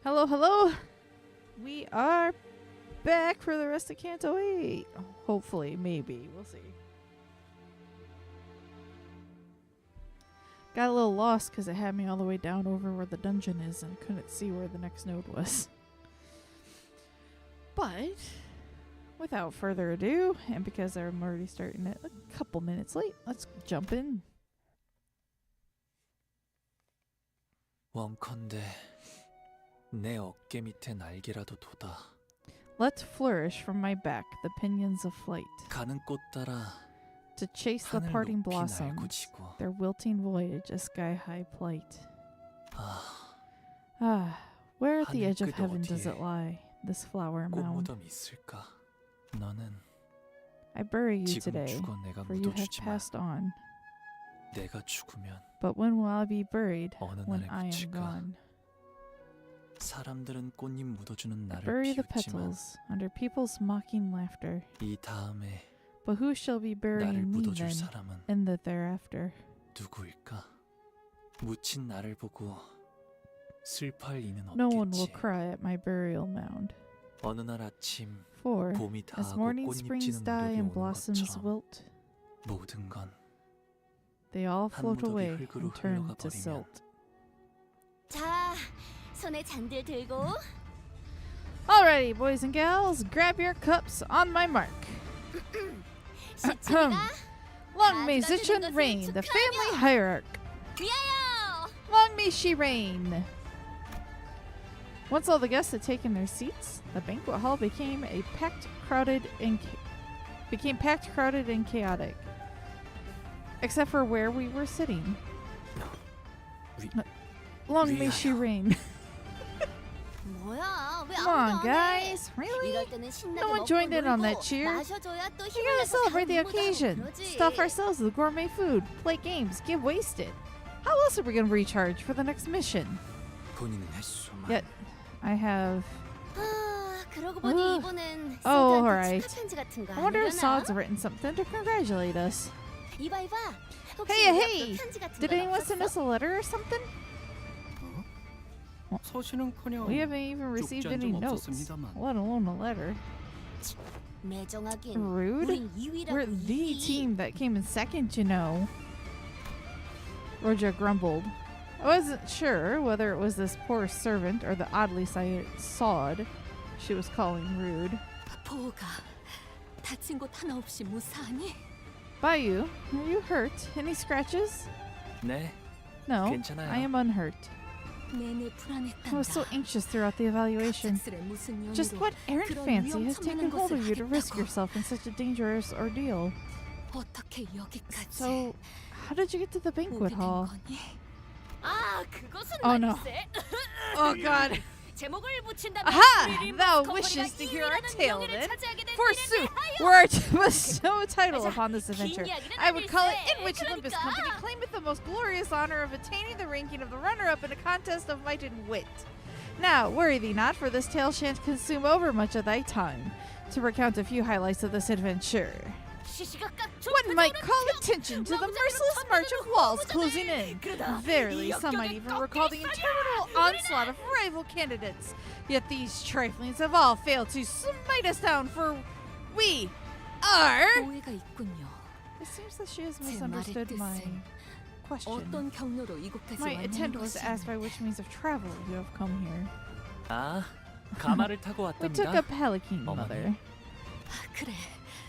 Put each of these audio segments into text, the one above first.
Hello, hello. We are back for the rest of Canto 8. Hopefully, maybe. We'll see. Got a little lost because it had me all the way down over where the dungeon is and couldn't see where the next node was. But, without further ado, and because I'm already starting it a couple minutes late, let's jump in. 원컨대 내 어깨 밑에 날개라도 돋아. Let flourish from my back the pinions of flight. 가는 꽃 따라 To chase the 하늘 parting 높이 blossoms, 날고지고. their wilting voyage a sky-high plight. 아, Where at the 하늘 edge of 끝 heaven does 어디에 it lie, this flower mound? 꽃무덤 있을까? 너는 I bury you 지금 today, 죽어 내가 for you have 묻어주지만 passed on. 내가 죽으면 But when will I be buried, 어느 when 날에 I am 그칠까? gone? 사람들은 꽃잎 묻어주는 나를 Bury the 비웃지만 petals under people's mocking laughter. 이 다음에 But who shall be 나를 burying me 묻어줄 then, 사람은 in the thereafter? 누구일까? 묻힌 나를 보고 슬퍼할 이는 No one will 없겠지. cry at my burial mound. 어느 날 아침 For, 봄이 as 다하고 morning 꽃잎 springs 지는 die 무렵이 and 오는 blossoms 것처럼 wilt, 모든 건 they all 한 float 무더기 away 흙으로 and turn 흘러가 to 버리면 silt. 자, 손에 잔들 들고 Alrighty, boys and gals, grab your cups on my mark. 시치가 Long may Zichin reign, the family hierarch. 위하여! Long may she reign. Once all the guests had taken their seats, the banquet hall became packed, crowded, and chaotic. Except for where we were sitting. 위, Long may she 위하여. reign. 뭐야? 왜 Come on, 아무도 안 해? guys. Really? 이럴 때는 신나게 No one 먹고 joined in on 놀고 that cheer. 마셔줘야 또 We 힘을 gotta 내서 celebrate the 다음 무대로 occasion. 그러지. Stuff ourselves with gourmet food, play games, get wasted. How else are we gonna recharge for the next mission? 본인은 할 수만. Yet, I have. 아, 그러고 보니 ugh. 이번엔 Oh, 소드한테 alright. 축하 편지 같은 거 I wonder if 아니려나? Sod's written something to congratulate us. 이봐 이봐. 혹시 Hey, 우리 hey! 학교 편지 같은 Did 건 anyone send 없었어? us a letter or something? 서신은커녕 We haven't even received 쪽지한 any 적 notes, 없었습니다만. let alone a letter. 매정하긴 Rude? 우린 2위라고 We're the team that came in second, you know. Roger grumbled. I wasn't sure whether it was this poor servant or the oddly sized sod she was calling rude. 보호가 다친 곳 하나 없이 무사하니? Bayou, are you hurt? Any scratches? 네, No, 괜찮아요. I am unhurt. 내내 I was so 불안했단다. anxious throughout the evaluation. 갑작스레 무슨 Just 연유로 what errant 그런 fancy has taken 위험천만한 hold of 것을 you to risk 하겠다고. yourself in such a dangerous ordeal? 어떻게 여기까지 So, how did you get to the banquet 오게 된 hall? 거니? 아, 그것은 Oh, no. 말일세. Oh god. 제목을 붙인다면 Aha! 우리 림버스 Thou 컴퍼니가 wishes to hear our 2위라는 tale, 명예를 then? 차지하게 된 Forsooth, 일에 were I to bestow a title 자, upon this 긴 adventure, 이야기는 I would call it 아닐세. in which Limbus 그러니까. Company claimeth the most glorious honor of attaining the ranking of the runner-up in a contest of might and wit. Now, worry thee not, for this tale shan't consume over much of thy time. To recount a few highlights of this adventure. 시시각각 One might call 좁혀져오는 attention to the 너무 merciless 재미로 march of 덤벼드는 walls 호흡을 closing 전해. in. 그러다 Verily, 이 some might 역경의 even recall the 꺾일 interminable 소리야. onslaught of rival candidates. Yet these triflings have all failed to smite us down, for we are... 오해가 있군요. It seems that she has 제 misunderstood 말의 my 뜻은 question. 어떤 경로로 이곳까지 My 왔냐는 attendant was 것이 asked by which means of travel you have come here. 아, 가마를 타고 We took a 왔답니다. palanquin, 어머니. mother. 아, 그래.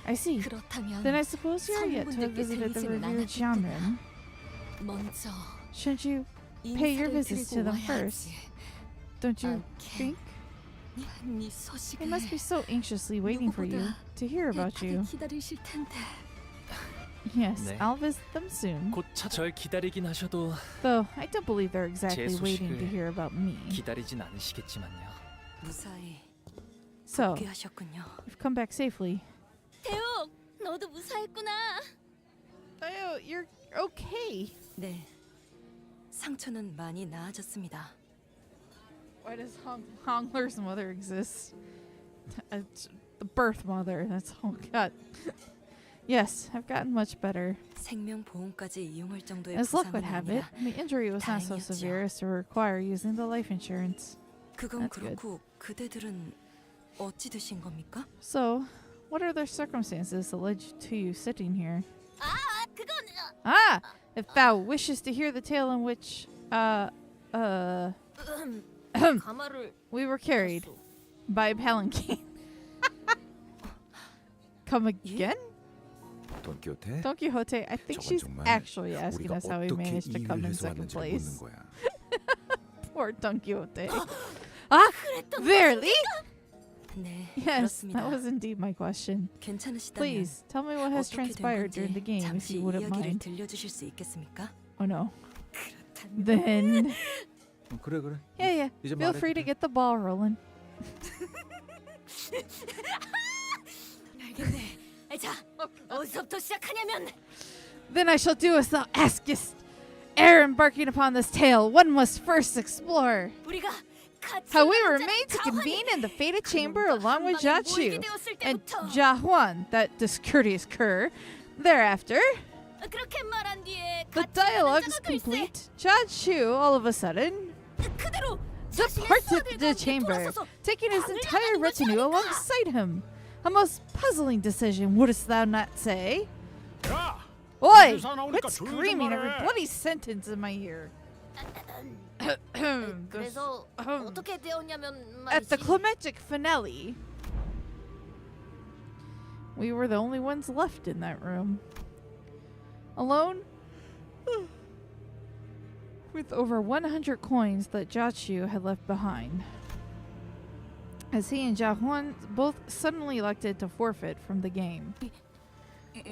I see. 그렇다면 Then I suppose you are yet to have visited the revered Jianren. 먼저 Shouldn't you pay your 인사를 visits 드리고 to them 와야지. first? Don't you 않게. think? 네 They 소식을 must be so anxiously waiting for you to hear about 애타게 you. 기다리실 텐데. Yes, 네. I'll visit them soon. 곧 절 기다리긴 하셔도 Though I don't believe they're exactly 제 waiting to 소식을 hear about me. 기다리진 않으시겠지만요. 무사히 So, 복귀하셨군요. you've come back safely. 대욱, 너도 무사했구나. Oh, you're okay. 네. 상처는 많이 나아졌습니다. Why does Hongler's mother exist? The birth mother. That's oh god. Yes, I've gotten much better. 생명보험까지 이용할 정도의 As luck 부상은 would have it, 아니라 the injury was not so 다행이었죠. severe as to require using the life insurance. 그건 That's good. 그렇고 그대들은 어찌 되신 겁니까? So, what are the circumstances that led to you sitting here? 그건 Ah! If thou wishes to hear the tale in which, 가마를 we were carried 탔어. by a palanquin. Come again? 돈키호테? Don Quixote, I think 저건 she's 정말 actually asking 우리가 us how we 어떻게 managed to 이 come 일을 in 해서 second 왔는지 place. 묻는 거야. Poor Don Quixote. Ah! Verily? 네, Yes, 그렇습니다. that was indeed my question. 괜찮으시다면 Please, tell me what has 어떻게 된 transpired during the 건지 game, if 잠시 you wouldn't 이야기를 mind. 들려주실 수 있겠습니까? Oh no. Then, 그래 그래. yeah, 이제 feel free to get the ball rolling. 알겠네. 자, 어디서부터 시작하냐면 Then I shall do as thou askest. Ere embarking upon this tale, one must first explore 우리가 같이 how we were 남자는 made to 가환이 convene in the fated chamber 그놈과 along with 한 방에 Jiachu 몰게 되었을 and 때부터 Jiahuan, that discourteous cur. Thereafter, 그렇게 말한 뒤에 the 같이 dialogue 가는 is 자가 글쎄 complete. Jiachu, all of a sudden, 그대로 자신의 departed 수하들과 the 함께 chamber, 돌아서서 taking his 방을 entire 나가는 것이 retinue 아닐까? alongside him. A most puzzling decision, wouldst thou not say? 야, Oi! 회사 나오니까 Quit 조용히 좀 screaming every 말해. bloody sentence in my ear. 그래서 ahem. 어떻게 되었냐면 At the 말이지. climactic finale, we were the only ones left in that room. Alone? With over 100 coins that Jiachu had left behind. As he and Jiahuan both suddenly elected to forfeit from the game.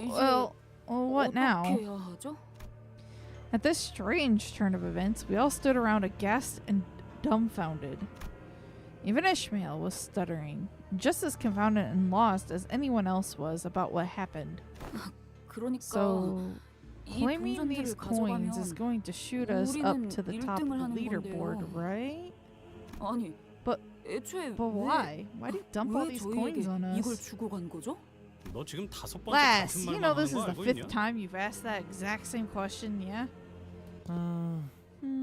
Well, what now? 어떻게 해야 하죠? At this strange turn of events, we all stood around aghast and dumbfounded. Even Ishmael was stuttering, just as confounded and lost as anyone else was about what happened. 그러니까 So, 이 claiming these 동전들을 coins is 가져가면 going to shoot us up 우리는 to the top of 1등을 the 하는 leaderboard, 건데요. right? 아니, But- 애초에 But why? Why do you dump all 왜 these 저희에게 coins on 이걸 us? 주고 간 거죠? 너 지금 5번째 Lass, 같은 you 말만 know 하는 this is 거 the 알고 5th 있냐? time you've asked that exact same question, yeah?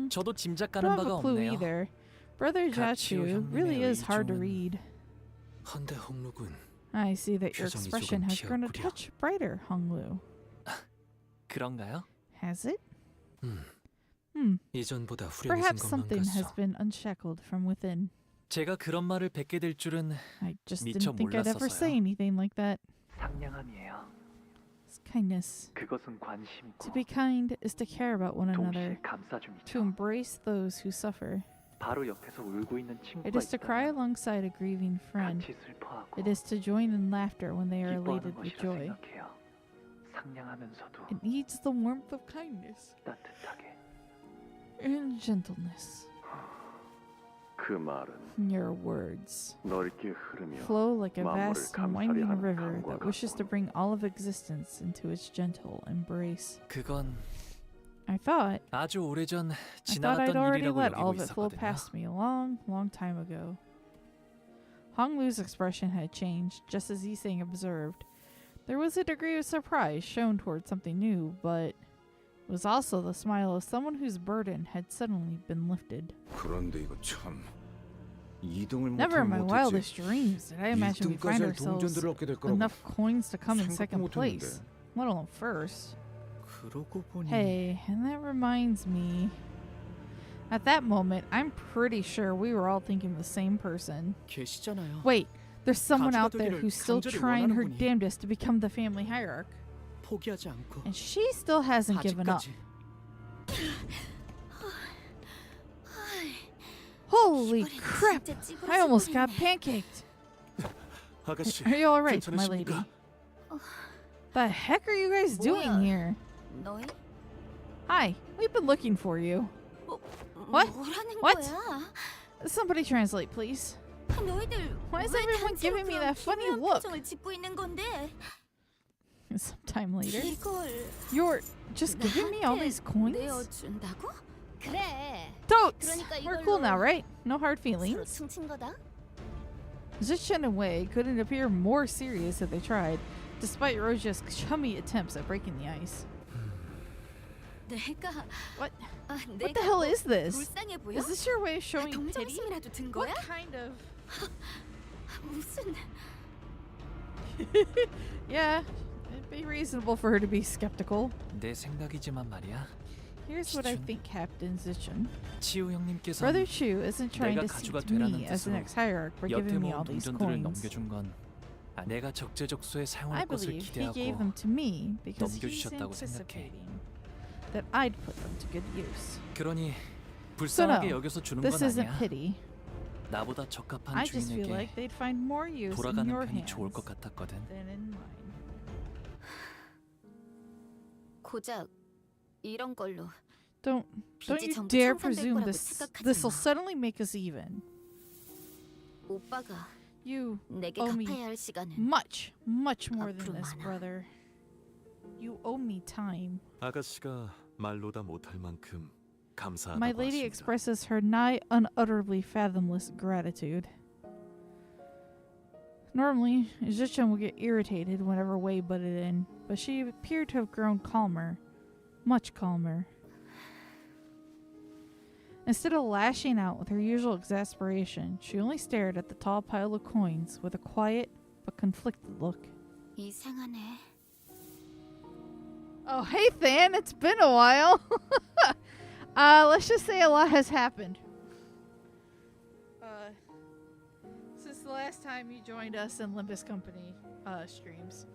저도 짐작 I 가는 don't have 바가 a clue 없네요. either. Brother 가치오 Jiachu really 형님의 is hard to 의중은 read. 헌데 홍록은 I see that your 표정이 expression 조금 has grown a 비었구려. touch brighter, Honglu. 그런가요? Has it? 음, Hmm. 이전보다 후련해진 Perhaps 것만 something has 같소. been unshackled from within. 제가 그런 말을 뱉게 될 줄은 I just 미처 didn't think I'd ever say 몰랐어서요. anything like that. 상냥함이에요. It's kindness. 그것은 관심이고 To be kind is to care about one another, 동시에 to 감싸줌이죠. embrace those who suffer. 바로 옆에서 울고 있는 친구가 It is to cry 있다면 alongside a grieving friend. 같이 슬퍼하고 It is to join in laughter when they are 기뻐하는 elated with 것이라 joy. 생각해요. 상냥하면서도 It needs the warmth of kindness 따뜻하게. and gentleness. 그 말은 Your words 넓게 흐르며 flow like a 만물을 vast 감싸려 winding 하는 river 강과 that wishes to 같고. bring all of existence into its gentle embrace. 그건 I thought 아주 오래전 I'd 지나갔던 already 일이라고 let all 여기고 of it flow 있었거든요. past me a long, long time ago. Honglu's expression had changed, just as Yiseng observed. There was a degree of surprise shown toward something new, but it was also the smile of someone whose burden had suddenly been lifted. 그런데 이거 참 이동을 Never in my 못하면 못했지. wildest dreams did I imagine we'd find 1등까지 할 ourselves 동전들을 얻게 될 거라고 enough coins to come in 생각도 second 못했는데. place, let alone first. 그러고 보니 Hey, and that reminds me. At that moment, I'm pretty sure we were all thinking the same person. 계시잖아요. Wait, there's someone out there 가지가 who's still 되기를 trying her 간절히 원하는 분이. damnedest to become the family hierarch, 포기하지 않고 and she still hasn't given up. 아직까지 Holy 이번엔 crap! 진짜 찌그러질 I almost got 뻔했네. pancaked. 아가씨 Are you alright, my lady? 괜찮으십니까? The heck are you guys doing 뭐야? here? 너희 Hi, we've been looking for you. What? 뭐라는 What? 거야? Somebody translate, please. 너희들 Why is 왜 everyone 단체로 giving me 그런 that funny 기묘한 look? 표정을 짓고 있는 건데? Sometime later. 이걸 You're just giving me all 나한테 these coins? 내어준다고? 그래. Totes! 그러니까 We're cool 이걸로 now, right? No hard 서로 feelings? 퉁친 거다. Zichin and Wei couldn't appear more serious if they tried, despite Roja's chummy attempts at breaking the ice. 내가 What? 내가 What the hell is this? 불쌍해 보여? Is this your way of showing pity? 동정심이라도 든 What 거야? kind of... 무슨 Yeah, it'd be reasonable for her to be skeptical. 내 생각이지만 말이야. Here's what I 지춘. think, Captain Zichun. 치우 형님께서 Brother Chu isn't trying 내가 to 가주가 seat me 되라는 as an 뜻으로 ex-hierarch for 여태 giving me 모은 all these 동전들을 coins. 넘겨준 건 내가 적재적소에 I 사용할 것을 believe he gave 기대하고 them to me because he's 넘겨주셨다고 생각해. anticipating that I'd put them to good use. 그러니 So 불쌍하게 no, 여겨서 주는 this 건 isn't 아니야. pity. 나보다 적합한 I just feel 주인에게 like they'd find more use in 돌아가는 your 편이 hands 좋을 것 같았거든. than in mine. 고작 이런 걸로 Don't 빚이 you 전부 dare 청산될 presume 거라고 this'll 착각하지 마. suddenly make us even. 오빠가 You 내게 owe me 갚아야 할 시간은 much more than 앞으로 this, 많아. brother. You owe me time. 아가씨가 말로다 못할 만큼 감사하다고 My lady 하십니다. expresses her nigh unutterably fathomless gratitude. Normally, Zichun would get irritated whenever Wei butted in, but she appeared to have grown calmer. Much calmer. Instead of lashing out with her usual exasperation, she only stared at the tall pile of coins with a quiet but conflicted look. 이상하네. Oh, hey, Than, it's been a while. Let's just say a lot has happened. Since the last time you joined us in Limbus Company streams.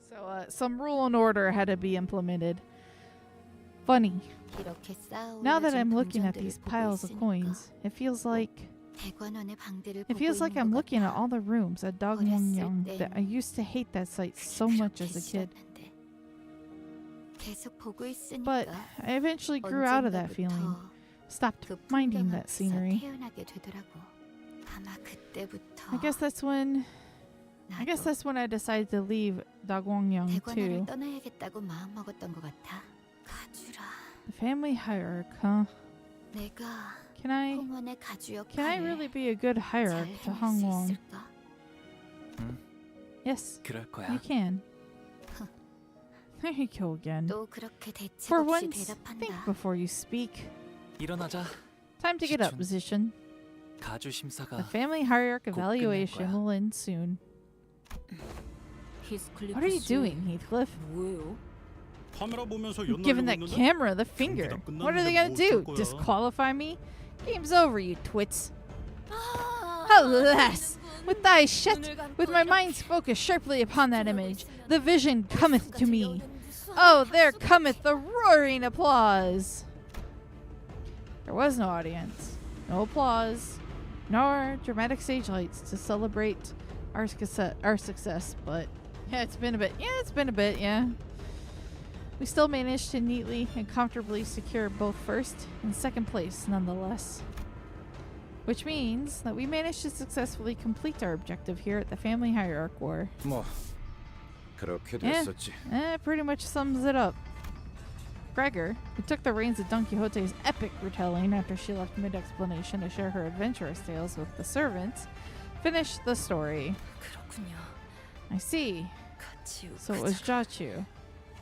So, some rule and order had to be implemented. Funny. 이렇게 Now that 쌓아올려진 I'm looking at 동전들을 these 보고 piles of 있으니까 coins, it feels like 대관원의 방들을 It 보고 feels like 있는 I'm 것 looking at 같아. all the rooms at Dongwongyang that I used to hate that site so much as a kid. 싫었는데. 계속 보고 But 있으니까 I eventually grew out of that feeling. 언젠가부터 Stopped 그 minding 풍경 that 앞에서 scenery. 태어나게 되더라고. 아마 그때부터 I guess that's when I decided to leave Dagwongyang 대관원을 too. 떠나야겠다고 마음 먹었던 것 같아. 가주라. The family hierarch, huh? 내가 Can I 홍원의 가주 can I 역할을 really be a good 잘 hierarch to 해낼 수 Hongwon? 있을까? Yes, 그럴 you 거야. can. There you go again. 또 그렇게 대책 For 없이 once, think 대답한다. before you speak. 일어나자. Time to get up, Zishin. 가주 심사가 The family hierarch 곧 끝낼 evaluation 거야. will end soon. What are you doing, Heathcliff? 뭐예요? 카메라 보면서 Giving that camera the finger. What are they gonna do? Disqualify me? Game's over, you twits. Alas, with eyes shut, with my mind's focused sharply upon that image, the vision cometh to me. Oh, there cometh the roaring applause. There was no audience, no applause, nor dramatic stage lights to celebrate our success, but yeah, it's been a bit, yeah. We still managed to neatly and comfortably secure both first and second place nonetheless. Which means that we managed to successfully complete our objective here at the Family Hierarch War. 뭐 그렇게 예. 됐었지. Pretty much sums it up. Gregor, who took the reins of Don Quixote's epic retelling after she left mid-explanation to share her adventurous tales with the servants, finished the story. 그렇군요. I see. 같이 So it was Jiachu.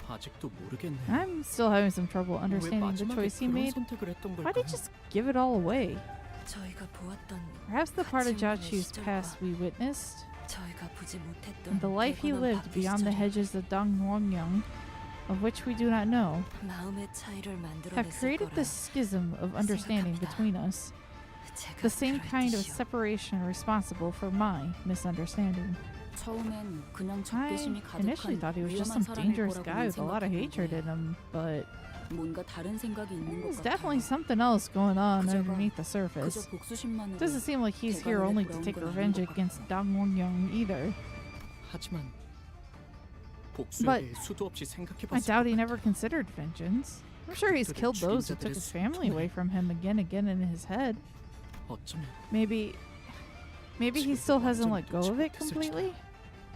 아직도 모르겠네. I'm still having some trouble 왜 understanding the 마지막에 choice he 그런 made. 선택을 했던 Why 걸까? did he just give it all away? 저희가 보았던 Perhaps the part of 가치문의 Jiachu's 시절과 past we witnessed, 저희가 보지 못했던 and the life he 대관원 lived 바삐 beyond the 시절이 hedges of Dongwongyang, of which we do not know, 마음의 차이를 have 만들어냈을 created 거라 this schism of understanding 생각합니다. between us, 제가 the same kind of 그럴 듯이요. separation responsible for my misunderstanding. 처음엔 그냥 I 적개심이 initially 가득한 thought he was just 위험한 some dangerous 사람일 guy with a lot of 거라고는 hatred in 생각했는데 him, but 뭔가 다른 생각이 있는 것 there's 같아요. definitely something else going on 그저가 underneath the 그저 surface. 복수심만으로 Doesn't seem like he's here 대관원에 only to 돌아온 take 건 revenge 아닌 것 against 같고. Dongwongyang either. 하지만 복수에 But 대해 수도 없이 I 생각해봤을 doubt he 것 never considered vengeance. I'm sure he's killed those who took his family away from him again in his head. 같아. 어쩌면 Maybe he still hasn't let go of it completely?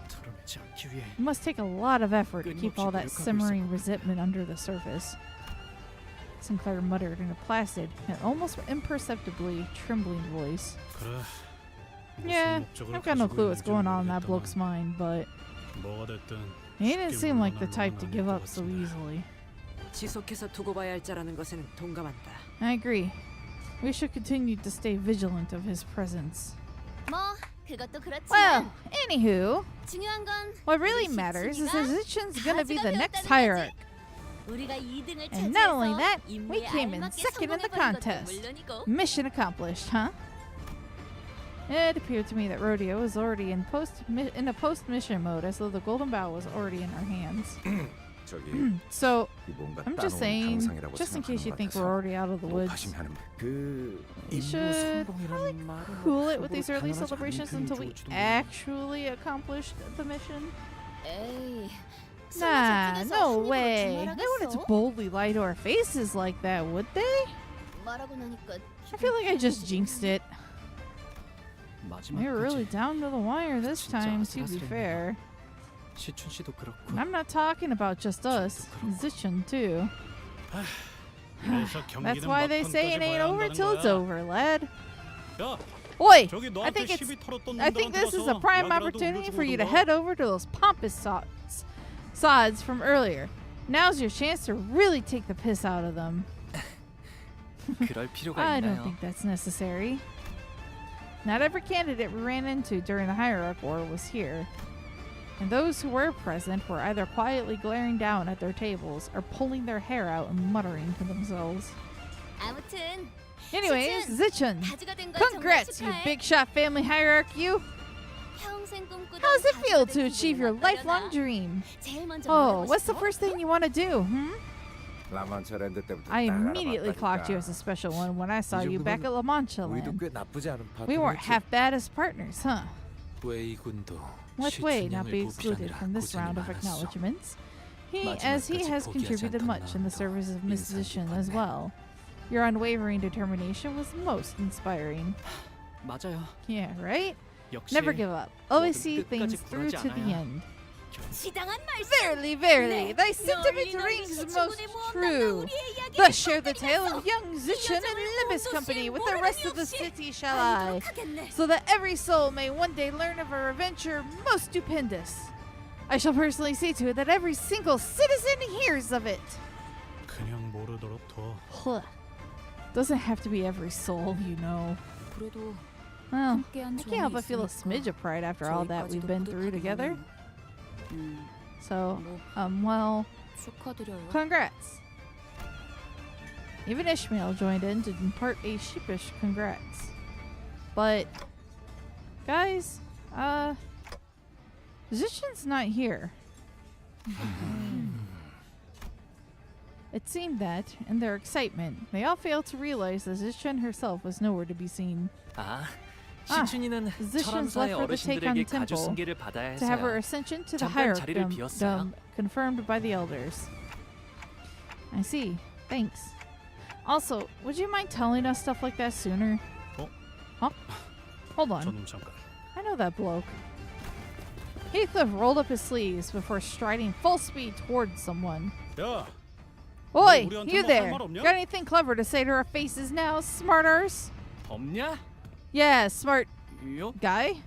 드러내지 않기 위해 It must take a lot of effort to keep all that simmering resentment under the surface. Sinclair muttered in a placid and almost imperceptibly trembling voice. 그래 Yeah, I've got no clue what's going on in that bloke's mind, but he didn't seem like the type to give up so easily. 지속해서 두고 봐야 할 자라는 것에는 동감한다. I agree. We should continue to stay vigilant of his presence. 뭐 그것도 그렇지만 Well, anywho, 중요한 건 what really matters is that Zichen's gonna be the next hierarch. 우리가 2등을 And not only 차지해서 that, we 임무에 came in 알맞게 second in the 성공해보는 것도 contest. 물론이고. Mission accomplished, huh? It appeared to me that Rodeo was already in a post-mission mode, as though the golden bow was already in our hands. 저기 So, 이 뭔가 I'm just 따놓은 saying, 당상이라고 just in case you 생각하는 think 것 we're 같아서 already out of the woods, 높아심하는 그 we should probably cool it with these early celebrations until we actually accomplished the mission. 에이. Nah, 설마 no 저쪽에서 way. 한입으로 They wouldn't 주말하겠어? boldly lie to our faces like that, would they? 말하고 나니까 I feel like I just jinxed it. They were really 마지막까지 down to the wire this 진짜 time, to be 아슬아슬했네. fair. 시춘 씨도 그렇고. And I'm not talking about just us, Zichin too. That's why they say it ain't over till it's over, lad. Oi! I think this is a prime opportunity for you to head over to those pompous sods from earlier. Now's your chance to really take the piss out of them. 그럴 필요가 I don't 있나요? think that's necessary. Not every candidate we ran into during the hierarch war was here. And those who were present were either quietly glaring down at their tables or pulling their hair out and muttering to themselves. 아무튼 Anyways, Zichin, 가지가 된 거 정말 congrats, you 축하해. big shot family hierarch, you! 평생 꿈꾸던 How's it feel 가지가 to 된 achieve 기분은 your 어떠려나? lifelong dream? 제일 먼저 Oh, 물어보고 what's the 싶어? first thing you want to do, 라만차랜드 때부터 I 딱 immediately clocked you as a 알아봤다니까. special one when I saw 이 you back at La Mancha 우리도 Land. 꽤 나쁘지 않은 We weren't 파트너였지. half bad as partners, huh? 웨이군도 Let Wei not be 시춘형을 excluded 보필하느라 from this 고생이 round of 많았어. acknowledgements. He 마지막까지 has 포기하지 contributed much in the 않던 service of Miss 인상 Zichin as 깊었네. well. Your unwavering determination was most inspiring. 맞아요. Yeah, right? 역시 Never give up. Always 뭐든 see 끝까지 things through 굴하지 to the 않아야. end. 지당한 말씀. Verily, verily, 네, thy sentiment 널리 rings 시춘군의 most 무언가 true. 우리의 이야기를 Thus share the tale 퍼뜨리면서 of young Zichin and 여정을 Limbus 온 Company 도시에 with the rest of the 모르는 city shall I, 알도록 하겠네. so that every soul may one day learn of our adventure most stupendous. I shall personally see to it that every single citizen hears of it. 그냥 모르도록 둬. Huh. Doesn't have to be every soul, you know. 그래도 Well, 함께한 I can't help 조언이 but feel a 있으니까 smidge of pride after all that we've 저희까지도 been through 뿌듯하긴 together. 하네요. So, 뭐 well, 축하드려요. congrats. Even Ishmael joined in to impart a sheepish congrats. But, guys, Zichin's not here. It seemed that, in their excitement, they all failed to realize that Zichin herself was nowhere to be seen. 아, 아, 시춘이는 Zichin's 철암사의 left for the take on 어르신들에게 temple 가주 승계를 받아야 to have her 해서요. ascension to the 잠깐 자리를 hierarchdom 비웠어요. confirmed by the elders. I see. Thanks. Also, would you mind telling us stuff like that sooner? Oh. Huh? Hold on. 저놈 잠깐. I know that bloke. Heathcliff rolled up his sleeves before striding full speed towards someone. 야, Oi, 우리한테 you 뭐할 there! 말 없냐? Got anything clever to say to our faces now, smarters? 없냐? Yeah, smart 요? guy.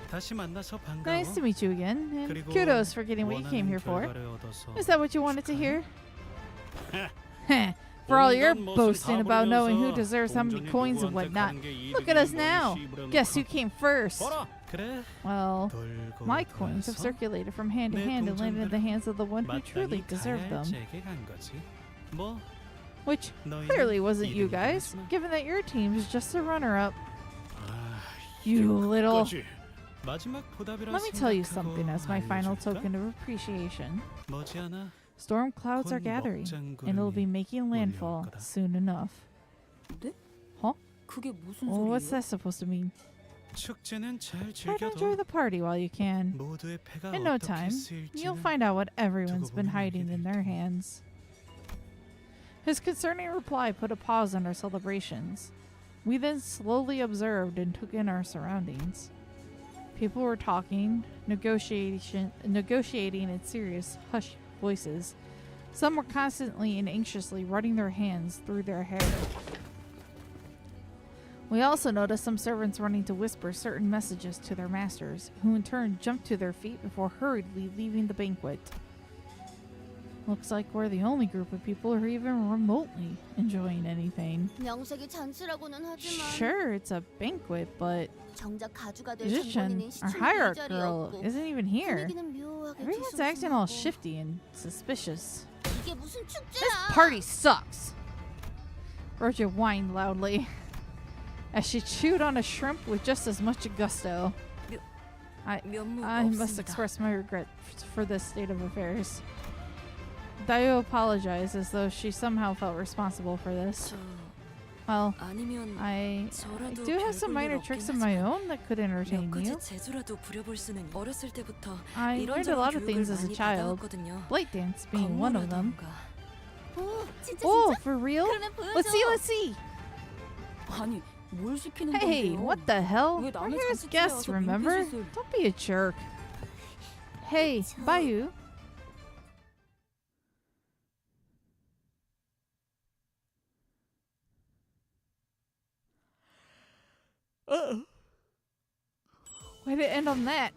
다시 만나서 반가워. Nice to meet you again, and 그리고 kudos for getting what you came 원하는 here for. 결과를 얻어서 Is that what you wanted to hear? 축하해. Heh. For all your 온갖 멋을 boasting 다 about knowing who 부리면서 deserves how many 동전이 coins and 누구한테 whatnot, 가는 게 look at us 이득이니 now. 뭐니 씹으려놓고. Guess who came first? 봐라. 그래. Well, 돌고 my coins have 돌아서 circulated from hand to 내 hand and landed in the 동전들은 hands of the one who truly 마땅히 deserved 가야 할 them. 제게 간 거지. 뭐 Which 너희는 clearly wasn't you 이득이 guys, 됐으나. given that your team is just a runner-up. 아, You 이거 little... 그거지. 마지막 보답이라 Let me tell you 생각하고 something as my final 알려줄까? token of appreciation. 머지않아 Storm clouds are 곧 gathering, and it'll be 먹장구름이 making landfall 거다. soon enough. 그게 무슨 Well, what's 소리예요? that supposed to mean? 축제는 잘 Try to 즐겨도 enjoy the party while you can. 모두의 패가 In no 어떻게 time, 쓰일지는 you'll find out what everyone's 두고 been 보면 hiding 알게 in 될 their 테니. hands. His concerning reply put a pause on our celebrations. We then slowly observed and took in our surroundings. People were talking, negotiating in serious, hushed voices. Some were constantly and anxiously running their hands through their hair. We also noticed some servants running to whisper certain messages to their masters, who in turn jumped to their feet before hurriedly leaving the banquet. Looks like we're the only group of people who are even remotely enjoying anything. 명색이 잔치라고는 하지만 Sure, it's a banquet, but 정작 가주가 될 Musician, 정권이는 our 시춘 hierarch 이 girl, 자리였고 isn't even here. 분위기는 묘하게 Everyone's acting all 뒤숭숭하고. shifty and suspicious. 이게 무슨 This 축제야? party sucks! Roger whined loudly as she chewed on a shrimp with just as much gusto. 면모가 I must 없습니다. express my regret for this state of affairs. Dayo apologized as though she somehow felt responsible for this. 저 Well, 아니면 I 저라도 do have some 별볼 minor 일 tricks 없긴 of my 하지만 own that could entertain 몇 가지 you. 재주라도 부려볼 수는 어렸을 때부터 I learned a lot of 이런저런 things 교육을 as a 많이 child, 받아왔거든요. blade dance being one of them. 건모라던가. 오, 진짜 Oh, 진짜? for real? 그러면 보여줘. Let's see, let's see. 아니 뭘 시키는 Hey, 건데요? what the hell? 왜 We're 남의 here as 잔치집에 guests, 와서 remember? 민폐짓을. Don't be a jerk. Hey, 저- Bayu. Way to end on that.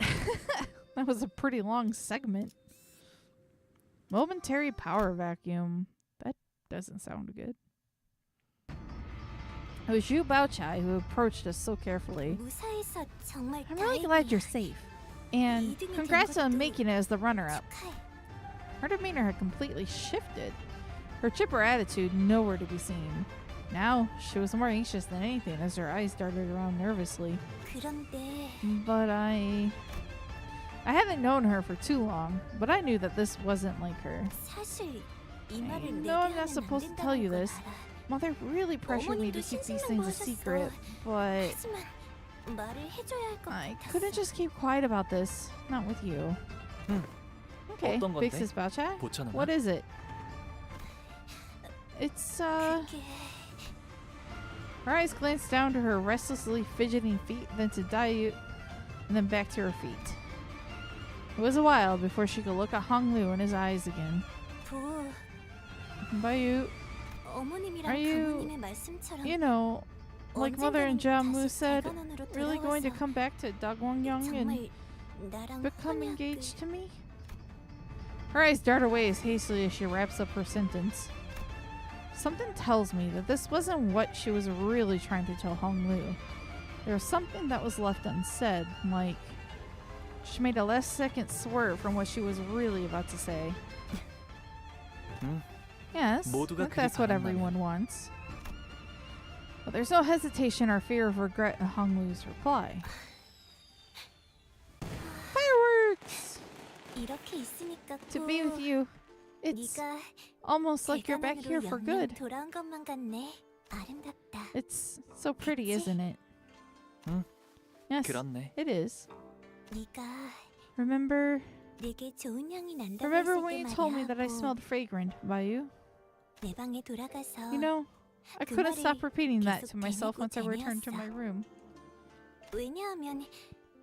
That was a pretty long segment. Momentary power vacuum. That doesn't sound good. It was Zhu Baochai who approached us so carefully. 무사해서 정말 I'm really glad you're safe. And 이등이 된 congrats on 것도 making it as the runner-up. 축하해. Her demeanor had completely shifted. Her chipper attitude nowhere to be seen. Now, she was more anxious than anything as her eyes darted around nervously. 그런데 But I haven't known her for too long, but I knew that this wasn't like her. 사실 이 I 말을 내게 know I'm 하면 not 안 supposed to tell you 된다는 걸 this. 알아. Mother really pressured me to 어머님도 keep these 신신당 things a 거셨어. secret, but 하지만 말을 해줘야 할 것 I 같았어. couldn't just keep quiet about this. Not with you. Okay, 어떤 big 건데? sis Baochai? 보천하나? What is it? It's, 그게 Her eyes glanced down to her restlessly fidgeting feet, then to Dayu, and then back to her feet. It was a while before she could look at Hong Lu in his eyes again. 부 Bayu, 어머님이랑 Are you- 부모님의 말씀처럼 you know, like Mother and Jamu 다시 said, 대관원으로 really going to 돌아와서 come back to Dagwangyang and 정말 나랑 become 혼약을 engaged to me? Her eyes dart away as hastily as she wraps up her sentence. Something tells me that this wasn't what she was really trying to tell Hong Lu. There was something that was left unsaid, like she made a last-second swerve from what she was really about to say. 응? Yes, 모두가 but that's 그리 what 바란다면. everyone wants. But there's no hesitation or fear of regret in Hong Lu's reply. Fireworks! 이렇게 있으니까 To be with you, it's 네가 almost like you're back here 대관원으로 for 영영 good. 돌아온 것만 같네. 아름답다. It's so pretty, 그치? isn't it? 응. Yes, 그렇네. it is. 네가 Remember 내게 좋은 향이 난다고 remember 했을 when 때 you told me that I 말이야. smelled fragrant by you? 내 방에 돌아가서 You know, I 그 couldn't stop 말을 repeating that 계속 to myself 되뇌고 once I returned to 되뇌었어. my room. 왜냐하면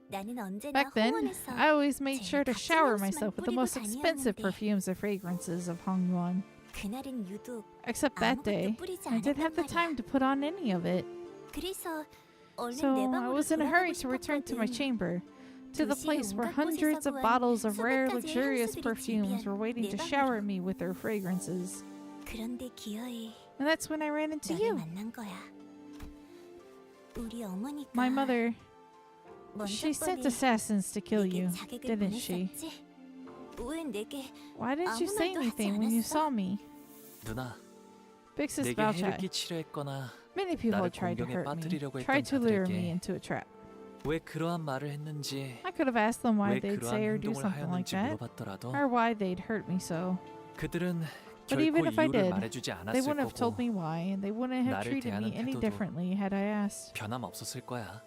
나는 언제나 Back then, 홍원에서 I always made 제일 sure to 값진 shower 향수만 myself with the 뿌리고 most expensive 다녔는데. perfumes and fragrances of Hongyuan. 그날은 유독 Except that 아무것도 day, 뿌리지 I didn't have the 않았단 time to put on any of it. 그래서 얼른 So 내 I 방으로 was in a hurry 돌아가고 to return to my 싶었거든. chamber, to the 도시의 place where 온갖 hundreds 곳에서 of 구한 bottles of rare, 수백 가지의 luxurious 향수들이 perfumes 재배한 were waiting 내 to 방으로. shower me with their fragrances. 그런데 기어이 And that's when I ran into 너를 you. 만난 거야. 우리 어머니가 My mother, 먼저 she sent 번에 assassins to kill 내게 you, 자객을 didn't she? 보냈었지? 왜 내게 Why didn't you 아무 say 말도 하지 anything when you 않았어? saw me? 누나, Big sis 내게 해를 Baochai. 끼치려 했거나 Many people 나를 tried to 공경에 hurt me, 빠뜨리려고 tried to 했던 lure 자들에게 me into a trap. 왜 그러한 말을 했는지, I could have asked them why 왜 they'd 그러한 say or do 행동을 something like 하였는지 that, 물어봤더라도 or why they'd hurt me so. 그들은 But 결코 even if I 이유를 did, 말해주지 They 않았을 wouldn't have told 거고 me why, and they wouldn't have 나를 treated me 대하는 any 태도도 differently had I asked. 변함없었을 거야.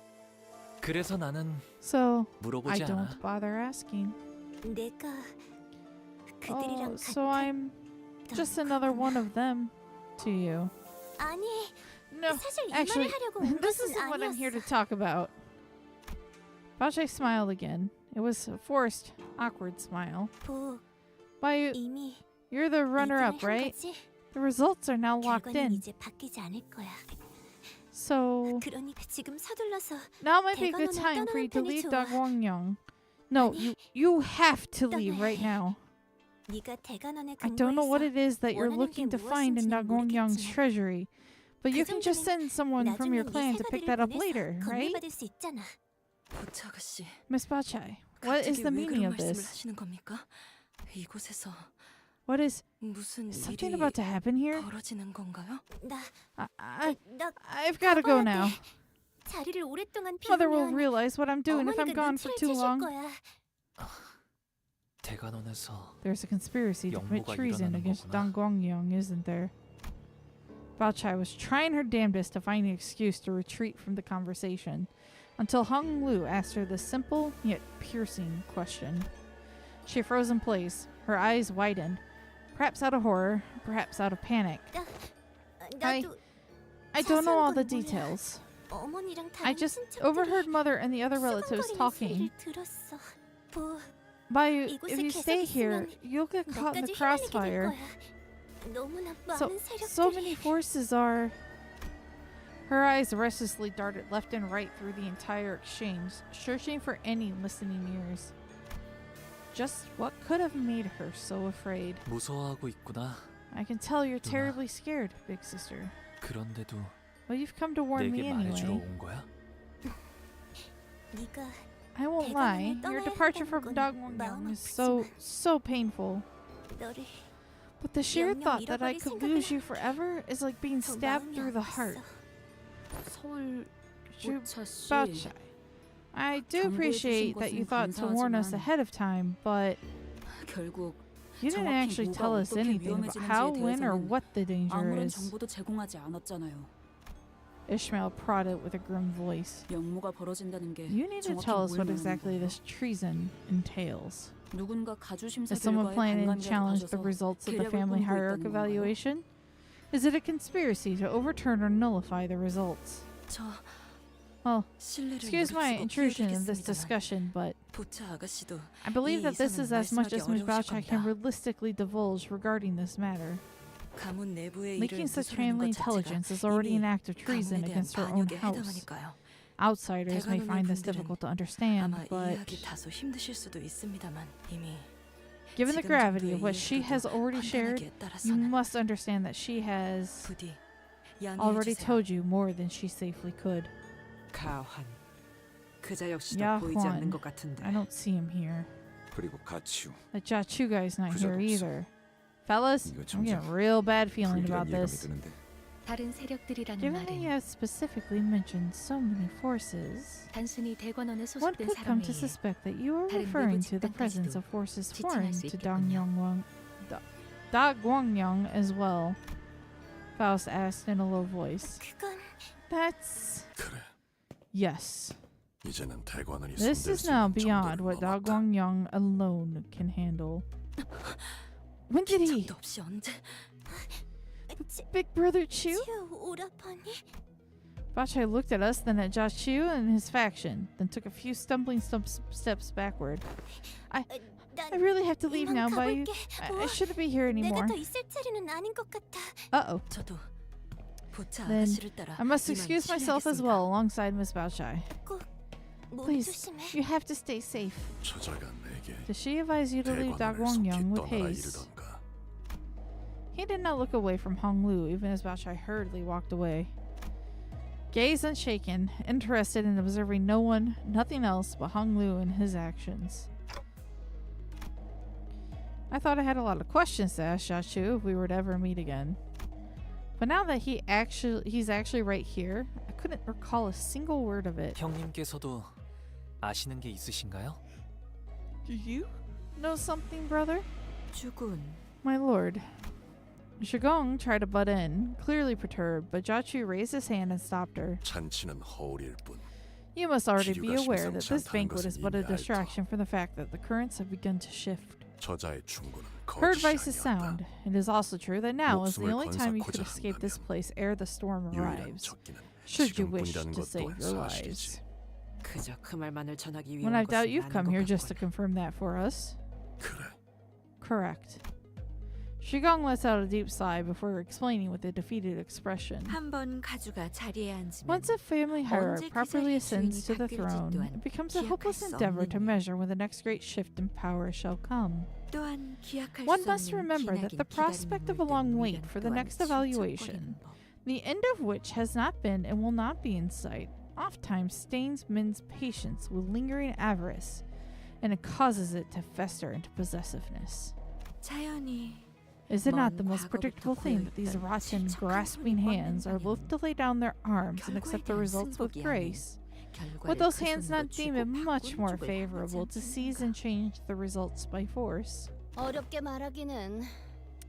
그래서 나는 So, I 물어보지 않아. don't bother asking. 내가 그들이랑 So I'm just another one of them to you. 아니 No, 사실 이 actually, 말을 하려고 온 this 것은 isn't what I'm here to 아니었어. talk about. Baochai smiled again. It was a forced, awkward smile. 보 Bayu, 이미 you're the runner-up, 예정을 한 right? 거지? The results are now locked 결과는 in. 이제 바뀌지 않을 거야. So, so 그러니까 지금 서둘러서 now might be a good 대관원을 time for you to 떠나는 편이 leave 좋아. Dagwongyang. No, 아니, you have to leave right now. 네가 대관원에 I don't know what 근거해서 it is that you're 원하는 looking 게 to find in 무엇인지는 Dagwongyang's 모르겠지만 treasury, but you 그 can just 정도는 send someone from your 나중에 clan to 네 pick 세가들을 that up 보내서 later, right? 건네받을 수 있잖아. 보차 아가씨, Miss Bachai, what is 갑자기 the 왜 meaning 그런 of 말씀을 this? 하시는 겁니까? 이곳에서 What is 무슨 something 일이 about to happen here? 벌어지는 건가요? 나 I've got to go 가봐야 now. 돼. 자리를 오랫동안 Mother will 비우면 realize what I'm doing if I'm 어머니가 gone for 눈치를 too 채실 long. 거야. 대관원에서 There's a conspiracy to commit 영모가 treason 일어나는 against 거구나. Dong Guangyang, isn't there? Baochai was trying her damnedest to find an excuse to retreat from the conversation, until Hung Lu asked her this simple yet piercing question. She froze in place, her eyes widened, perhaps out of horror, perhaps out of panic. 나도 I don't know all 자세한 the 건 몰라. details. 어머니랑 I 다른 just 친척들이 overheard Mother and the other relatives 수근거리는 talking. 소리를 들었어. 뭐 If 이곳에 you 계속 stay here, 있으면 you'll get caught in the 나까지 휘말리게 될 crossfire. 거야. 너무나 So 많은 세력들이 many forces are. Her eyes restlessly darted left and right through the entire exchange, searching for any listening ears. Just what could have made her so afraid? 무서워하고 있구나. I can tell you're terribly scared, big sister. 그런데도 Well, you've come to warn me 내게 말해주러 anyway. 온 거야? 네가 I won't lie, 대관원을 your 떠나야 departure 한다는 from 건 Dagwongyang 마음 is so 아프지만 painful. 너를 But the sheer 영영 thought that I 잃어버릴 could 생각을 lose you forever is like being 더 stabbed 마음이 through the 아팠어. heart. 서울 Ju- 보차 씨, Bachai. I do 경고해 appreciate 주신 that you 것은 thought to warn us 감사하지만 ahead of time, but 결국 you didn't 정확히 actually 뭐가 tell us 어떻게 anything about 위험해지는지에 how, when, or 대해서는 what the danger 아무런 is. 정보도 제공하지 않았잖아요. Ishmael prodded with a grim voice. 영모가 벌어진다는 게 You need to 정확히 tell us 뭘 what 말하는 exactly 거예요? this treason entails. 누군가 가주심사 Is someone 결과에 planning to 반감이라도 challenge the 가져서 results of the 계략을 family 꾸미고 hierarch 있다는 건가요? evaluation? Is it a conspiracy to overturn or nullify the results? 저 Well, 신뢰를 excuse my 무릅쓰고 intrusion in this 기울이겠습니다만 discussion, but 보차 아가씨도 I believe that this 이상은 is as much as Ms. 말씀하기 Bauchai can 어려우실 realistically divulge regarding this matter. 가문 내부의 일을 Leaking such 누설하는 family 것 자체가 intelligence is already an 이미 act of treason 가문에 대한 against her own 반역에 house. 해당하니까요. Outsiders may 대관원의 find this 분들은 difficult to understand, 아마 but 이해하기 다소 힘드실 수도 있습니다만 이미 given the 지금 gravity 정도의 of what she has 이해도도 already shared, 판단하기에 you 따라서는 must understand that she has 부디 already 양해해주세요. told you more than she safely could. 가환. 그자 역시도 야, 보이지 환. 않는 것 같은데. I don't see him here. 그리고 가치우. The Jiachu guy's not 그자도 here 없어. either. Fellas, 이거 I'm getting 점점 a real bad feeling 불길한 about 예감이 this. 드는데. 다른 세력들이라는 Given that you 말은 have specifically mentioned so many forces, 단순히 대관원에 one 소속된 could come 사람이 to suspect that you are 다른 referring 내부 to the presence 집단까지도 of forces 지칭할 foreign 수 to 있겠군요. Da Guangyang as well. Faust asked in a low voice. 그건 That's 그래. yes. 이제는 대관원이 This is now beyond what Da Guangyang alone can handle. When did he? 기적도 없이 언제 Big Brother Chu? 오라버니 Bachai looked at us, then at Jiachu and his faction, then took a few stumbling steps backward. I really have to leave now, but I shouldn't be here 내가 anymore. 더 있을 자리는 아닌 것 같아. Uh-oh. 저도 보차 Then 아가씨를 따라 I must 이만 excuse myself as 실례하겠습니다. well alongside Miss Baochai. 몸 Please, 조심해. you have to stay safe. 저자가 내게 Does she advise you to leave Da 대관원을 속히 Guangyang with 떠나라 haste? 이르던가. He did not look away from Hong Lu, even as Baochai hurriedly walked away. Gaze unshaken, interested in observing no one, nothing else but Hong Lu and his actions. I thought I had a lot of questions to ask Jiachu if we were to ever meet again. But now that he's actually right here, I couldn't recall a single word of it. 형님께서도 아시는 게 있으신가요? Do you know something, brother? 죽은 My lord. Shigong tried to butt in, clearly perturbed, but Jiachu raised his hand and stopped her. 잔치는 허울일 뿐. You must already be 기류가 aware that this 심상치 않다는 banquet is 것은 but a 이미 알터. distraction from the fact that the currents have begun to shift. 저자의 충고는 Her 거짓이 advice is 아니었다. sound. It is also true that now is the 목숨을 only time you could 건사하고자 escape this 한다면 place ere the storm 유일한 arrives, 적기는 should you wish 지금뿐이라는 to 것 save 또한 your 사실이지. lives. 그저 그 말만을 전하기 When 위한 I doubt 것은 you've 아닌 come 것 here just to 같군. confirm that for us. 그래. Correct. Shigong lets out a deep sigh before explaining with a defeated expression. 한번 가주가 자리에 앉으면 Once a family hierarch 언제 그 properly 자리의 ascends to the 주인이 throne, 바뀔지 it becomes a 또한 hopeless 기약할 수 endeavor to 없는 measure when the next great shift in power shall come. 또한 기약할 One 수 must 없는 remember that 기나긴 the prospect of a 기다림을 long 든 wait 미련 for the 또한 next evaluation, 심청거리는 법. the end of which has not been and will not be in sight, ofttimes stains men's patience with lingering avarice, and it causes it to fester into possessiveness. 자연히 Is it not the 먼 most predictable 과거부터 thing that these 고여있던 rotten, 질척한 grasping 손을 hands are 뻗는다면 loath to lay down their arms and 결과에 accept the 대한 results with 승복이 아닌 grace? 결과를 Would those 그 hands 손으로 not deem it 주고 much 바꾸는 more 쪽을 favorable to 향하지 seize 않는가? and change the results by force? 어렵게 말하기는.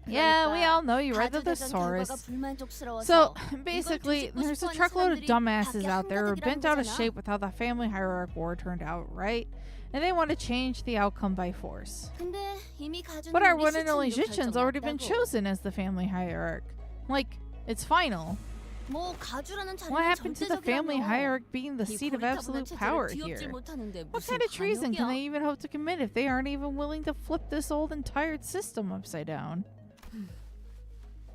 Yeah, we all know you read the 가주대전 결과가 thesaurus. 불만족스러워서 So basically, 뒤집고 there's a 싶어하는 truckload of 사람들이 dumbasses 밖에 out there who are 한가득이라는 bent out of 거잖아. shape with how the family hierarch war turned out, right? And they want to change the outcome by force. 근데 이미 가주는 But our 우리 one and only 시춘이로 Jichen's already been 결정났다고. chosen as the family hierarch. Like, it's final. 뭐 가주라는 자리는 What happened to the family 절대적이라며. hierarch being the 이 seat of 고리타분한 absolute 체제를 power 뒤엎질 here? 못하는데 What 무슨 kind of treason can 반역이야? they even hope to commit if they aren't even willing to flip this old entire system upside down?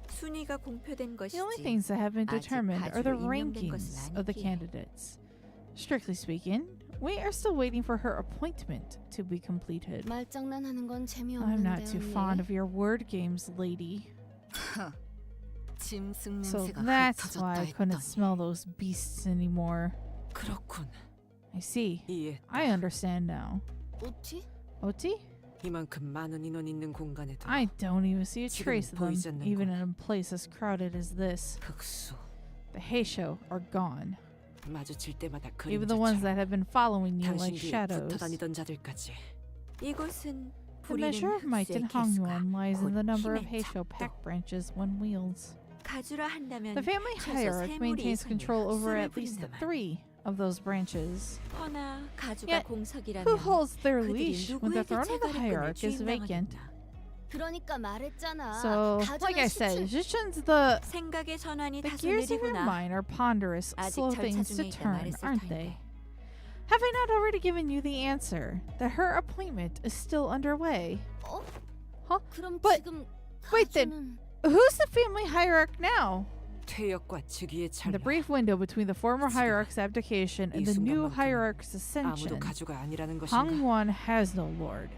순위가 공표된 The only 것이지. things that have been 아직 determined are the 가주로 임명된 rankings 것은 of the 아니기에. candidates. Strictly speaking, we are still waiting for her appointment to be completed. 말장난하는 건 I'm not too fond 재미없는데 of your word games, lady. 짐승 So 냄새가 that's why I 흩어졌다 couldn't 했더니. smell those beasts anymore. 그렇군. I see. 이해했다. I understand now. 어찌? Oti? 이만큼 많은 인원 있는 공간에도 I don't even see a 지금은 trace of them, 보이지 않는군. even in a place as crowded as this. 흑수 The Heisho are gone. 마주칠 때마다 Even the ones 그림자처럼 that have been following you 당신 like 뒤에 shadows. 붙어 다니던 자들까지. 이곳은 The 부리는 measure of might in 흑수의 개수가 Hongyuan lies in 곧 the number of 힘의 Heisho 작도. pack branches one wields. 가주라 한다면 The family 최소 hierarch 세 무리 maintains 이상의 control over 흑수를 at least 부린다만. 3 of those branches. 허나 가주가 Yet, 공석이라면 Who holds their 그들이 leash when the 누구에게 throne of the 제갈을 hierarch 끄며 is vacant? 주인당하겠다. 그러니까 말했잖아. So, like I said, Jichen's the 생각의 전환이 the 다소 gears of your 느리구나. mind are ponderous, 아직 slow 절차 things to 중에 있다 turn, 말했을 aren't 터인데. they? Have I not already given you the answer that her appointment is still underway? 어? Huh? 그럼 But- 지금 wait then. 가주는 Who's the family hierarch now? 퇴역과 즉위의 In the 찰나 brief window between the former hierarch's abdication and the new 순간만큼은 hierarch's 아무도 ascension, 가주가 아니라는 것인가? Hongwon has no lord.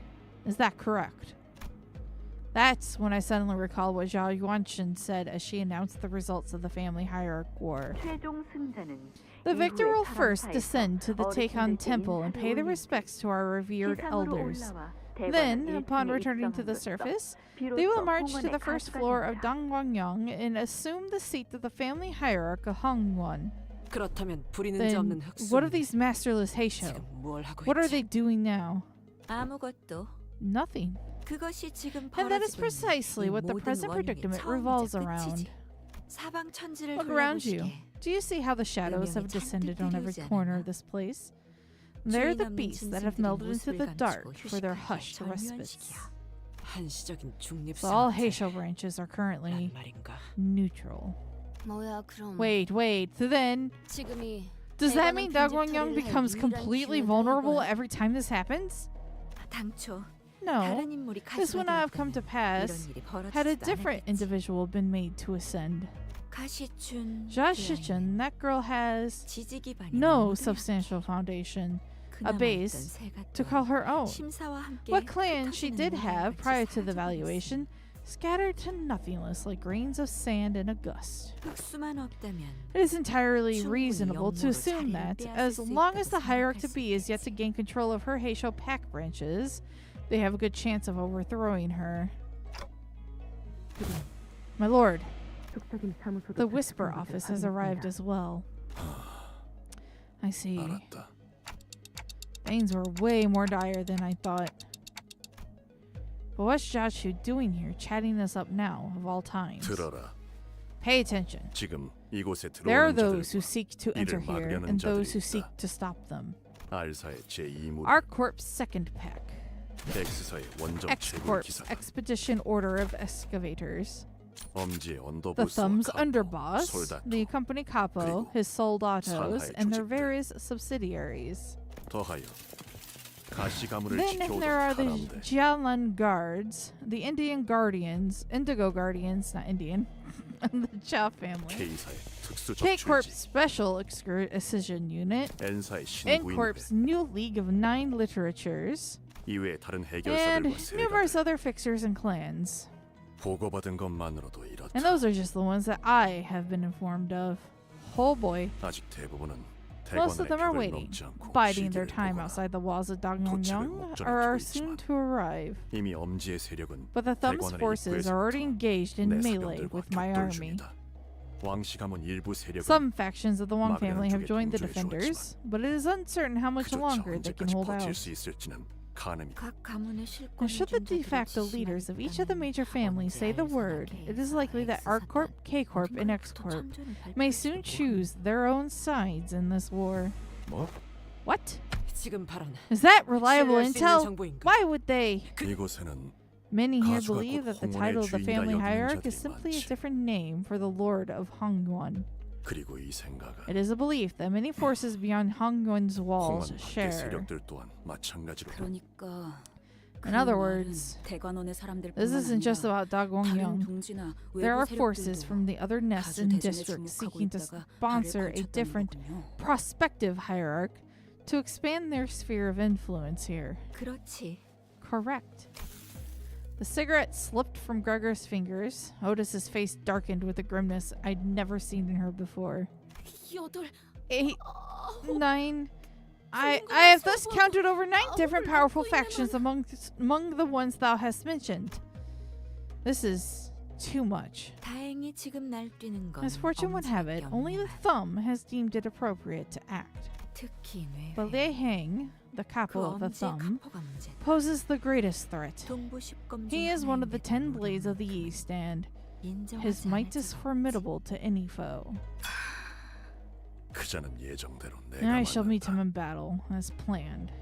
Is that correct? That's when I suddenly recall what Zhao Yuanchen said as she announced the results of the family hierarch war. The victor will first descend to the Teikon Temple and pay the respects to our revered elders. Then, upon returning to the surface, they will march to the first floor of Dangguangyang and assume the seat of the family hierarch of Hongwon. 그렇다면 부리는 자 없는 Then, 흑수 what are these masterless Heisho? 지금 뭘 하고 What are 있지? they doing now? 아무것도. Nothing. 그것이 지금 And that is 벌어지고 있는 precisely 이 what the 모든 present 원인의 predicament 처음이자 revolves 끝이지. around. 사방 천지를 Look around you. 돌아보시게. Do you see how the shadows have 운명이 descended on 잔뜩 every 들이우지 corner 않았나? of this place? They're the 주인 없는 beasts that have 짐승들이 melted into 모습을 the dark 감추고 for their 휴식하기에 hushed 절묘한 respites. 시기야. 한시적인 중립 So all 상태. Heisho branches are 란 currently 말인가? neutral. 뭐야 그럼 Wait. So then, 지금이 does that 대관은 mean 빈집털이를 Dagwongyang 할 becomes 유일한 completely 기회다, vulnerable 이거야? every time this happens? 당초 No. 다른 인물이 This would not have come to 가시가 pass 이런 일이 had a 벌어지지도 different 않았겠지. individual been made to ascend. 가시춘 Jia 그 Shichen, that girl has 아이는 지지 기반이 no 너무 substantial foundation 그나마 base 있던 새가 to 또 call her own. 심사와 함께 What clan she 흩어지는 did have 모양같이 prior to the 사라져버렸어. valuation scattered to nothingness like grains of sand in a gust. 흑수만 없다면 It is entirely 충분히 reasonable to 영모로 assume 자리를 that, 빼앗을 as 수 long 있다고 as the hierarch to 생각할 be is yet 수 to gain control of her Heisho pack branches, they have a good chance of overthrowing her. My lord, the Whisper office has arrived as well. I see. 알았다. Things were way more dire than I thought. But what's Jashu doing here, chatting us up now, of all times? 들어라. Pay attention. 지금 이곳에 There are 들어오는 those who 자들과 seek to enter 이를 here, 막으려는 and those 자들이 who seek 있다. to stop them. 알사의 제2무 Our Corp's second pack. X사의 원정 X 제군 Corp's 기사다. Expedition Order of Excavators. 엄지의 The 언더보스와 Thumb's 카포, underboss, 솔다토, the company capo, 그리고 his soldatos, 상하이 and their 조직들. various subsidiaries. 더하여 가시 가문을 Then 지켜오던 there are the 카람대. Jialan Guards, the Indian Guardians, Indigo Guardians, not Indian, and the Chow family. K사의 특수 K-Corp's 적출지. Special Excision Unit, N사의 N-Corp's 신부인대. New League of 9 Literatures, 이외의 다른 and 해결사들과 numerous 세가들. other fixers and clans. 보고받은 것만으로도 이렇다. And those are just the ones that I have been informed of. Oh boy. 아직 대부분은 Most of 대관원의 them are 벽을 waiting, 넘지 않고 biding their 시기를 time 보거나 outside the walls of 도착을 Dongmyeong, 목전에 or are 두고 soon 있지만 to arrive. 이미 엄지의 세력은 But the Thumb's 대관원의 forces are already 입구에서부터 engaged in 내 melee 사병들과 with my 격돌 army. 중이다. 왕씨 가문 일부 세력은 Some factions of the Wang 막연한 family have 쪽에 joined the 동조해 defenders, but it is uncertain how much 그저 저 longer they can 언제까지 hold 버틸 out. 수 있을지는 가늠이. 각 가문의 실권 And should the de facto leaders of each of the major families say the word, it is likely that R Corp, K Corp, and X Corp may soon choose their own sides in this war. 뭐? What? 지금 발언. Is that reliable 신뢰할 수 있는 intel? 정보인가? Why would they? 이곳에는 Many here 가수가 believe 곧 that the 홍원의 title of the 주인이라 family 여기는 hierarch is 자들이 simply a 많지. different name for the Lord of Hongwon. 그리고 이 생각은 It is a belief that many forces beyond Hongwon's walls 홍원 밖의 share. 세력들 또한 마찬가지로. 그러니까 In other words, 대관원의 사람들 this isn't just about 다른 Dagwongyong. 동지나 There are 외부 forces 세력들도 from the other nests 가주 and 대전에 districts 주목하고 seeking to 있다가 sponsor 발을 a 걸쳤다는 different 거군요. prospective hierarch to expand their sphere of influence here. 그렇지. Correct. The cigarette slipped from Gregor's fingers. Otis's face darkened with a grimness I'd never seen in her before. 8 8, 9. I have thus counted over 9 different powerful factions among the ones thou hast mentioned. This is too much. 다행히 지금 날 뛰는 건 As fortune would have it, only the thumb has deemed it appropriate to act. 특히 뇌. But Lei Heng, the 그 capo of the 엄지의 thumb, 가포가 문제다. poses the greatest threat. 동부십검 중 He is one of the 하나인데도 10 blades of the 모르는 East, and 인정하지 his might 않을 is 수가 없지. formidable to any foe. 그자는 예정대로 And 내가 I shall meet him 만난다. in battle, as planned.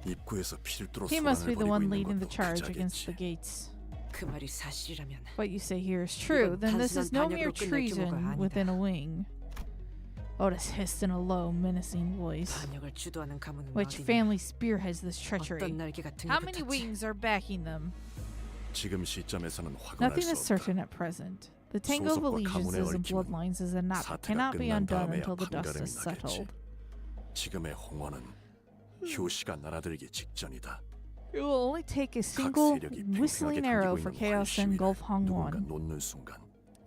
입구에서 필두로 He must be 소란을 the one 벌이고 leading 있는 the 것도 charge against the 그자겠지. gates. 그 말이 사실이라면 What you say here is true, 이건 then this is no 단순한 mere 반역으로 끝날 규모가 treason 아니다. within a wing. Otis hissed in a low, menacing voice. 반역을 주도하는 가문은 Which 어디냐? family spearheads this treachery? 어떤 날개가 등에 How many 붙었지? wings are backing them? 지금 시점에서는 확언할 Nothing 수 is 없다. certain at present. The tangle of 소속과 allegiances 가문의 and 얽힘은 bloodlines is a knot that 사태가 cannot be 끝난 undone 다음에야 until the dust 판가름이 is 나겠지. settled. 지금의 홍원은 효시가 날아들기 직전이다. It will only take a single 세력이 whistling 팽팽하게 arrow 당기고 for 있는 chaos and 활시위를 engulf 누군가 Hongwon. 놓는 순간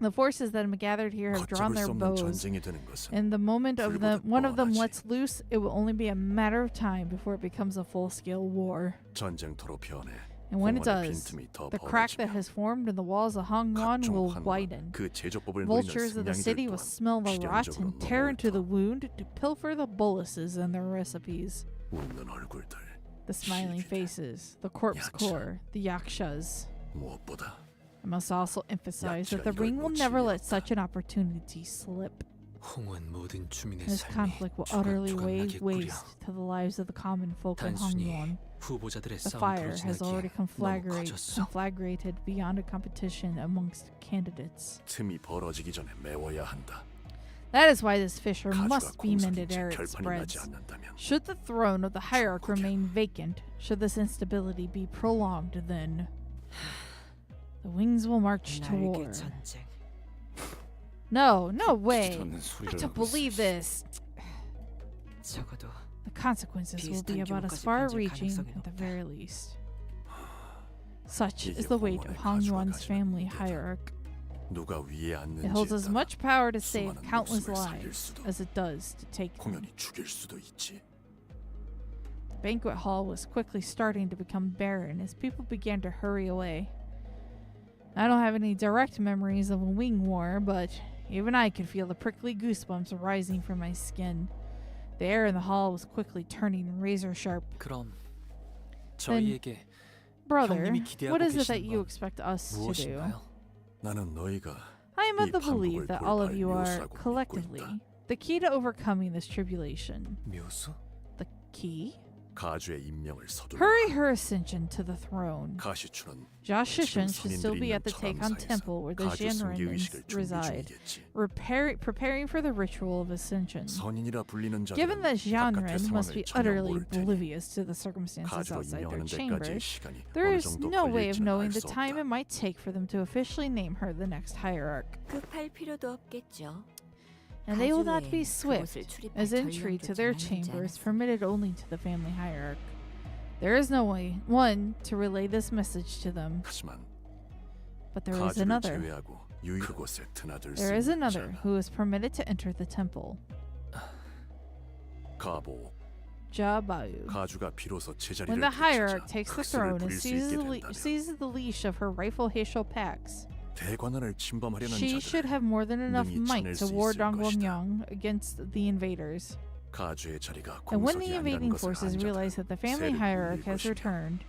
The forces that have gathered here have drawn 걷잡을 their 수 없는 bows. 전쟁이 되는 것은 In the moment of one of them 뻔하지. lets loose, it will only be a matter of time before it becomes a full-scale war. 전쟁터로 변해 And when it 홍원의 does, 빈틈이 더 the crack that 벌어지며 has formed in the walls of Hongwon 각종 will 환호와 widen. 그 제조법을 부리는 Vultures of the city 승냥이들 will 또한 smell the rot 필연적으로 and tear into the 넘어올 wound to pilfer the boluses and their recipes. 웃는 얼굴들 The smiling 시비들. faces, the corpse 야차. core, the yakshas. 무엇보다 I must also emphasize that 야채가 the ring 이걸 will never let 놓치리라. such an opportunity slip. 홍원 모든 주민의 This 삶이 conflict will utterly lay 주각주각나게 끓여 waste to the lives of the common folk of 단순히 Hongwon. 후보자들의 The 싸움 fire has already 불어지기에 너무 커졌어. conflagrated beyond a competition amongst candidates. 틈이 벌어지기 전에 메워야 한다. That is why this fissure 가주가 must be mended 공석인 ere 채 it 결판이 spreads. 나지 않는다면 Should the throne of the hierarch remain vacant, should this instability be prolonged, then the wings will march to war. 날개 전쟁. No way. 않는 I 소리를 don't 하고 believe 있어. this. 적어도 The consequences will be 비슷한 about as 규모까지 far-reaching 번질 가능성이 at the 높다. very least. Such 이게 is the weight of 홍원의 Hong 가주가 Yuan's 가지는 family 문제다. hierarch. 누가 위에 It 앉는지에 holds as 따라 much power to save 수많은 countless 목숨을 살릴 lives 수도 as it does to take them. 공연히 죽일 수도 있지. The banquet hall was quickly starting to become barren as people began to hurry away. I don't have any direct memories of a wing war, but even I could feel the prickly goosebumps rising from my skin. The air in the hall was quickly turning razor sharp. 그럼 저희에게 Brother, 형님이 기대하고 what is it that 계시는 you 건 expect us to do? 무엇인가요? 나는 너희가 I am of 이 the belief 반복을 that all of 돌파할 you are 묘수라고 믿고 collectively 있다. the key to overcoming this tribulation. 묘수? The key? 가주의 임명을 서둘러. Hurry her ascension to the throne. 가시춘은 Jia Shishin 지금 should still be 선인들이 at the 있는 Taekon 천암사에서 Temple where the 가주 승계 Jinrins 의식을 준비 reside, 중이겠지. preparing for the ritual of ascension. 선인이라 불리는 Given that 자들은 바깥의 Jianren must 상황을 be 전혀 utterly 모를 테니 oblivious to the circumstances 가주로 outside their 임명하는 데까지의 chambers, 시간이 there 어느 is 정도 no way of 걸릴지는 knowing 알 the 수 time it 없다. might take for them to officially name her the next hierarch. 급할 필요도 없겠죠. And they will not be 가주에 swift, 그곳을 출입할 as entry to their 전령조차 나누지 chambers 않았어. permitted only to the family hierarch. There is no one to relay this message to them, 하지만 but there is 가주를 another. 제외하고 유일 그곳에 드나들 수 There is 있는 another 자가 who is permitted to enter the temple. 가보. Jia Bayu. 가주가 비로소 제자리를 When the hierarch 되찾아 takes the 흑수를 throne and 부릴 수 있게 된다면 seizes the leash of her rightful Heisho Pax, 대관원을 침범하려는 she should 자들을 have more than enough 능히 might 쳐낼 to 수 ward 있을 on 것이다. Gwangyang against the invaders. 가주의 자리가 And when 공석이 the 아니라는 invading 것을 forces 안 realize that the 자들은 family 세를 hierarch 불릴 has 것이며 returned,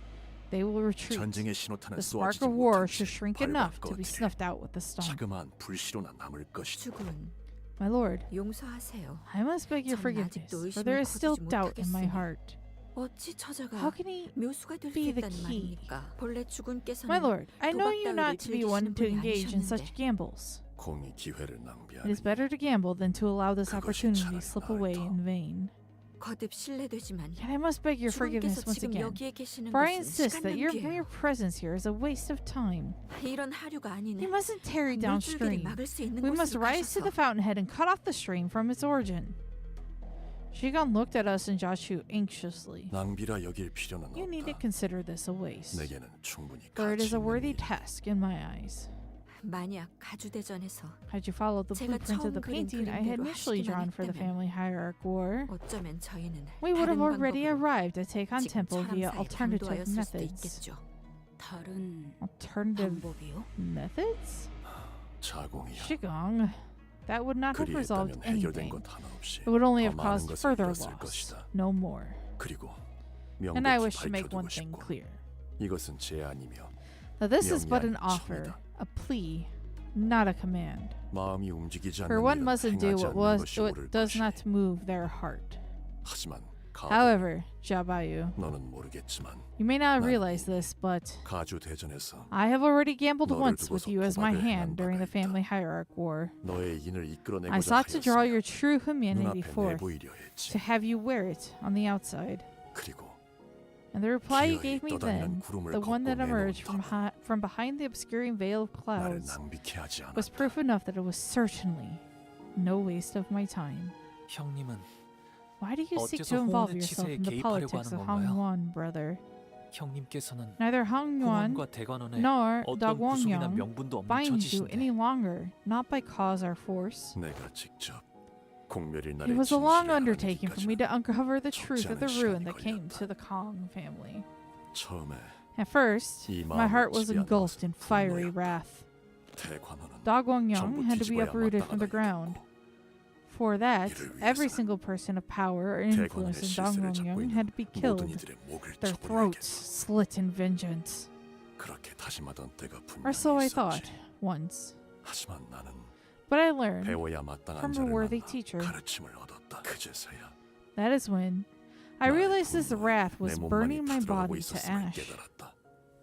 they will retreat. 전쟁의 신호탄은 The spark 쏘아지지 of war 못한 should 채 shrink 밟아 enough to be 꺼뜨릴 snuffed out with the stomp. 자그마한 불씨로나 남을 것이다. 주군, My lord, 용서하세요. I must beg your 전 forgiveness, 아직도 for there is still 의심을 doubt in my 거두지 heart. 어찌 처자가 How can he 묘수가 될 수 be the 있다는 key? 말입니까? 본래 주군께서는 My lord, I know 도박 you 따위를 not to be one 즐기시는 to 분이 engage in such 아니셨는데. gambles. 공이 기회를 It 낭비하니 is better to gamble than to allow this 그것이 opportunity to 차라리 slip 나을 away 터. in vain. 거듭 실례되지만 Yet I must beg your forgiveness 주군께서 once 지금 again, 여기에 계시는 for I 것은 insist 시간 that your 낭비예요. mere presence here is a waste of time. 이런 하류가 아니네. You mustn't tarry 물줄기를 downstream. 막을 수 있는 We must 곳으로 rise to the 가셔서 fountainhead and cut off the stream from its origin. Shigan looked at us and Joshu anxiously. 낭비라 여길 필요는 You need to 없다. consider this a waste, 내게는 충분히 for it 가치 is a 있는 worthy 일이다. task in my eyes. 만약 가주대전에서 Had you followed the 제가 blueprint of the 처음 그린 painting I had 그림대로 initially 하시기만 drawn for the 했다면 family hierarch war, 어쩌면 저희는 we would have 다른 already 방법으로 arrived at Taekon 지금 Temple via 철암사에 alternative 방도하였을 수도 methods. 있겠죠. 다른 Alternative 방법이요? methods? 자공이야. Shigong, that would not have resolved 그리했다면 해결된 anything. 것 하나 없이 It would only 더 have 많은 caused 것을 further 잃었을 loss, 것이다. no more. 그리고 And I 명백히 wish to make one 밝혀두고 thing 싶고 clear. 이것은 제안이며 That this is but an 명령이 offer, 청이다. a plea, not a command. 마음이 움직이지 않는 For one 일은 mustn't do 행하지 what 않는 것이 what 옳을 does 것이니. not move their heart. 하지만 가보, However, Jabayu, 너는 모르겠지만 you may not 난 realize this, but 가주 대전에서 I have already gambled 너를 once with 두고서 you as my 도박을 hand 행한 during the 바가 있다. family hierarch war. 너의 인을 이끌어내고자 I sought to draw your 하였으며 true humanity 눈앞에 forth, 내보이려 했지. to have you wear it on the outside. 그리고 And the reply you 기어이 gave me then, 떠다니는 구름을 the one 걷고 that emerged from, 내놓은 from behind the obscuring veil of 나를 clouds, 낭비케 하지 was 않았다. proof enough that it was certainly no waste of my time. 형님은 Why do you seek 어째서 to involve 호원의 yourself 치세에 in the 개입하려고 politics 하는 of 건가요? Hongwon, brother? 형님께서는 Neither Hongwon 공원과 대관원에 nor 어떤 구속이나 Dagwongyang 명분도 없는 binds you any 처지신데 longer, not by cause or force. 내가 직접 공멸일 It 날의 was a long 진실을 undertaking for me to 알아내기까지 uncover the truth of the 않은 ruin 시간이 that came 걸렸다. to the Kong family. 처음에 At first, 이 my 마음을 heart was 지배하는 engulfed in 것은 fiery 분노였다. wrath. 대관원은 Dagwongyang 전부 had to be 뒤집어야 uprooted from the 마땅하다 ground. 했고 For that, 이를 every 위해서는 single person of power or 대관원의 influence in 실세를 잡고 Dagwongyang 있는 had to be 모든 killed, 이들의 목을 their throats 쳐버려야겠다. slit in vengeance. 그렇게 다짐하던 때가 Or so 분명히 I thought, 있었지. once. 하지만 나는 But I learned 배워야 마땅한 from a 자를 worthy 만나 teacher. 가르침을 얻었다. 그제서야 That is when I 나의 realized this 분노에 wrath 내 was 몸만이 burning my 부드러워하고 body to 있었음을 ash. 깨달았다.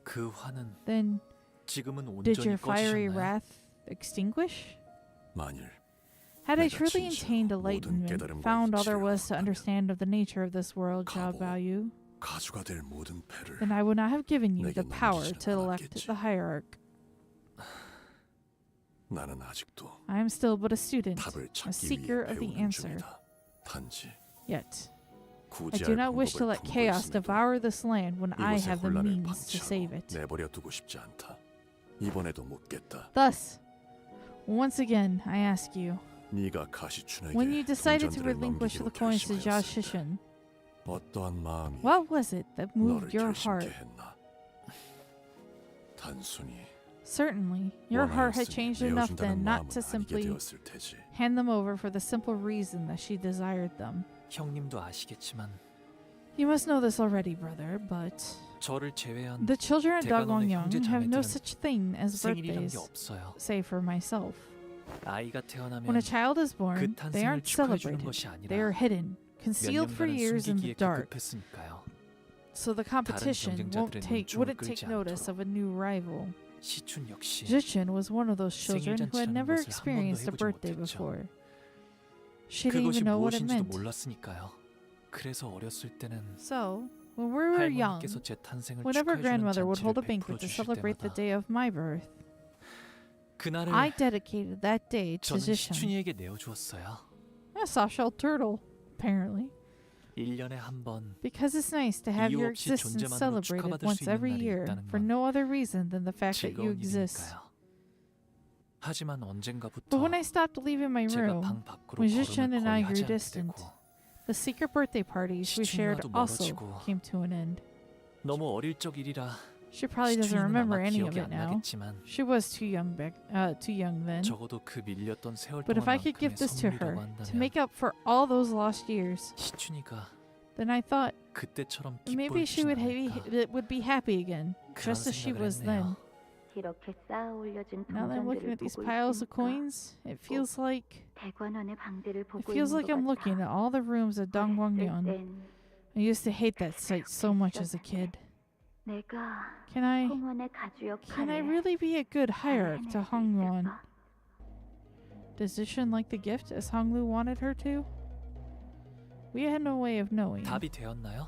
그 화는 Then, 지금은 did 온전히 your fiery 꺼지셨나요? wrath extinguish? 만일 Had I 내가 truly 진실로 attained 모든 enlightenment, 깨달음과 found all there 이치를 was to 얻었다면 understand of the nature of this world, Jia 가보. Baoyu, 가주가 될 모든 패를 then I would not have given you 내게 the power 넘기지는 to elect 않았겠지. the hierarch. 나는 아직도 I am still but a student, 답을 a 찾기 seeker 위해 of the 배우는 answer. 중이다. 단지 Yet, I 구제할 do not wish to 방법을 let 품고 chaos 있음에도 devour this land when I 이곳의 have the 혼란을 means to save 방치하고 it. 내버려 두고 싶지 않다. 이번에도 묻겠다. Thus, once again, I ask you, 네가 가시춘에게 when you decided to 동전들을 relinquish 넘기기로 the coins to Jia 결심하였을 때 Shishin, 어떠한 마음이 what was it that moved 너를 your 결심케 heart? 했나? 단순히 Certainly, your heart had 원하였으니 changed enough 내어준다는 then not 마음은 to 아니게 simply 되었을 테지. hand them over for the simple reason that she desired them. 형님도 아시겠지만 You must know this already, brother, but 저를 제외한 the children of 대관원의 Dagwongyang 형제 have no 자매들은 such thing as 생일이란 게 birthdays, 없어요. save for myself. 아이가 When 태어나면 a child is 그 born, they 탄생을 aren't 축하해 주는 celebrated. 것이 They are 아니라 hidden, 몇 concealed for 년간은 years in the 숨기기에 dark. 급급했으니까요. So the competition 경쟁자들의 wouldn't 눈총을 take 끌지 notice of a new rival. 시춘 역시 Jichin was one of those children who had 생일잔치라는 never 것을 한 번도 experienced a 해보지 birthday 못했죠. before. She didn't 그것이 even know what it 무엇인지도 meant. 몰랐으니까요. 그래서 어렸을 때는 So, when we were young, 할머니께서 제 탄생을 whenever 축하해주는 grandmother would hold a 잔치를 banquet 베풀어 to 주실 celebrate the 때마다 day of my birth, 그날을 I dedicated that day to 저는 Jishin. 시춘이에게 내어주었어요. A soft-shelled turtle, apparently. 1년에 한 번 Because it's nice to have 이유 your 없이 existence 존재만으로 celebrated 축하받을 수 once 있는 every 날이 year 있다는 for 건 no other reason than the fact that you 즐거운 exist. 일이니까요. 하지만 언젠가부터 But when I stopped leaving my 제가 room, 방 밖으로 when 걸음을 Jishin and 거의 I 하지 grew 않게 distant, 되고 the secret birthday parties we shared 시춘이와도 also 멀어지고 came to an end. 너무 어릴 적 일이라 She probably doesn't 시춘이는 remember 아마 any of 기억이 it 안 now. 나겠지만 She was too young then. 적어도 그 밀렸던 세월 But if I could 동안만큼의 give this to her 선물이라고 to make up for all those lost years, 시춘이가 then I thought 그때처럼 maybe she would 기뻐해주진 would be happy again, 그런 just as she 생각을 was 했네요. then. Now that I'm looking at these piles of coins, it feels like I'm looking at all the rooms of Dongguangyeon. I used to hate that sight so much as a kid. Can I really be a good hierarch to Hongwon? Does Jishin like the gift as Honglu wanted her to? We had no way of knowing. 답이 되었나요?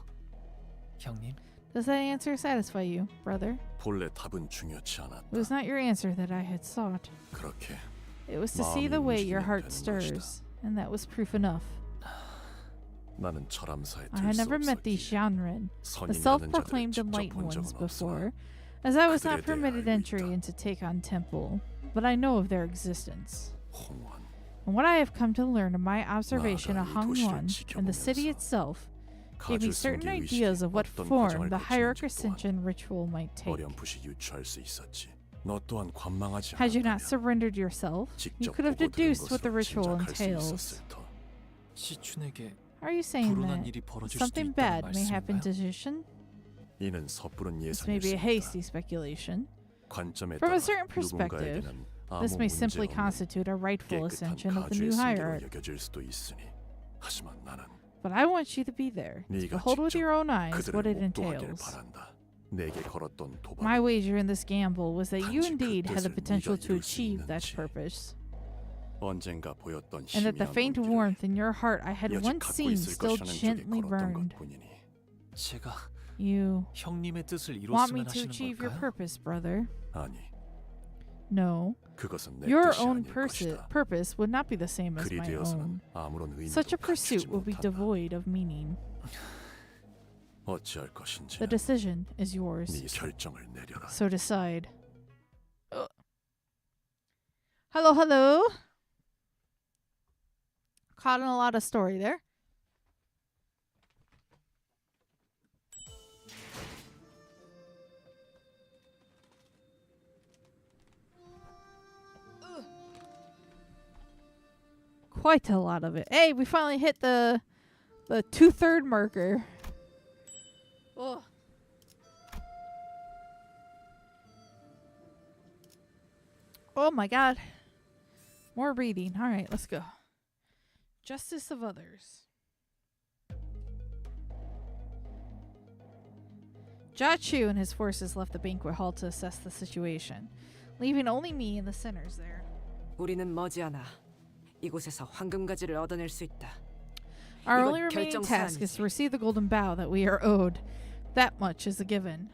형님? Does that answer satisfy you, brother? 본래 답은 중요치 않았다. It was not your answer that I had sought. 그렇게 It was to see the way your heart 마음이 움직이면 되는 stirs, and that was proof enough. 나는 철암사에 I had 들수 never met these 없었기에 Xianren, the 선인이라는 자들을 self-proclaimed 직접 enlightened 본 ones 적은 before, 없으나 as I was 그들에 not 대해 permitted 알고 entry 있다. into Taekon Temple, but I know of their existence. 홍원 And what I have come to learn of my observation of 나아가 이 도시를 Hongwon and the city 지켜보면서 itself gave me 가주 certain 성기 ideas of what 어떤 form 과정을 the hierarch 거치는지 또한 ascension ritual might take. 어렴풋이 유추할 수 있었지. 너 또한 관망하지 Had you not 않았다면 surrendered yourself, you 직접 could have 보고 들은 deduced what the 것으로 ritual 짐작할 수 entails. 있었을 터. 시춘에게 Are you saying 불운한 that 일이 벌어질 수도 something 있다는 bad may happen to 말씀인가요? Jishin? 이는 섣부른 This may 예상일 be 수 a 있다. hasty speculation. 관점에 From a 따라 certain perspective, 누군가에게는 This 아무 may 문제 simply 없는 constitute a rightful 깨끗한 ascension of the 가주의 new 승계로 hierarch. 여겨질 수도 있으니 하지만 나는 But I want you to be there, to 네가 behold with 직접 your own eyes what 그들을 it 목도하길 entails. 바란다. 내게 걸었던 도박 My wager in this gamble was that you 단지 그 indeed had the 뜻을 potential 네가 to 이룰 수 achieve that 있는지, purpose, 언젠가 보였던 and that the 희미한 faint 온기를 warmth in your heart I had 여직 once 갖고 seen 있을 still 것이라는 쪽에 gently 걸었던 burned. 것뿐이니 제가 You 형님의 뜻을 want me 이뤘으면 to 하시는 achieve your 걸까요? purpose, brother? 아니 No. 그것은 내 Your 뜻이 own 아닐 것이다. purpose would not be the same as 그리 my own. 되어서는 아무런 의미도 Such a pursuit 갖추지 will be 못한다. devoid of meaning. 어찌할 것인지 The decision is yours. 네 결정을 내려라. So decide. Hello, hello. Caught in a lot of story there. Quite a lot of it. Hey, we finally hit the 2/3 marker. Oh. Oh my god. More reading. All right, let's go. Justice of others. Jia Chu and his forces left the banquet hall to assess the situation, leaving only me and the sinners there. 우리는 머지않아 이곳에서 황금가지를 얻어낼 수 있다. Our 이건 only remaining task is 결정사안이지. to receive the golden bow that we are owed. That much is a given.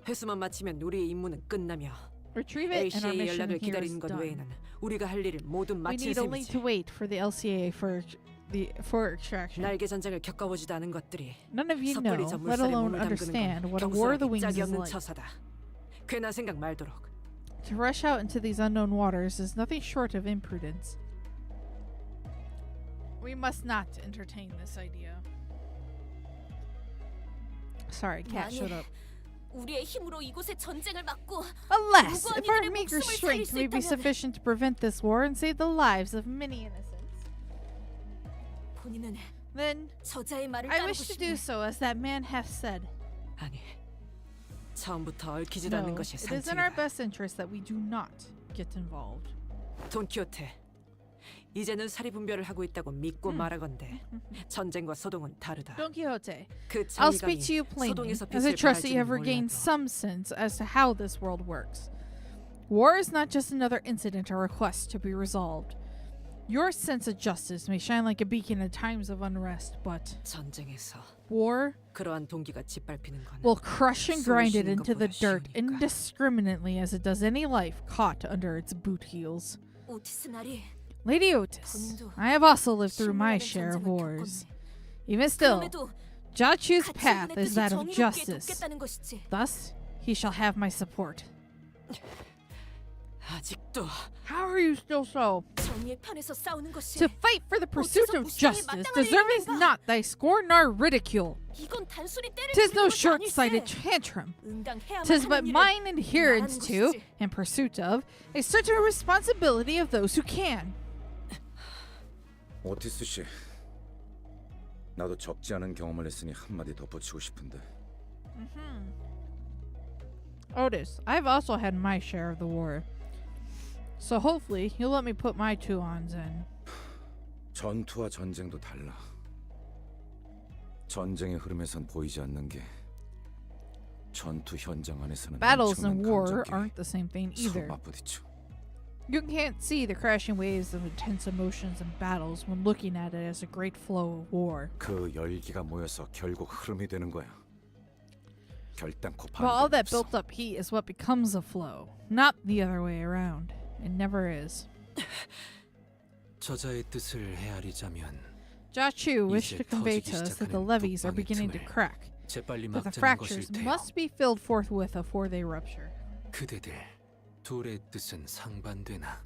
회수만 마치면 우리의 임무는 끝나며 Retrieve it and our LCA의 mission 연락을 here is 기다리는 것 done. 외에는 우리가 할 일을 모두 We 마친 need only to 셈이지. wait for the LCA for extraction. 날개 전장을 겪어보지도 않은 것들이 None of you know, 섣불리 저 let 물살에 alone 몸을 담그는 understand 건 what a war of the 경솔하기 wings 짝이 is 없는 like. 처사다. 괜한 생각 말도록. To rush out into these unknown waters is nothing short of imprudence. We must not entertain this idea. Sorry, cat showed up. 우리의 힘으로 이곳의 전쟁을 막고 Alas, 무고한 if our 이들의 meager 목숨을 살릴 strength 수 may be 있다면 sufficient to prevent this war and save the lives of many innocents, 본인은 then 저자의 말을 I 따르고 wish to do 싶네. so as that man hath said. 아니, 처음부터 얽히지도 않는 No, 것이 it is in our 상책이다. best interest that we do not get involved. 돈키호테, 이제는 사리분별을 하고 있다고 믿고 말하건대 전쟁과 소동은 다르다. Don Quixote, 그 I'll speak 정의감이 to you plainly, 소동에서 as I 빛을 trust that you 발할 have 줄은 regained 몰라도 some sense as to how this world works. War is not just another incident or request to be resolved. Your sense of justice may shine like a beacon in times of unrest, but 전쟁에서 war 그러한 동기가 짓밟히는 건 will crush and grind it 숨을 쉬는 into the 것보다 dirt 쉬우니까. indiscriminately as it does any life caught under its boot heels. 오티스 나리 Lady Otis, I have also lived through my share of wars. Even still, 그럼에도 Jachu's 같이 path 보냈듯이 is that of 정의롭게 justice. 돕겠다는 것이지. Thus, he shall have my support. 아직도 How are you still so? 정의의 편에서 싸우는 것이 To fight for the pursuit of justice deserves not thy scorn nor ridicule. 이건 단순히 때릴 'Tis no 뿐인 것이 short-sighted 아닐세. tantrum. 응당해야만 'Tis but 하는 일을 mine adherence 말하는 to, 것이지. and pursuit of, a certain responsibility of those who can. 오티스 씨, 나도 적지 않은 경험을 했으니 한마디 덧붙이고 싶은데 Otis, I've also had my share of the war. So hopefully, you'll let me put my 2-ons in. 전투와 전쟁도 달라. 전쟁의 흐름에선 보이지 않는 게 전투 현장 안에서는 Battles 엄청난 and war 감정이 aren't the same thing either. 맞부딪혀. You can't see the crashing waves of intense emotions in battles when looking at it as a great flow of war. 그 열기가 모여서 결국 흐름이 되는 거야. 결단코 But all that 반대가 built 없어. up heat is what becomes a flow, not the other way around. It never is. 저자의 뜻을 헤아리자면 Jachu wished 이제 to convey 터지기 to us that the 시작하는 levees are 북방의 beginning to 틈을 crack, 재빨리 that the 막자는 fractures 것일 테요. must be filled forthwith before they rupture. 그대들 둘의 뜻은 상반되나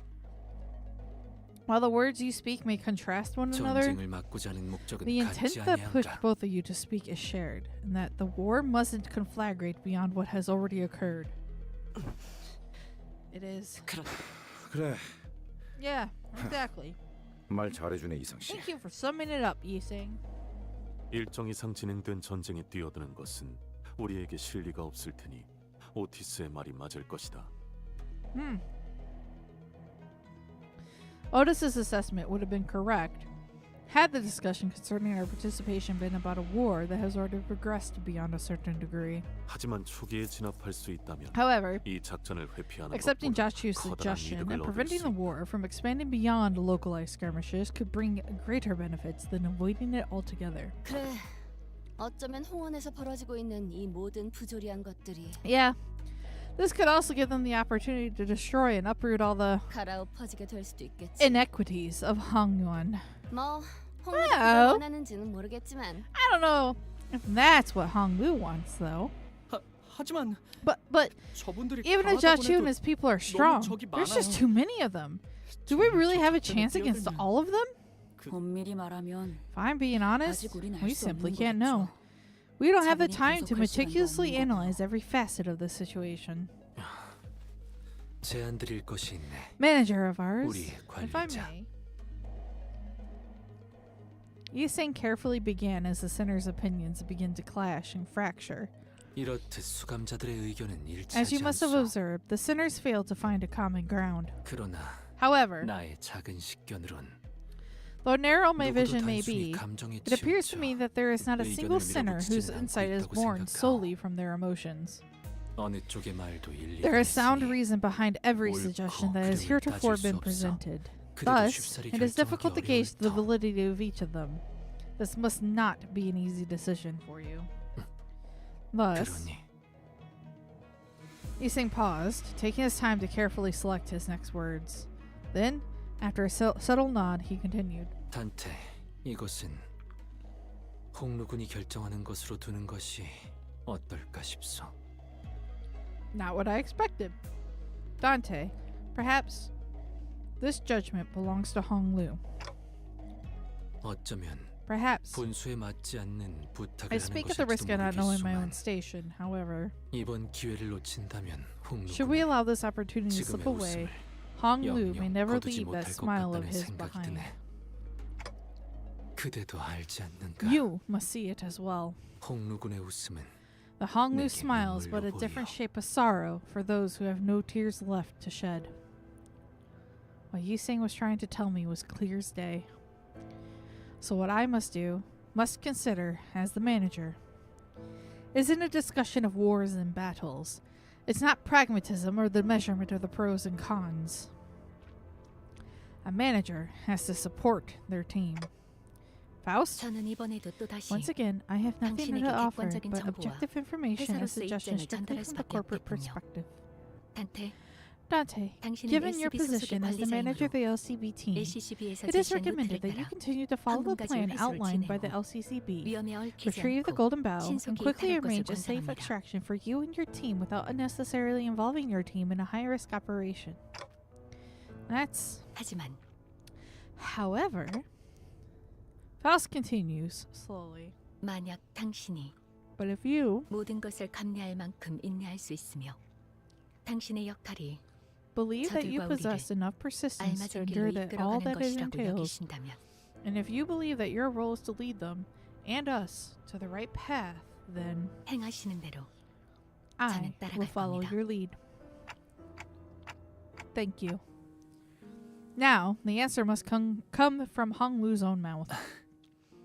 While the words you speak may contrast one another, 전쟁을 막고자 하는 목적은 the intent 같지 that pushed 아니한가. both of you to speak is shared, and that the war mustn't conflagrate beyond what has already occurred. It is. 그래, Yeah, exactly. 말 잘해주네 이상 씨. Thank you for summing it up, Yiseng. 일정 이상 진행된 전쟁에 뛰어드는 것은 우리에게 실리가 없을 테니 오티스의 말이 맞을 것이다. Otis's assessment would have been correct had the discussion concerning our participation been about a war that has already progressed beyond a certain degree. 하지만 초기에 진압할 수 있다면 However, 이 작전을 회피하는 accepting 것보다 Jachu's 커다란 suggestion 이득을 and 얻을 preventing 수 the 있다. war from expanding beyond localized skirmishes could bring greater benefits than avoiding it altogether. 그래. 어쩌면 홍원에서 벌어지고 있는 이 모든 부조리한 것들이 Yeah, this could also give them the opportunity to destroy and uproot all the 갈아엎어지게 될 수도 있겠지. inequities of Hongyuan. 뭐 Well. 홍원이 원하는지는 모르겠지만 I don't know if that's what Honglu wants, though. 하지만 But 저분들이 even if 강하다고 Jachu and 해도 his people are strong, 적이 there's just 많아요. too many of them. Do we really have a 적절히 chance against 뛰어들면 all of them? 엄밀히 말하면 If I'm being honest, 아직 우린 알 we 수 simply 없는 can't 거겠죠. know. We don't have the 차분히 time to 분석할 시간도 meticulously 없는 거고요. analyze every facet of this situation. 제안 드릴 것이 있네. Manager of ours, 우리 if I 관리자. may. Yiseng carefully began as the center's opinions begin to clash and fracture. 이렇듯 수감자들의 의견은 As you 일치하지 must have 않소. observed, the sinners failed to find a common ground. 그러나 However, 나의 작은 식견으론 though narrow my 누구도 vision may 단순히 be, 감정에 it appears to 치우쳐 me that there is not a single 의견을 sinner whose 밀어붙이지는 않고 insight is 있다고 born 생각하오. solely from their emotions. 어느 쪽의 말도 일리가 There is sound 있으니 reason behind every 옳고 suggestion that has 그름을 heretofore 따질 수 been 없어. presented. 그래도 Thus, 쉽사리 it is difficult to 결정하기 gauge the 어려울 터. validity of each of them. This must not be an easy decision for you. Thus, 그러니 Yiseng paused, taking his time to carefully select his next words. Then, after a subtle nod, he continued. 단테, 이것은 홍루군이 결정하는 것으로 두는 것이 어떨까 싶소. Not what I expected. Dante, perhaps this judgment belongs to Honglu. 어쩌면 Perhaps. 본수에 맞지 않는 부탁을 I 하는 speak at the risk 것일지도 of not knowing my own 모르겠소만 station, however. 이번 기회를 놓친다면 Should we 홍루군은 allow this opportunity to slip 지금의 away, 웃음을 Honglu may 영영 never 거두지 leave that 못할 것 smile of 같다는 his 생각이 behind. 드네. 그대도 알지 않는가? You must see it as well. 홍루군의 웃음은 The Honglu 내게 smile is but a 눈물로 different 보여. shape of sorrow for those who have no tears left to shed. What Yusing was trying to tell me was clear as day. So what I must do, must consider as the manager, isn't a discussion of wars and battles. It's not pragmatism or the measurement of the pros and cons. A manager has to support their team. Faust? 저는 이번에도 또다시 Once again, I have nothing 당신에게 to offer 객관적인 but 정보와 objective information and 회사로서의 suggestions 입장을 strictly 전달할 from the 수밖에 corporate 없겠군요. perspective. 단테, Dante, 당신은 given your LCB 소속의 position as the manager of the LCB team, LCCB에서 it is 제시한 recommended 루트를 that you 따라 continue to follow the 황금가지를 plan 회수를 outlined by the 진행하고 LCCB, 위험에 얽히지 retrieve the 않고 golden bow, and 신속히 quickly 이탈할 것을 arrange a safe 권장합니다. extraction for you and your team without unnecessarily involving your team in a high-risk operation. That's... 하지만 However, Faust continues slowly. 만약 당신이 But if you 모든 것을 감내할 만큼 인내할 수 있으며 당신의 역할이 believe that you 저들과 possess 우리를 enough persistence to 알맞은 endure 길로 that all 이끌어가는 that it 것이라고 entails, 여기신다면 and if you believe that your role is to lead them and us to the right path, then 행하시는 대로 I 저는 따라갈 will follow 겁니다. your lead. Thank you. Now, the answer must come from Hong Lu's own mouth.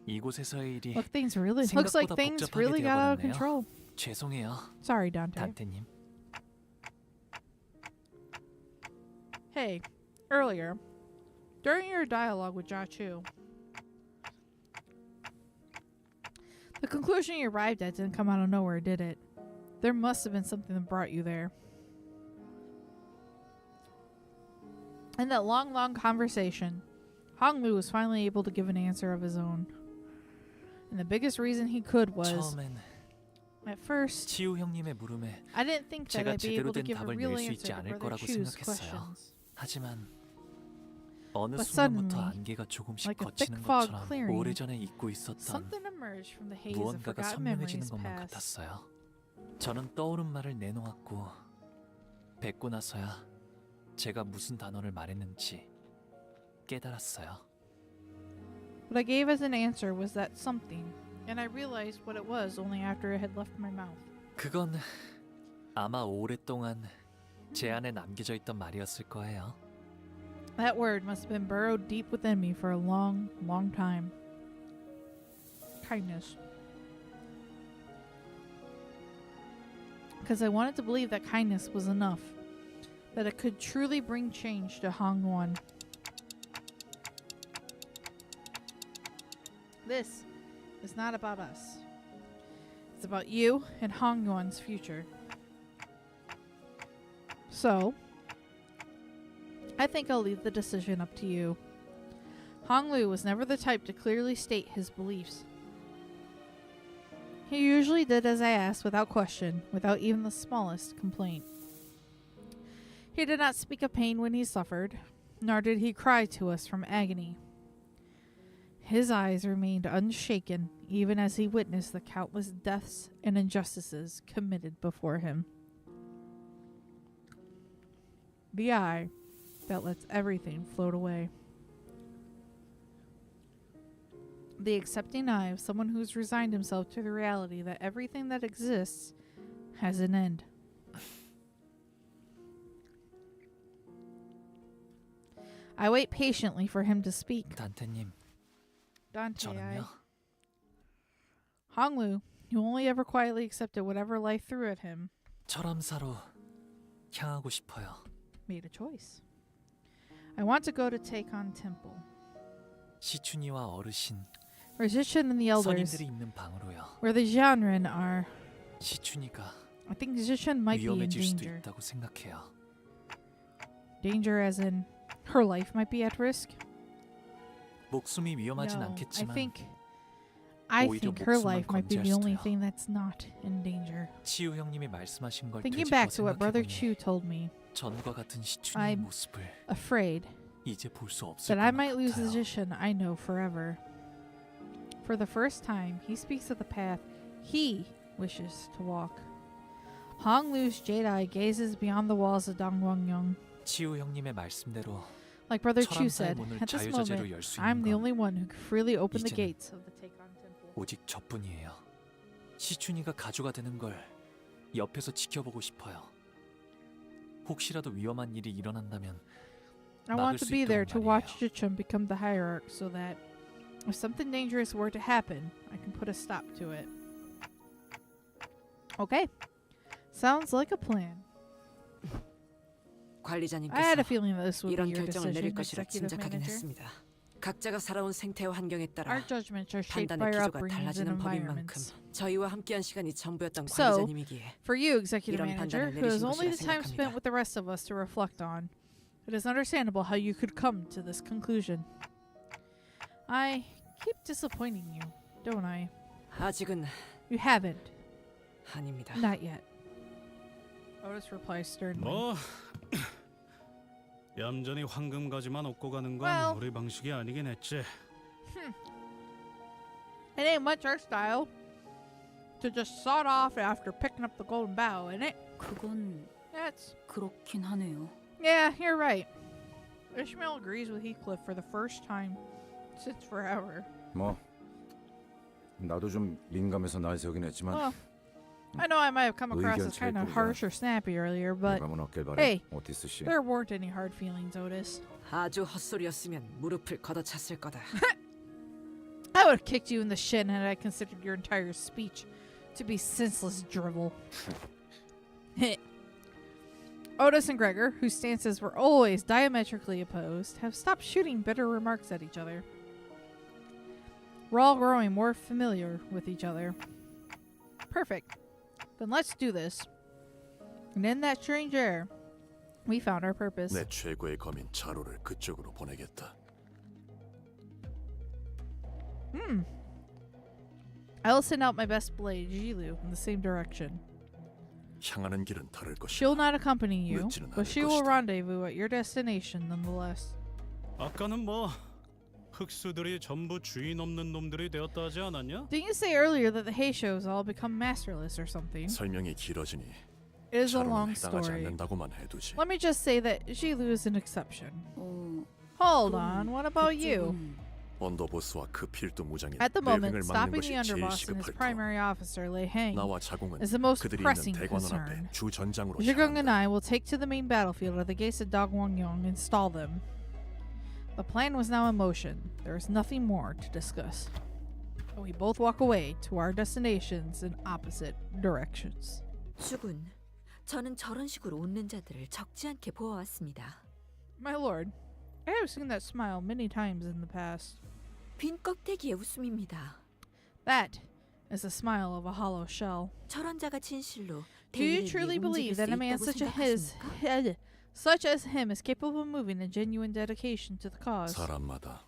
이곳에서의 일이 Looks like 생각보다 things 복잡하게 really got out of 되어버렸네요. control. 죄송해요, Sorry, Dante. 단테님. Hey, earlier, during your dialogue with Jia Chu, the conclusion you arrived at didn't come out of nowhere, did it? There must have been something that brought you there. In that long conversation, Hong Lu was finally able to give an answer of his own. And the biggest reason he could was, 처음엔 at first, 치우 형님의 물음에 I didn't think that 제가 I'd be 제대로 able to 된 give a 답을 real 낼 수 answer 있지 to 않을 Brother 거라고 Chu's 생각했어요. questions. 하지만 어느 But 순간부터 suddenly, 안개가 조금씩 like a thick 걷히는 fog 것처럼 clearing, 오래전에 잊고 있었던 Something emerged from the haze of 무언가가 forgotten 선명해지는 memories 것만 past. 같았어요. 저는 떠오른 말을 내놓았고 뵙고 나서야 제가 무슨 단어를 말했는지 깨달았어요. What I gave as an answer was that something, and I realized what it was only after it had left my mouth. 그건 아마 오랫동안 제 안에 남겨져 있던 말이었을 거예요. That word must have been burrowed deep within me for a long time. Kindness. Because I wanted to believe that kindness was enough. That it could truly bring change to Hong Yuan. This is not about us. It's about you and Hong Yuan's future. So, I think I'll leave the decision up to you. Hong Lu was never the type to clearly state his beliefs. He usually did as I asked without question, without even the smallest complaint. He did not speak of pain when he suffered, nor did he cry to us from agony. His eyes remained unshaken even as he witnessed the countless deaths and injustices committed before him. The eye that lets everything float away. The accepting eye of someone who's resigned himself to the reality that everything that exists has an end. I wait patiently for him to speak. 단테님, Dante, 저는요. Hong Lu, who only ever quietly accepted whatever life threw at him, 철암사로 향하고 싶어요. made a choice. I want to go to Taekon Temple. 시춘이와 어르신, Where Zishin and the elders, 선임들이 있는 방으로요. where the Jianren are. 시춘이가 I think Zishin might be in 위험해질 수도 danger. 있다고 생각해요. Danger as in her life might be at risk? 목숨이 위험하진 No, 않겠지만 I 오히려 think her 목숨만 life might be the 건재할 only 수도요. thing that's not in danger. 치우 형님이 말씀하신 걸 Thinking 되짚어 back to what Brother 생각해보니 Chu told me, 전과 같은 시춘이의 I'm 모습을 afraid 이제 볼 수 없을 that I 것만 might lose the 같아요. Zishin I know forever. For the first time, he speaks of the path he wishes to walk. Hong Lu's jade eye gazes beyond the walls of Dongguangyong. 치우 형님의 말씀대로 Like Brother Chu 철암사의 said, 문을 at this 자유자재로 moment, 열 수 I'm the 있는 건 only one who could freely open the 이제는 gates of the Taekon Temple. 오직 저뿐이에요. 시춘이가 가주가 되는 걸 옆에서 지켜보고 싶어요. 혹시라도 위험한 일이 일어난다면 I want 막을 to 수 be there 있도록 to watch 말이에요. Jichum become the hierarch so that if something dangerous were to happen, I can put a stop to it. Okay. Sounds like a plan. I had 관리자님께서 a feeling that this would be 이런 your 결정을 내릴 decision, 것이라 executive 짐작하긴 manager. 했습니다. 각자가 살아온 생태와 환경에 따라 Our judgments are shaped by 판단의 our 기조가 upbringings and 달라지는 법인 만큼 environments. 저희와 함께한 시간이 전부였던 So, 관리자님이기에 For you, executive 이런 manager, 판단을 who has 내리신 only the 것이라 time spent 생각합니다. with the rest of us to reflect on, it is understandable how you could come to this conclusion. I keep disappointing you, don't I? 아직은 You haven't. 아닙니다. Not yet. Otis replies sternly. 뭐 얌전히 황금가지만 얻고 가는 건 Well. 우리 방식이 아니긴 했지. It ain't much our style to just sawed off after picking up the golden bough, ain't it? 그건 That's 그렇긴 하네요. yeah, you're right. Ishmael agrees with Heathcliff for the first time since forever. 뭐 나도 좀 민감해서 날 세우긴 했지만 Well, I know I might have come across 의견 as kind of 차이뿐이야. harsh or snappy earlier, but 유감은 없길 바래. hey, 오티스 씨. there weren't any hard feelings, Otis. 아주 헛소리였으면 무릎을 걷어찼을 거다. I would have kicked you in the shin had I considered your entire speech to be senseless drivel. Otis and Gregor, whose stances were always diametrically opposed, have stopped shooting bitter remarks at each other. We're all growing more familiar with each other. Perfect. Then let's do this. And in that strange air, we found our purpose. 내 최고의 검인 차로를 그쪽으로 보내겠다. I'll send out my best blade, Jilu, in the same direction. 향하는 길은 다를 She'll 것이다. not accompany you, 늦지는 but 않을 she will 것이다. rendezvous at your destination nonetheless. 아까는 뭐 흑수들이 전부 주인 없는 놈들이 되었다 하지 않았냐? Didn't you say earlier that the Heishos all become masterless or something? 설명이 길어지니 It is a 차로는 long 해당하지 story. 않는다고만 해두지. Let me just say that Jilu is an exception. 어, Hold on, what about you? 그쪽은 언더보스와 그 필두 무장이 At the 내 moment, 횡을 막는 stopping 것이 the 제일 underboss and his 시급할 터. primary officer, Lei Heng, 나와 자공은 is the most 그들이 pressing 있는 대관원 concern. 앞에 주 전장으로 Zhigang and 향한다. I will take to the main battlefield at the gates of Dagwangyong and stall them. The plan was now in motion. There is nothing more to discuss. And we both walk away to our destinations in opposite directions. 주군, 저는 저런 식으로 웃는 자들을 적지 않게 보아왔습니다. My lord, I have seen that smile many times in the past. 빈 껍데기의 웃음입니다. That is the smile of a hollow shell. 저런 자가 진실로 Do you 대의를 truly 위해 believe 움직일 that 수 a man 있다고 such 생각하십니까? such as him is capable of moving in genuine dedication to the cause? 사람마다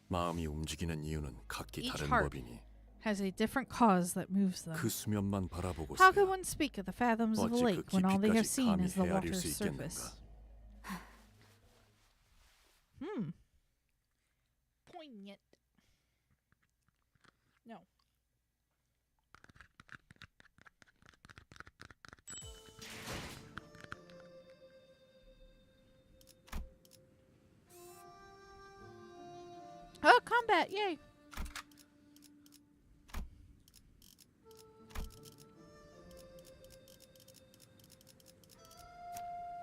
마음이 움직이는 이유는 각기 Each 다른 heart 법이니 has a different cause that moves them. 그 수면만 바라보고 How can 서야 one speak of the fathoms of a 어찌 그 lake when all they have 깊이까지 seen 감히 is the 헤아릴 water's 수 surface? 있겠는가? Poignant. No. Oh, combat! Yay!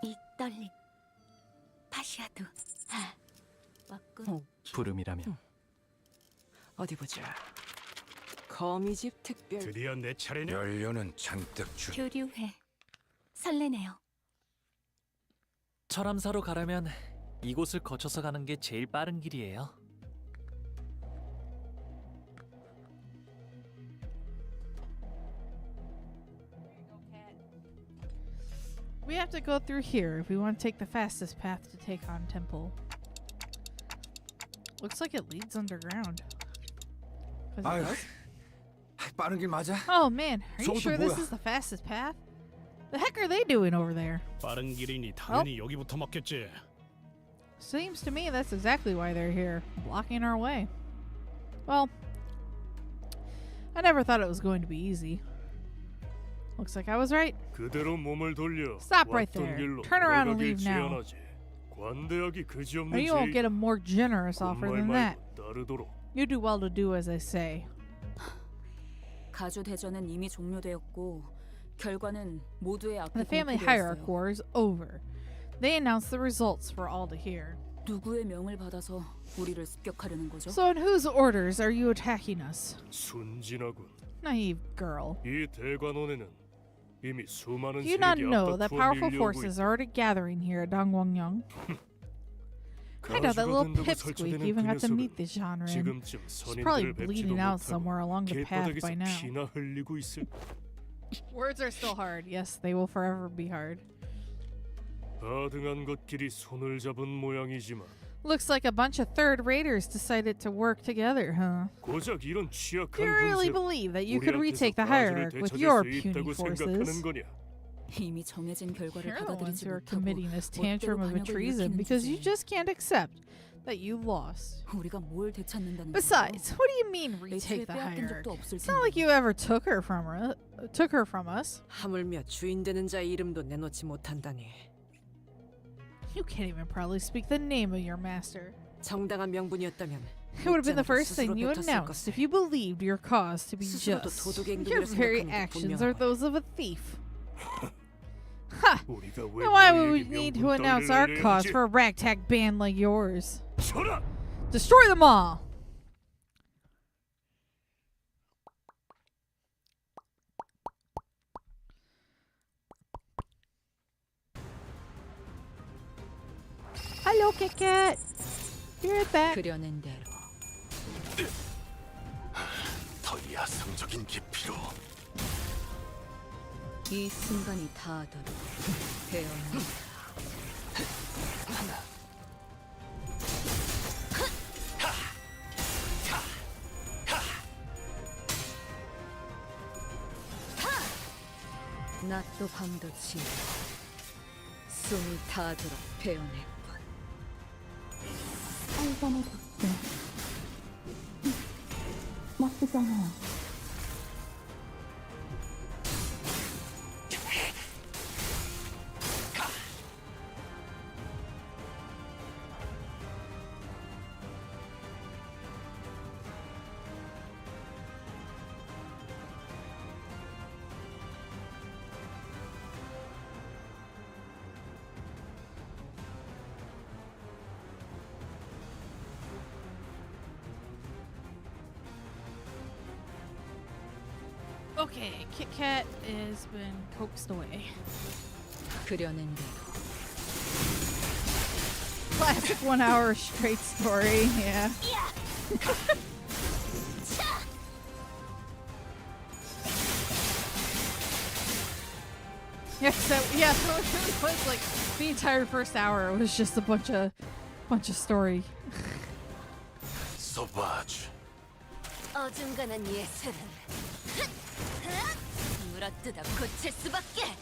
이 떨림. 파시아도. 왔군. 부름이라면 어디 보자. 거미집 특별. 드디어 내 차례냐? 연료는 잔뜩 주. 교류회. 설레네요. 철암사로 가려면 이곳을 거쳐서 가는 게 제일 빠른 길이에요. We have to go through here if we want to take the fastest path to take on Temple. Looks like it leads underground. 'Cause it 아유, does. 빠른 길 맞아? Oh man, are you 저것도 sure this 뭐야? is the fastest path? The heck are they doing over there? 빠른 길이니 당연히 여기부터 먹겠지. Seems to me that's exactly why they're here, blocking our way. Well, I never thought it was going to be easy. Looks like I was right. 그대로 몸을 돌려. Stop right 왔던 there. 길로 Turn around and 돌아가길 leave now. 제안하지. 관대하기 그지없는 Or you won't 제의. get a more generous offer 군말 than that. 말고 따르도록. You do well to do as I say. 가주 대전은 이미 종료되었고 결과는 모두의 The 앞에 family hierarch war is over. They announced the results for all to hear. 누구의 명을 받아서 우리를 습격하려는 거죠? So in whose orders are you attacking us? 순진하군. Naive girl. 이 대관원에는 이미 수많은 Do you not 세력이 know that 앞다투어 powerful 밀려오고 forces are already gathering here at Dongguangyang? I know that little pipsqueak even got to meet the genre. 지금쯤 She's probably 선인들을 뵙지도 bleeding out 못하고 somewhere along the path 개바닥에서 by now. 피나 흘리고 있을. Words are still hard. Yes, they will forever be hard. 다등한 것끼리 손을 잡은 모양이지만 Looks like a bunch of third raters decided to work together, huh? 고작 이런 Do 취약한 you really 군세로 believe that you could 우리한테서 retake the 가주를 hierarch with 되찾을 your 수 puny 있다고 생각하는 forces? 거냐? 이미 정해진 결과를 You're the ones 받아들이지 who are 못하고 committing this 멋대로 tantrum of a 반역을 treason 일으키는 because you 주제에 just can't accept that you lost. 우리가 뭘 되찾는다는 Besides, what do you mean 거죠? retake 애초에 the 빼앗긴 hierarch? 적도 없을 It's not like 텐데. you ever took her from us. 하물며 주인 되는 자의 이름도 내놓지 못한다니. You can't even probably speak the name of your master. 정당한 명분이었다면 It would have been the 못지않게 first thing 스스로 you 뱉었을 announced if 것을. you believed your cause to be 스스로도 just. 도둑의 Your 행동이라 very 생각하는 게 actions are 분명하군. those of a thief. Ha! 우리가 왜 Then why would we 너희에게 need 명분 to announce our 따위를 cause 내야지? for a ragtag band like yours? 쳐라! Destroy them all! Hello, Kit Kat. You're back. 그려낸 대로 더 야성적인 깊이로. 이 순간이 닿아도록 배어나. 낮도 밤도 지나 숨이 닿아도록 베어냈군. Okay, Kit Kat has been coaxed away. 그려낸 대로 Classic 1 hour straight story, yeah. So it really was like the entire first hour was just a bunch of story. 소바주. 어중간한 예술은 물어뜯어 고칠 수밖에.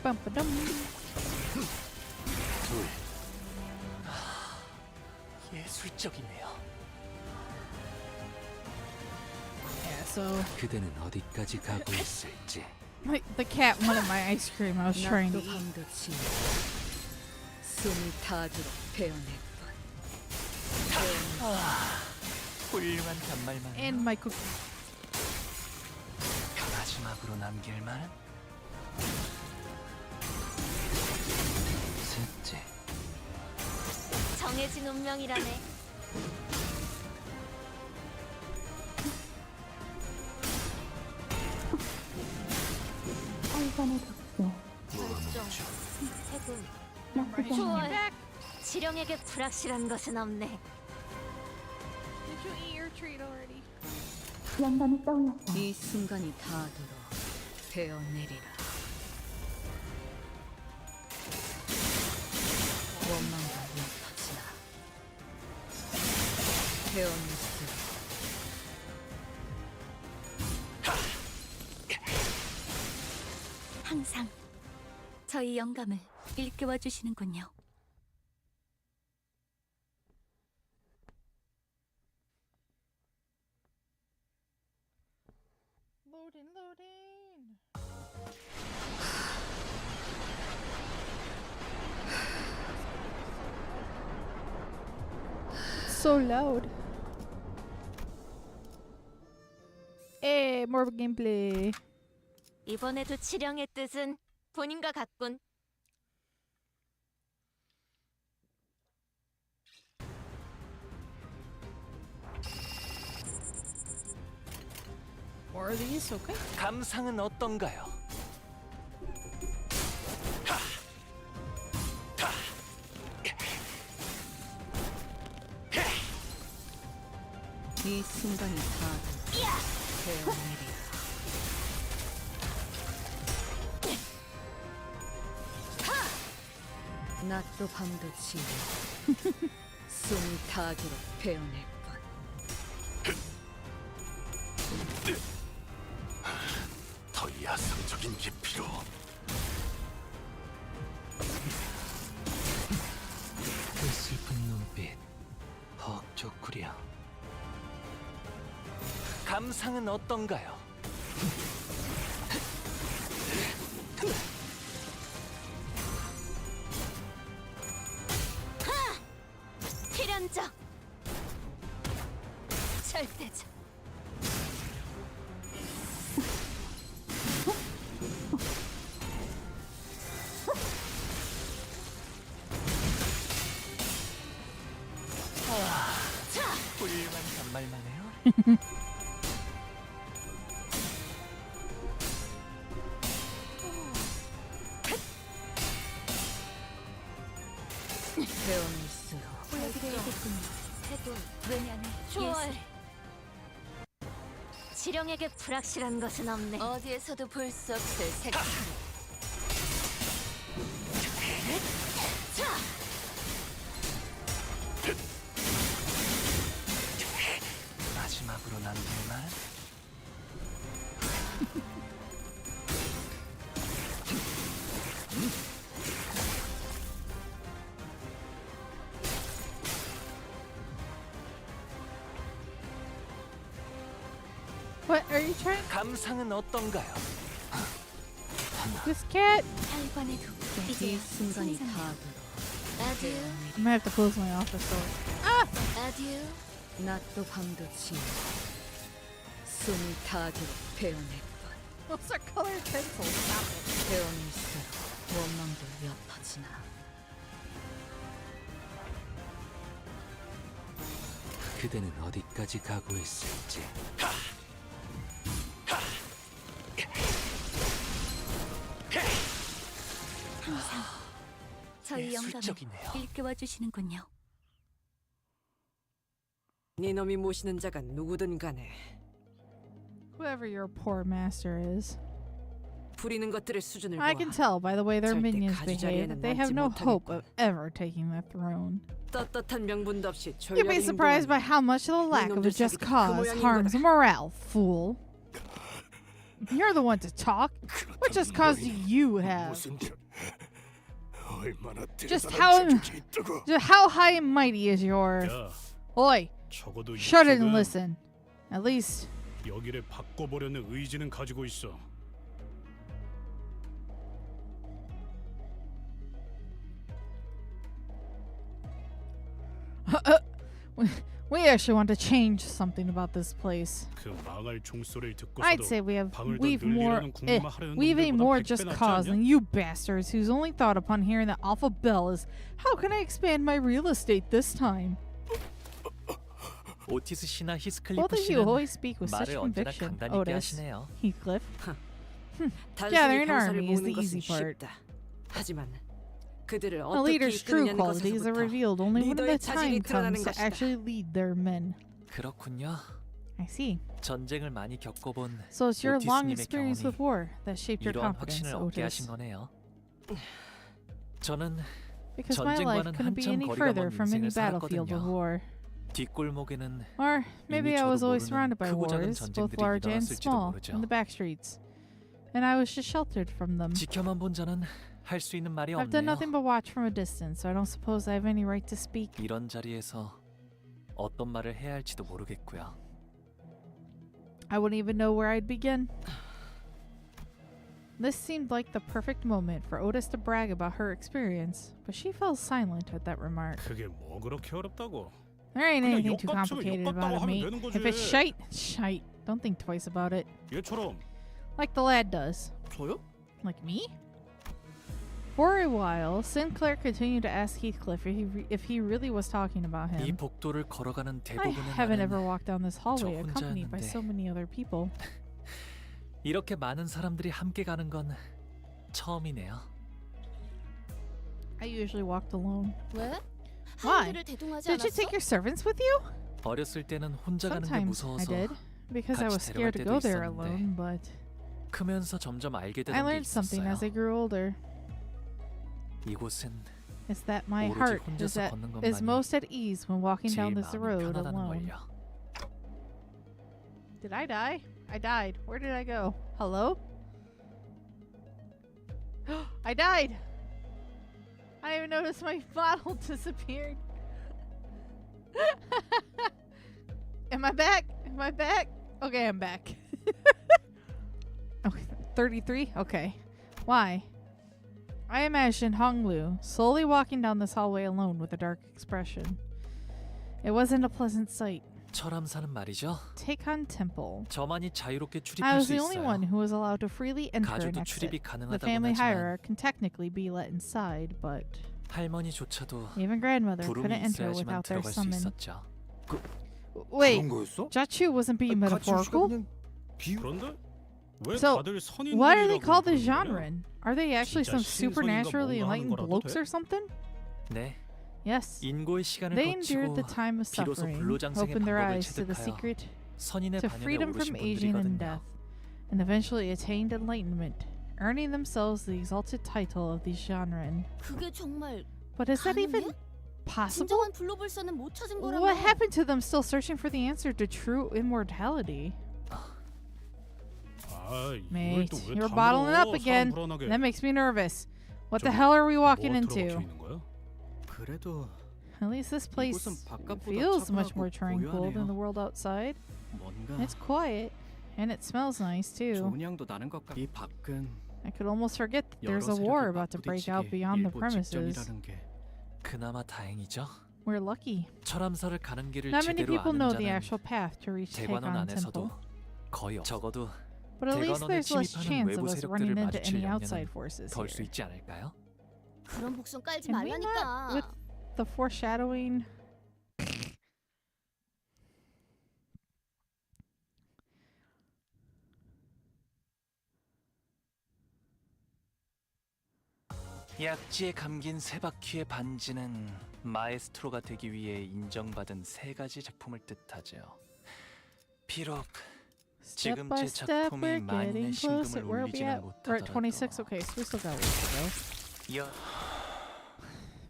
Bum-ba-dum. 예술적이네요. Yeah, so 그대는 어디까지 가고 있을지. the cat wanted my ice cream. I was trying to 낮도 eat. 밤도 지나 숨이 닿아도록 베어냈군. 훌륭한 단말만. And my cookie. 마지막으로 남길 말. 셋째. 정해진 운명이라네. 해군. 좋아요. 지령에게 불확실한 것은 없네. Did you eat your treat already? 이 순간이 닿아도록 베어내리라. 원망과 흩어지나 베어냈으리. 항상 저희 영감을 일깨워 주시는군요. so loud. More gameplay. 이번에도 치령의 뜻은 본인과 같군. More of these, okay. 감상은 어떤가요? 이 순간이 다 배운 일이야. 낮도 밤도 지루. 숨이 닿도록 베어낼 뻔. 더 야성적인 깊이로. 그 슬픈 눈빛 헉 좋구려. 감상은 어떤가요? 필연적 절대적. 훌륭한 단말만해요. 배워낼수록 보여드려야겠군요. 해도 왜냐면 좋아해. 지령에게 불확실한 것은 없네. 어디에서도 볼 수 없을 색깔. 마지막으로 남길 말. What are you trying? 감상은 어떤가요? This cat? 혈관에도 이 이제 순간이 신선해. 닿도록 아듀, I'm gonna have to close my office door. 아듀. 낮도 밤도 지루. 숨이 닿도록 베어낼 뻔. Those are colored pencils. Stop it. 배워낼수록 원망도 옅어지나. 그대는 어디까지 각오했을지. 저희 영감을 예술적이네요. 일깨워 주시는군요. 네 놈이 모시는 자가 누구든 간에 Whoever your poor master is. 부리는 것들의 수준을 I 보아 can tell by the way their 절대 minions 가지 behave 자리에는 that they have no 앉지 hope 못하겠군. of ever taking the throne. 떳떳한 명분도 없이 You'd be 졸렬히 surprised by 행동하니 how much the lack of a just cause harms morale, fool. You're the one to talk. What just cause do you have? Just how high and mighty is your... 야, Oi, 적어도 shut it and 이쪽은 listen. At least... 여기를 바꿔보려는 의지는 가지고 있어. We actually want to change something about this place. 그 망할 종소리를 I'd 듣고서도 say 방을 더 we've more 늘리려는 국문만 하려는 we've a 놈들보다 more 100배 just 낫지 cause 않냐? than you bastards whose only thought upon hearing that awful bell is how can I expand my real estate this time? 오티스 씨나 히스클리프 Both of you 씨는 always speak with such 말을 언제나 conviction. 강단 있게 Otis, 하시네요. Heathcliff. 단순히 Gathering an 병사를 army is 모으는 the 것은 easy part. 쉽다. 하지만 그들을 A 어떻게 leader's true 이끄느냐는 qualities are 것에서부터 revealed only when the 리더의 자질이 time 드러나는 comes to 것이다. actually lead their men. 그렇군요. I see. 전쟁을 많이 겪어본 So it's your long 오티스님의 experience with 경험이 war that shaped your 이러한 confidence, 확신을 얻게 하신 Otis. 거네요. 저는 Because my life 전쟁과는 couldn't be 한참 any 거리가 further 먼 from any 인생을 battlefield of 살았거든요. war. 뒷골목에는 Or maybe 이미 I was 저도 always 모르는 surrounded by 크고 작은 wars, both 전쟁들이 large and 일어났을지도 small, 모르죠. in the back streets. And I was just sheltered from them. 지켜만 본 자는 할 수 있는 말이 I've done 없네요. nothing but watch from a distance, so I don't suppose I have any right to speak. 이런 자리에서 어떤 말을 해야 할지도 모르겠고요. I wouldn't even know where I'd begin. This seemed like the perfect moment for Otis to brag about her experience, but she fell silent at that remark. 그게 뭐 그렇게 어렵다고? There ain't 그냥 anything too 역 같으면 complicated 역 about 같다고 it, mate. 하면 되는 거지. If it's shite, it's shite. Don't think twice about it. 얘처럼 Like the lad does. 저요? Like me? For a while, Sinclair continued to ask Heathcliff if he really was talking about 이 him. 복도를 걸어가는 I 대부분의 haven't ever 나는 walked down this hallway 혼자였는데. accompanied by so many other people. 이렇게 많은 사람들이 함께 가는 건 처음이네요. I usually walked alone. 왜? Why? 하인들을 대동하지 Did you 않았어? take your servants with you? 어렸을 때는 혼자 가는 게 Sometimes I 무서워서 did, because I 같이 was scared to 데려갈 go 때도 there 있었는데. alone, but 크면서 점점 알게 I 되는 게 learned something 있었어요. as I grew older. 이곳은 It's that my 오로지 heart 혼자서 걷는 is 것만이 most at ease when walking 제일 down this 마음이 road 편하다는 alone. 걸요. Did I die? I died. Where did I go? Hello? I died! I didn't even notice my bottle disappeared. Am I back? Am I back? Okay, I'm back. Okay, 33? Okay. Why? I imagined Honglu slowly walking down this hallway alone with a dark expression. It wasn't a pleasant sight. 철암사는 말이죠. Takon Temple. 저만이 자유롭게 I 출입할 was 수 the only one 있어요. who was allowed to freely enter and 가족도 exit. 출입이 The 가능하다고 family 하지만 hierarch can technically be let inside, but 할머니조차도 even grandmother 부름이 couldn't enter 있어야지만 without their 들어갈 수 summon. 있었죠. Wait, 그런 거였어? Jachu wasn't being metaphorical? 그런데 왜 So, 다들 선인들이라고 Why are they called the 부르는 거냐? Janren? Are they actually 진짜 some 신선인가 supernaturally 뭔가 하는 enlightened 거라도 blokes 돼? or something? 네, Yes. 인고의 시간을 They endured 거치고 the time of 비로소 suffering, 불로장생의 opened their 방법을 eyes to the 체득하여 secret, 선인의 to 반열에 freedom 오르신 from aging and 분들이거든요. death, and eventually attained enlightenment, earning themselves the exalted title of the Janren. 그게 정말 But is that even 가능해? possible? 진정한 블로불사는 못 찾은 거라며. What happened to them still searching for the answer to true immortality? 아, 이걸 Mate, 또 왜 you're 다 bottling 물어? up again. 사람 불안하게. That makes me nervous. What the 저기 hell are we walking 뭐 들어박혀 into? 있는 거야? 그래도 At least this place 이곳은 바깥보다 feels much 차분하고 more tranquil than 고요하네요. the world outside. 뭔가 It's quiet, and it smells nice too. 좋은 향도 나는 것 같. 이 밖은 I could almost forget that 여러 there's a war 세력이 about to break out 맞부딪히기에 beyond the 일보 premises. 직전이라는 게 그나마 다행이죠. We're lucky. 철암사를 가는 길을 Not many 제대로 people 아는 know the 자는 actual path to reach 대관원 Takon 안에서도 Temple. 거의 적어도 But at least 대관원에 there's less 침입하는 chance of 외부 us 세력들을 running into 마주칠 any outside 염려는 forces 덜 수 here. 있지 않을까요? 그런 복선 깔지 Can we not 말라니까. with the foreshadowing? 약지에 감긴 세 바퀴의 반지는 마에스트로가 되기 위해 인정받은 세 가지 작품을 뜻하죠. 비록 Step 지금 by 제 step, 작품이 we're 만인의 getting closer. 신금을 Where are we 울리지는 at? We're at 26. 못하더라도 Okay, so we still got ways to go 여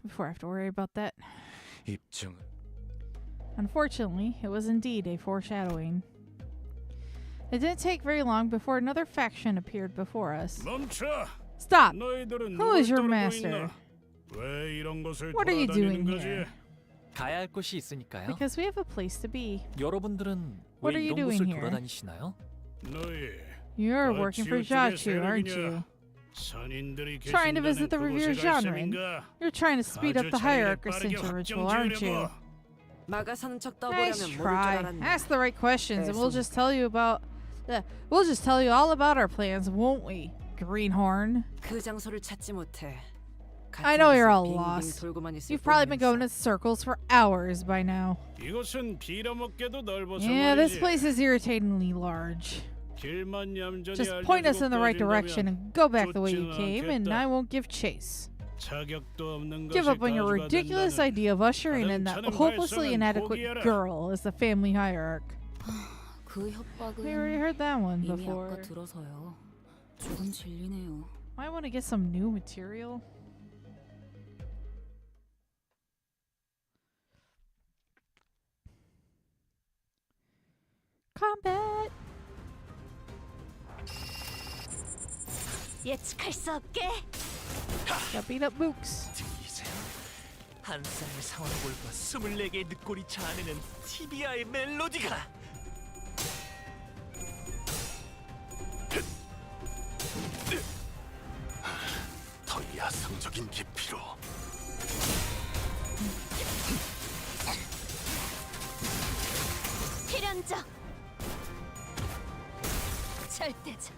before I have to worry about that. 입증은 Unfortunately, it was indeed a foreshadowing. It didn't take very long before another faction appeared before us. 멈춰! Stop! 너희들은 Who is your 누굴 따르고 master? 있나? 왜 이런 것을 What are you doing 돌아다니는 거지? here? 가야 할 곳이 있으니까요. Because we have a place to be. 여러분들은 What 왜 are you 이런 곳을 doing here? 돌아다니시나요? 너희 You're 어, working for 지옥 쪽의 Jiachu, aren't you? 세력이냐? 선인들이 Trying to visit the 계신다는 Revere 그곳에 갈 Janren. 셈인가? You're trying to speed up 아주 the 자리를 hierarchy 빠르게 center ritual, aren't you? 확정지으려고. 막아서는 척 Nice 떠보려면 모를 줄 try. 알았네. Ask the right questions, and we'll 애송. just tell you about. We'll just tell you all about our plans, won't we, Greenhorn? 그 장소를 찾지 못해. I know you're all 빙빙 lost. 돌고만 있을 You've probably been 뿐이었어. going in circles for hours by now. 이곳은 빌어먹게도 넓어서 Yeah, this 말이지. place is irritatingly large. 길만 얌전히 Just point us in the right 알려주고 direction 꺼진다면 and go back the way you 쫓지는 came, and 않겠다. I won't give chase. 자격도 없는 Give 것이 up on your 가주가 ridiculous 된다는 idea of ushering in that 가능찮은 hopelessly 발상은 inadequate 포기해라. girl as the family hierarch. 그 We 협박은 already heard that one 이미 before. 아까 들어서요. 조금 질리네요. Might want to get some new material. Combat! 예측할 수 없게. Got beat up books. 들리세요? 한 쌍의 상황볼과 24개의 늑골이 자아내는 티비아의 멜로디가 더 야성적인 깊이로 필연적 절대적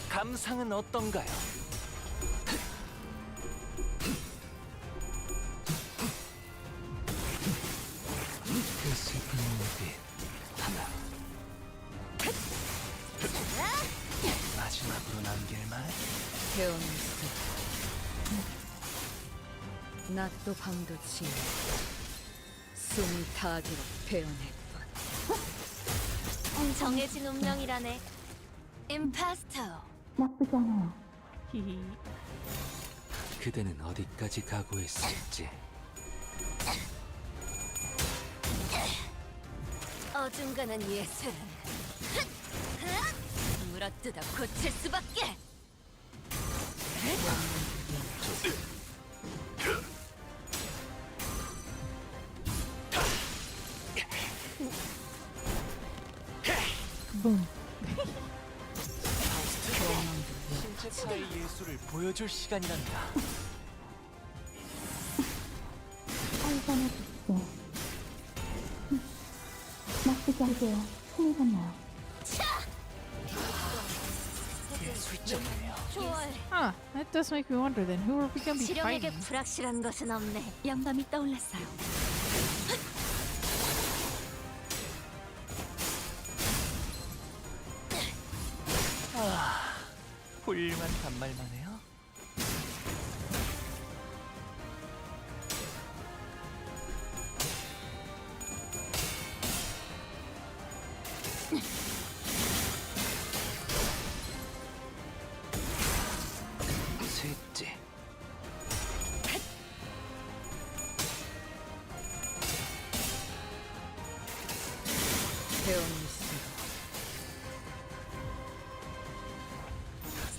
감상은 어떤가요? 그 슬픈 눈빛 하나. 마지막으로 남길 말? 배웠어. 낮도 밤도 지어 숨이 닿도록 배워냈군. 정해진 운명이라네. 임파스터. 히히. 그대는 어디까지 각오했을지. 어중간한 예술은 물어뜯어 고칠 수밖에. 붐. 신체파의 예술을 보여줄 시간이란다. 예술적이네요. 좋아해. Huh, that does make me wonder then who are we gonna be 지령에게 fighting? 불확실한 것은 없네. 영감이 떠올랐어요. 훌륭한 반말만 해요. 셋째. 배웠어.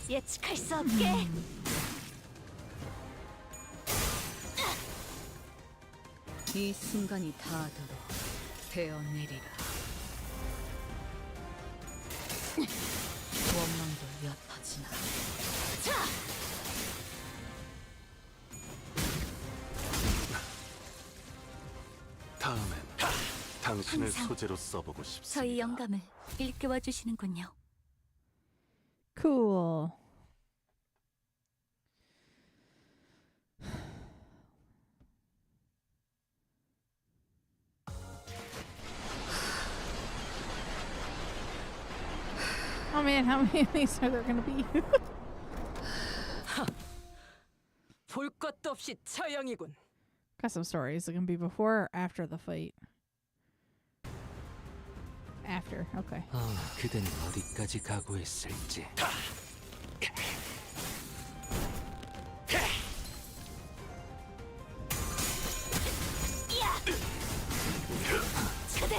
예측할 수 없게. 이 순간이 닿도록 베어내리라. 원망도 옅어지나. 다음엔 당신을 항상 소재로 써보고 싶습니다. 저희 영감을 일깨워 주시는군요. Cool. Oh man, how many of these are there gonna be? 볼 것도 없이 처형이군. Got some stories. Is it gonna be before or after the fight? After, okay. 그대는 어디까지 각오했을지. 그대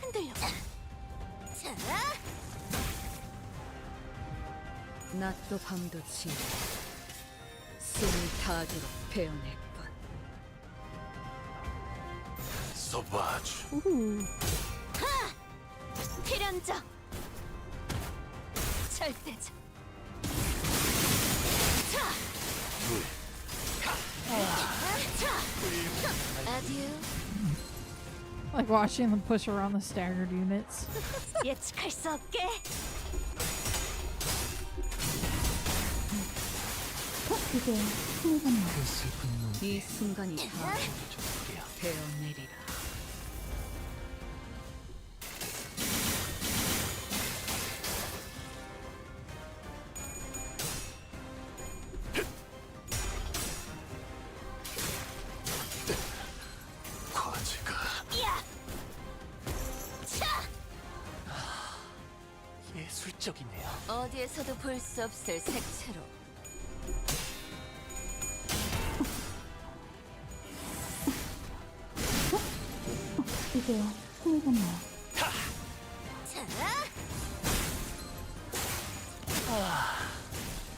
흔들려. 자, 낮도 밤도 지어 숨이 닿도록 베어냈군. 소바주. Ooh. 필연적 절대적. 자, 아듀. Like watching them push around the staggered units. 예측할 수 없게. 그 슬픈 눈빛 이 순간이 닿도록 좀 베어내리라. 과제가 예술적이네요. 어디에서도 볼 수 없을 색채로.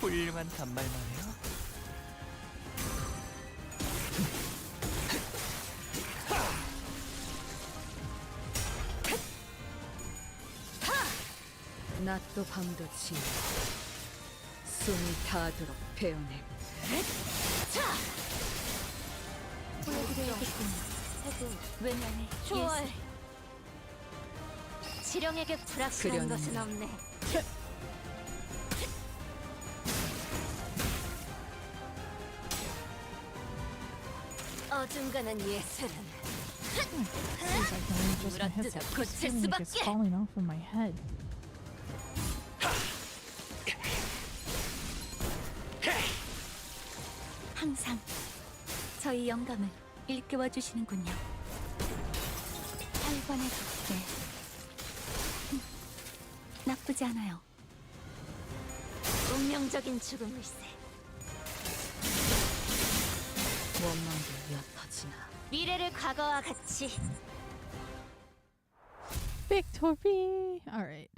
훌륭한 반말만 해요. 낮도 밤도 지어 숨이 닿도록 베어냈군. 보여드려야겠군요. 해도 외면의 예술. 지령에게 불확실한 것은 없네. 어중간한 예술은 Seems like the wind just my headset seeming like it's falling off of my head. 항상 저희 영감을 일깨워 주시는군요. 팔관의 덕에 나쁘지 않아요. 운명적인 죽음일세. 원망도 옅어지나. 미래를 과거와 같이. Victory! Alright.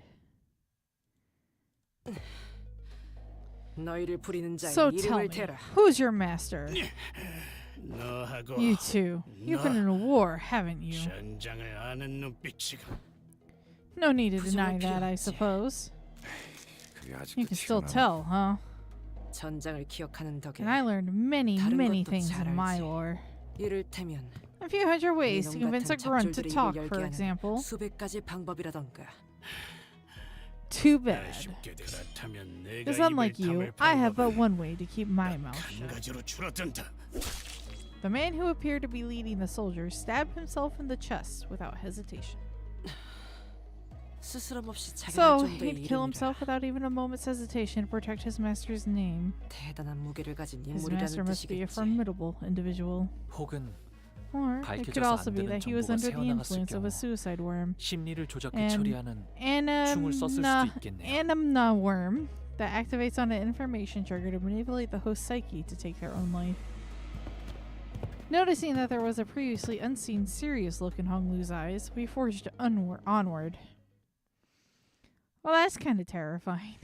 너희를 부리는 자의 So tell 이름을 me, 대라. who's your master? 너하고 You two. You've been in a war, haven't you? 전장을 아는 눈빛이가 No need to deny that, I suppose. 그게 You 아직도 can still 튀어나와. tell, huh? 전장을 기억하는 덕에 And I learned many, 다른 many 것도 things 잘 in my 알지. lore. 이를테면 If you had your ways to 이놈 convince a 같은 grunt to 잡졸들이 talk, 입을 for 열게 example, 하는 수백 가지 방법이라던가. too bad. 아쉽게 그렇다면 내가 Because 입을 unlike you, 다물 I have but 방법은 one way to keep my mouth 한 shut. 가지로 줄어든다. The man who appeared to be leading the soldiers stabbed himself in the chest without hesitation. 스스럼 없이 자기할 So 정도의 he'd kill 이름이라. himself without even a moment's hesitation to protect his master's name. 대단한 무게를 가진 His master 인물이라는 must be a 뜻이겠지. formidable individual. 혹은 Or it could 밝혀져서 also 안 be 되는 that he was 정보가 under the 새어나갔을 influence of a 경우 suicide worm. 심리를 조작해 And 처리하는 충을 썼을 수도 있겠네요. Anamna worm that activates on an information trigger to manipulate the host psyche to take their own life. Noticing that there was a previously unseen serious look in Hong Lu's eyes, we forged onward. Well, that's kind of terrifying.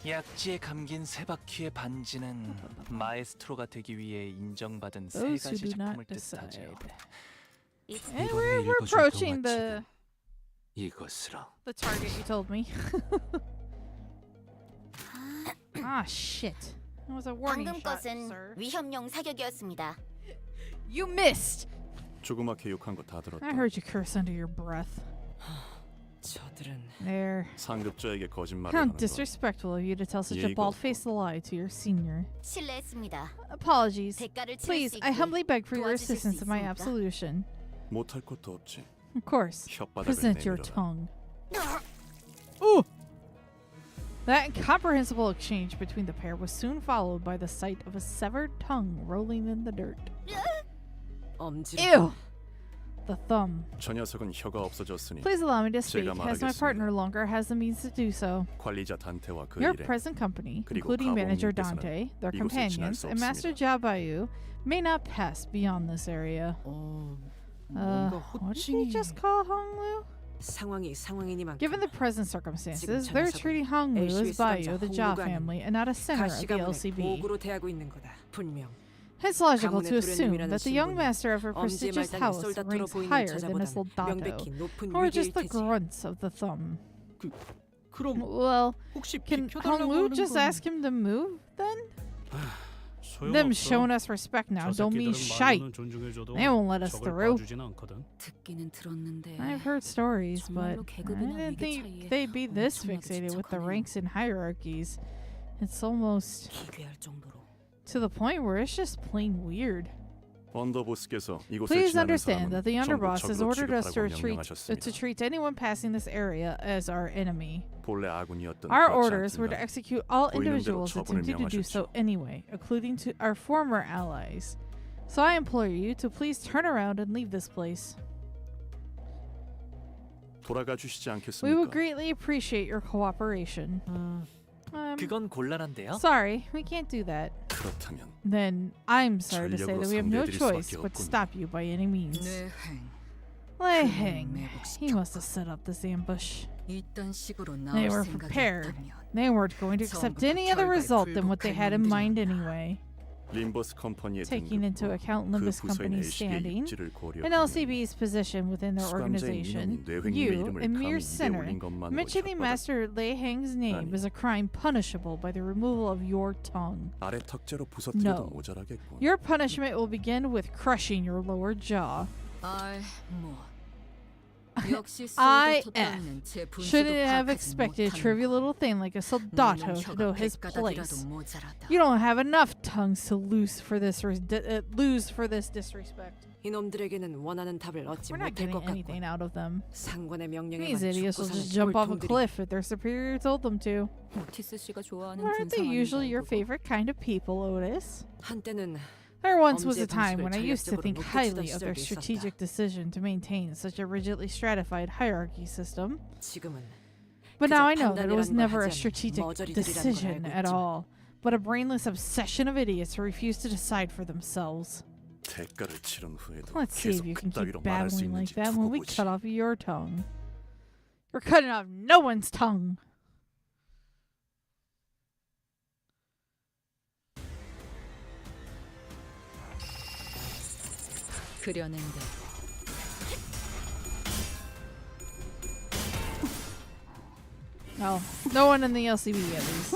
약지에 감긴 세 바퀴의 반지는 마에스트로가 되기 위해 인정받은 세 Those who 가지 do not 작품을 뜻하죠. decide. 이 And 이번에 we're 읽어줄 approaching 동화책은 이것으로. the target you told me. Ah, shit. That was a warning 방금 shot, 것은 sir. 위협용 사격이었습니다. You missed! 조그맣게 욕한 거 다 들었다. I heard you curse under your breath. 저들은 There. 상급자에게 거짓말을 How 하는 건 disrespectful of you to tell such a 예의가 bald-faced lie to your senior. 실례했습니다. Apologies. 대가를 치를 Please, 수 I 있게 humbly beg for your 도와주실 수 assistance in my 있습니까? absolution. 못할 것도 없지. Of course. 혓바닥을 Present your 내밀어라. tongue. Ooh! That incomprehensible exchange between the pair was soon followed by the sight of a severed tongue rolling in the dirt. 엄지로 Ew! The thumb. 저 녀석은 혀가 없어졌으니 Please allow me to speak, 제가 as my 말하겠습니다. partner no longer has the means to do so. 관리자 단테와 그 Your 일행 present company, 그리고 including manager 가봉님께서는 Dante, their 이곳을 지날 companions, 수 and Master 없습니다. Jabayu may not pass beyond this area. 뭔가 What did he just call Honglu? 상황이니만큼 Given the present circumstances, 지금 they're 저 treating Honglu as LCS Bayu, the Jia 홍루가 아닌 family, and not a center of the 가시가문의 LCB. 보고로 대하고 있는 거다. 분명. It's logical to 가문의 assume 도련님이라는 that the young 신분은 master of a 엄지의 prestigious 말단의 house 솔다트로 ranks 보이는 higher than a 저자보다는 soldato, 명백히 높은 or 위계일 just the 테지. grunts of the thumb. 그럼 Well, 혹시 can 비켜달라고 Honglu 하는 just 건 ask him to move then? 소용없어. Them showing us respect now 저 don't mean 새끼들은 shite. 말로는 존중해줘도 They won't let us 적을 through. 봐주진 않거든. 듣기는 들었는데 I've heard stories, but 정말로 I 계급이나 didn't 위계 think 차이에 they'd be this 엄청나게 fixated with the 집착하네요. ranks and hierarchies. It's almost 기괴할 정도로. to the point where it's just plain weird. 언더보스께서 이곳을 Please 지나는 understand that the 사람은 전부 underboss has 적으로 ordered us to 취급하라고 to 명령하셨습니다. treat anyone passing this area as our enemy. 본래 아군이었던 Our 그렇지 orders were to 않든가. execute all 보이는 대로 individuals 처분을 attempting to do so 명하셨죠. anyway, including to our former allies. So I implore you to please turn around and leave this place. 돌아가 주시지 We will 않겠습니까? greatly appreciate your cooperation. 그건 곤란한데요. Sorry, we can't do that. 그렇다면 Then I'm sorry to say 전력으로 that we have no 상대해드릴 choice 수밖에 but to 없군요. stop you by any means. Lei Heng, he must have set up this ambush. 이딴 식으로 They 나올 were 생각이 prepared. 없다면 They weren't going to accept any other result than what they had in mind anyway. 림버스 컴퍼니의 taking into 등급과 account 그 Limbus 부서인 Company's LC의 standing 입지를 and 고려하면 LCB's position within their 수감자인 organization, 인원이 뇌횡님의 you, 이름을 a 감히 mere 입에 sinner, 올린 것만으로 mentioning 혓바닥 Master Lei Hang's name 아니. is a crime punishable by the removal of your tongue. 아래 턱재로 부서뜨려도 No. 모자라겠군. Your punishment will begin with crushing your lower jaw. I shouldn't have expected a trivial little thing like a soldato to know his place. You don't have enough tongues to lose for this disrespect. 이놈들에게는 원하는 답을 얻지 We're not 못할 getting 것 같고 anything out of them. 상관의 명령에만 These idiots will 죽고 just 사는 jump off a 꼴통들이 cliff if their superior told them to. 오티스 씨가 좋아하는 Aren't they 군상 usually your 아닌가요, 그거? favorite kind of people, Otis? 한때는 There once was a 범죄 time when I 방식을 used to think 전략적으로 highly 놓고 of their 치던 시절도 strategic decision to maintain such a rigidly stratified hierarchy system. 지금은 But now I know 그저 that it was 판단이라는 걸 never a 하지 않는 strategic 머저리들이라는 걸 decision 알고 at 있지만 all, but a brainless obsession of idiots who refuse to decide for themselves. 대가를 치른 후에도 Let's see if 계속 you can 그따위로 keep 말할 수 babbling like 있는지 that 두고 when we 보지. cut off your tongue. We're cutting off no one's tongue. 그려낸 대 Oh, no one in the LCB at least.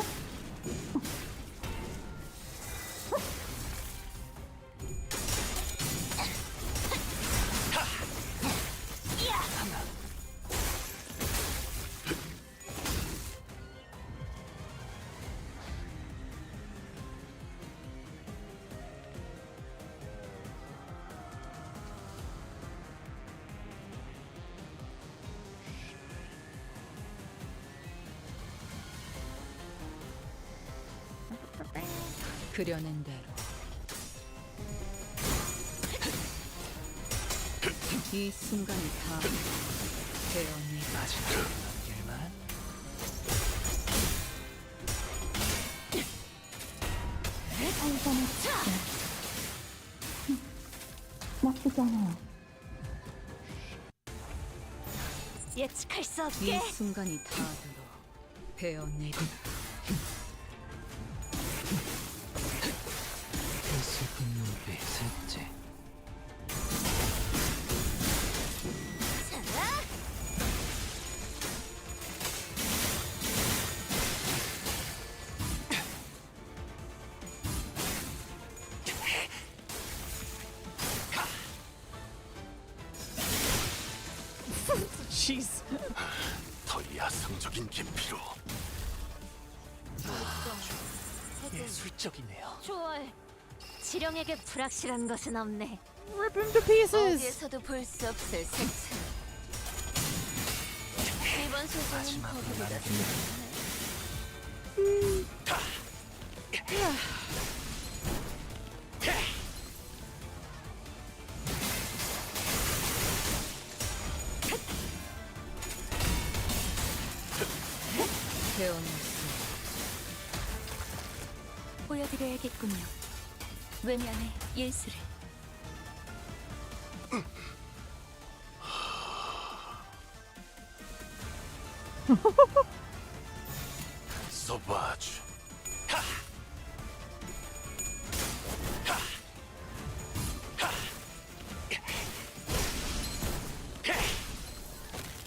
그려낸 대로 이 순간이 다 되었니? 마지막으로 남길만. 예측할 수 이 없게. 순간이 다 들어 베어내리 그 슬픈 눈빛 셋째 Jeez. 더 야성적인 깊이로. 예술적이네요. 초월. 지령에게 불확실한 것은 없네. Rip him to pieces. 어디에서도 볼 수 없을 색채. 이번 소송은 마지막으로 거기보다 남길만. 베어냈어 보여드려야겠군요. 외면의 예술을. 서바주.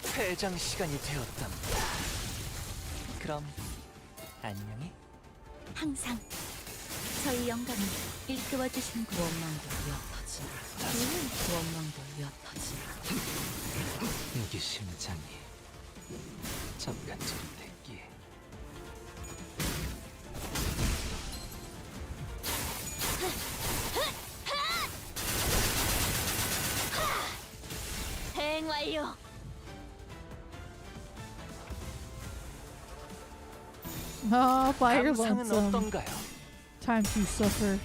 퇴장 시간이 되었답니다. 그럼 안녕히. 항상 저희 영감을 일깨워 주시는군. 원망도 옅어지라 원망도 옅어지라 여기 심장이 잠깐처럼 됐기에 대행 완료. Oh, by your 감상은 lonesome. 어떤가요? Time to suffer.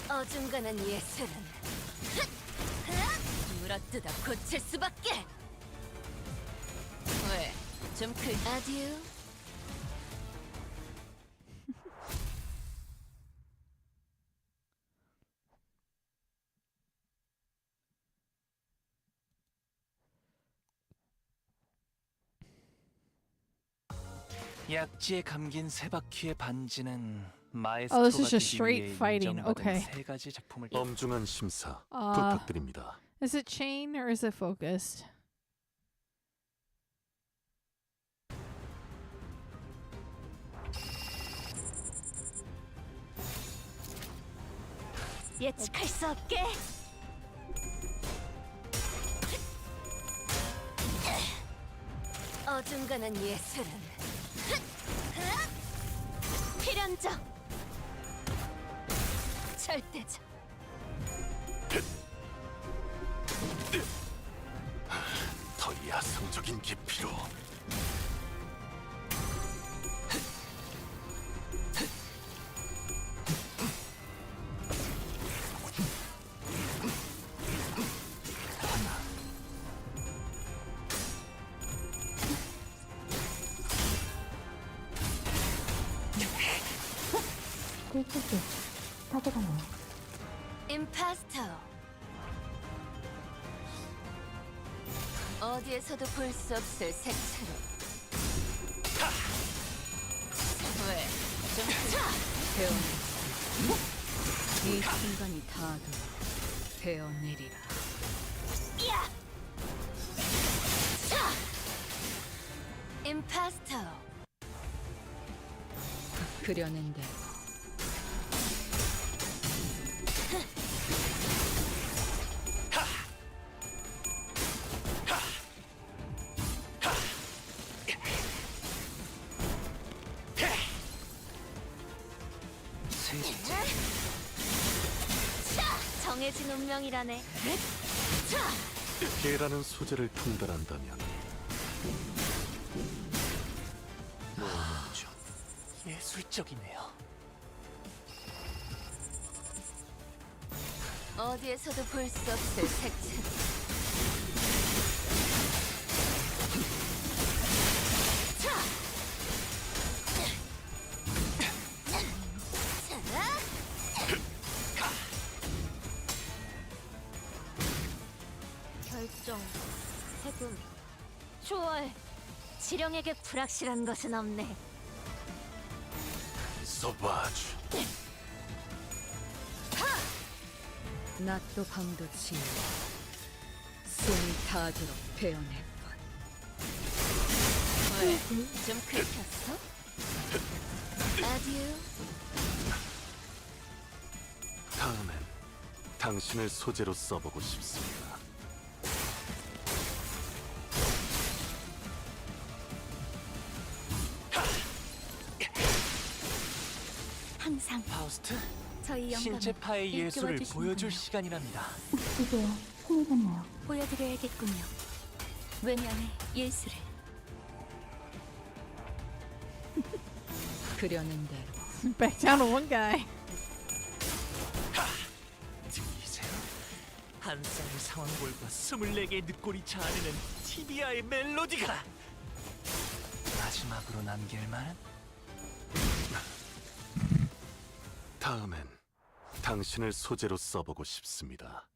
어중간한 예술은 물어뜯어 고칠 수밖에. 왜? 좀 크. 아듀. 약지에 감긴 세 바퀴의 반지는 Oh, this 마에스트로가 is just 되기 straight 위해 fighting. 인정받은 Okay. 세 가지 작품을 엄중한 심사 아. 부탁드립니다. Is it chain or is it focused? 예측할 수 없게. 어중간한 예술은 필연적, 절대적. 더 야성적인 깊이로. 임파스터. 어디에서도 볼 수 없을 색채로. 왜? 좀 배어내. 이 순간이 닿아도 배어내리라. 야! 차! 임파스터. 그려낸 대로. 정해진 운명이라네. 개라는 소재를 통달한다면 너무 예술적이네요. 어디에서도 볼 수 없을 색채로. 결정, 해금, 초월. 지령에게 불확실한 것은 없네. 서바주. 낮도 밤도 지우. 숨이 닿도록 배어낼 것. 왜? 좀 긁혔어? 아듀. 다음엔 당신을 소재로 써보고 싶습니다. 항상 파우스트, 저희 영감을 신체파의 예술을 일깨워주시는 보여줄 거예요. 시간이랍니다. 보여드려야겠군요. 외면의 예술을. 그려낸 대로. Back down to one guy. 들리세요? 한 쌍의 상황볼과 24개의 늑골이 자아내는 티비아의 멜로디가 마지막으로 남길 만한 다음엔 당신을 소재로 써보고 싶습니다.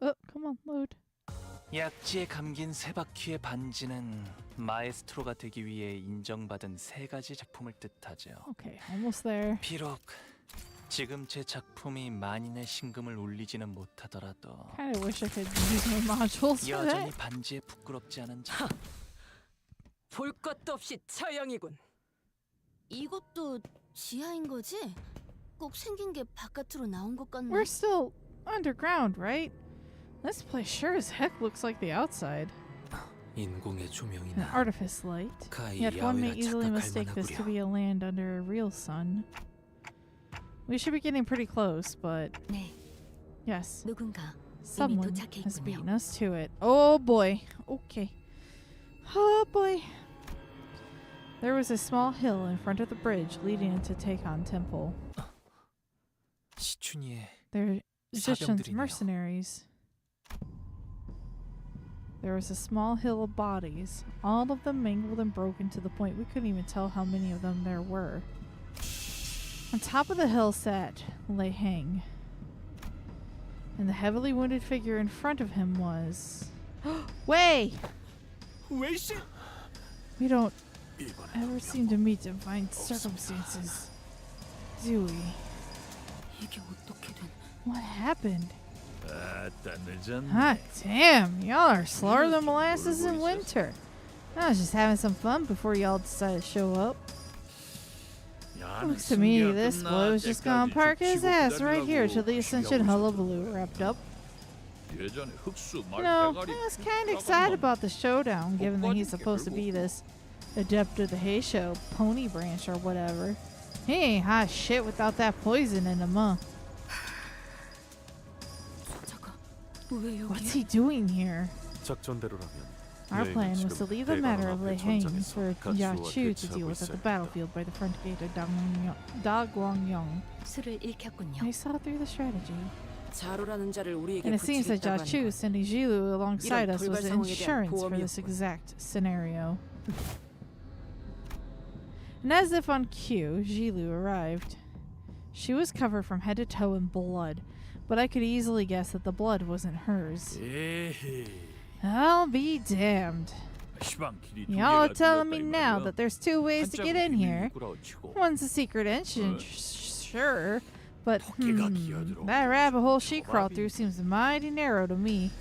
Oh, come on, load. 약지에 감긴 세 바퀴의 반지는 마에스트로가 되기 위해 인정받은 세 가지 작품을 뜻하죠. Okay, almost there. 비록 지금 제 작품이 만인의 신금을 울리지는 못하더라도 Kind of wish I could use my modules for 여전히 that. 반지에 부끄럽지 않은 자. 볼 것도 없이 처형이군. 이것도 지하인 거지? 꼭 생긴 게 바깥으로 나온 것 같네. We're still underground, right? This place sure as heck looks like the outside. 인공의 An 조명이나 artifice light. 가히 Yet one may 야외라 easily 착각할 mistake this to 만하구려. be a land under a real sun. We should be getting pretty close, but 네, yes, 누군가 이미 someone 도착해 has 있군요. beaten us to it. Oh boy. Okay. Oh boy. There was a small hill in front of the bridge leading into Taekon Temple. 시춘이의 They're Zhishen's 사병들이네요. mercenaries. There was a small hill of bodies, all of them mangled and broken to the point we couldn't even tell how many of them there were. On top of the hill sat Lei Heng. And the heavily wounded figure in front of him was... Wei! 웨이씨. We don't 이번엔 ever seem to meet in fine circumstances, do we? 이게 어떻게 된? What happened? 아따 늦었네. Hot damn, y'all are slower than molasses in winter. I was just having some fun before y'all decided to show up. Looks to me this boy was just gonna park his ass right here till the Ascension hullabaloo wrapped up. 예전에 흑수 You 말 know, 대가리. I was kind of excited about the showdown, given that he's supposed to be this adept of the Heisho pony branch or whatever. He ain't hot shit without that poison in him, huh? 저자가 왜 What's 여기? he doing here? 작전대로라면 Our 레이는 plan was to 지금 leave the matter of Lei 대관원 앞에 Heng 전장에서 for 가츠오와 Yachu to 대치하고 deal with at the 있어야 battlefield by the front gate of Daguangyong. 수를 잃혔군요. They saw through the strategy. 자루라는 자를 우리에게 And it seems that 붙이겠다고 하는 Jiachu 건 sending Jilu alongside 이런 us was 돌발 상황에 대한 insurance for this 보험이었군. exact scenario. And as if on cue, Jilu arrived. She was covered from head to toe in blood, but I could easily guess that the blood wasn't hers. 에헤이. I'll be damned. 시방 길이 두 Y'all are 개가 telling me 뚫렸다 now 이거야. that there's two ways to get in 한짝은 here. 비밀구라고 치고. One's a secret entrance, sure, but 토끼가 기어들어오고 that rabbit hole she 조밥이- crawled through seems mighty narrow to me.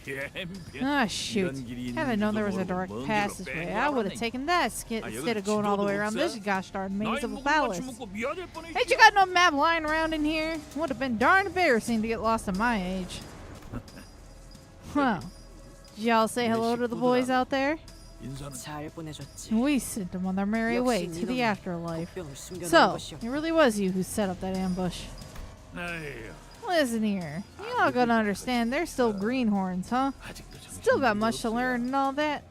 뱀뱀. Ah, shoot. 이런 길이 Had I known there was a 있는지도 direct 모르고 먼 길로 passageway, 뺑 I would have 와봤네. taken that instead of going all the way around this gosh darn maze of a palace. Ain't you got no map lying around in here? Would have been darn embarrassing to get lost at my age. Well, did y'all say hello to the boys out there? 잘 보내줬지. We sent them on their merry way 역시 to the 니놈이 afterlife. 병을 숨겨놓은 So, 것이었. it really was you who set up that ambush. Listen here, you all gotta understand they're still greenhorns, huh? Still got much to learn and all that.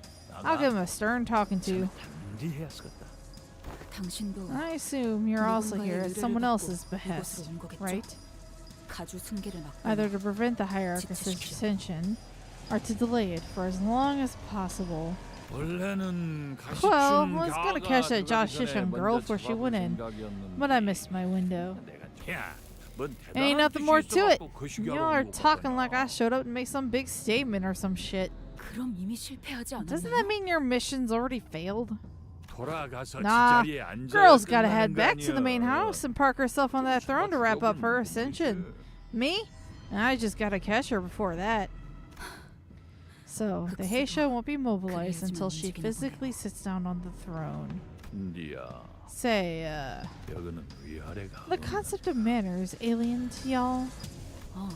I'll give them a stern talking to. 당신도 I assume you're also here at someone else's behest, 이곳으로 온 거겠죠? right? 가주 승계를 막고 Either to prevent the hierarchist's ascension, or to delay it for as long as possible. Well, I was gonna catch that Josh Shishan girl before she went in, but I missed my window. Ain't nothing more to it. Y'all are talking like I showed up to make some big statement or some shit. 그럼 이미 실패하지 Doesn't 않았나요? that mean your mission's already failed? 돌아가서 Nah, 지자리에 앉아야 Girl's gotta 끝나는 head 거 back to the main 아니야. house and park herself on that throne to wrap up her ascension. Me? I just gotta catch her before that. So, the Heisho won't be mobilized until she physically sits down on the throne. 니야, Say, 여기는 위아래가. the concept of manner is alien to y'all? 어,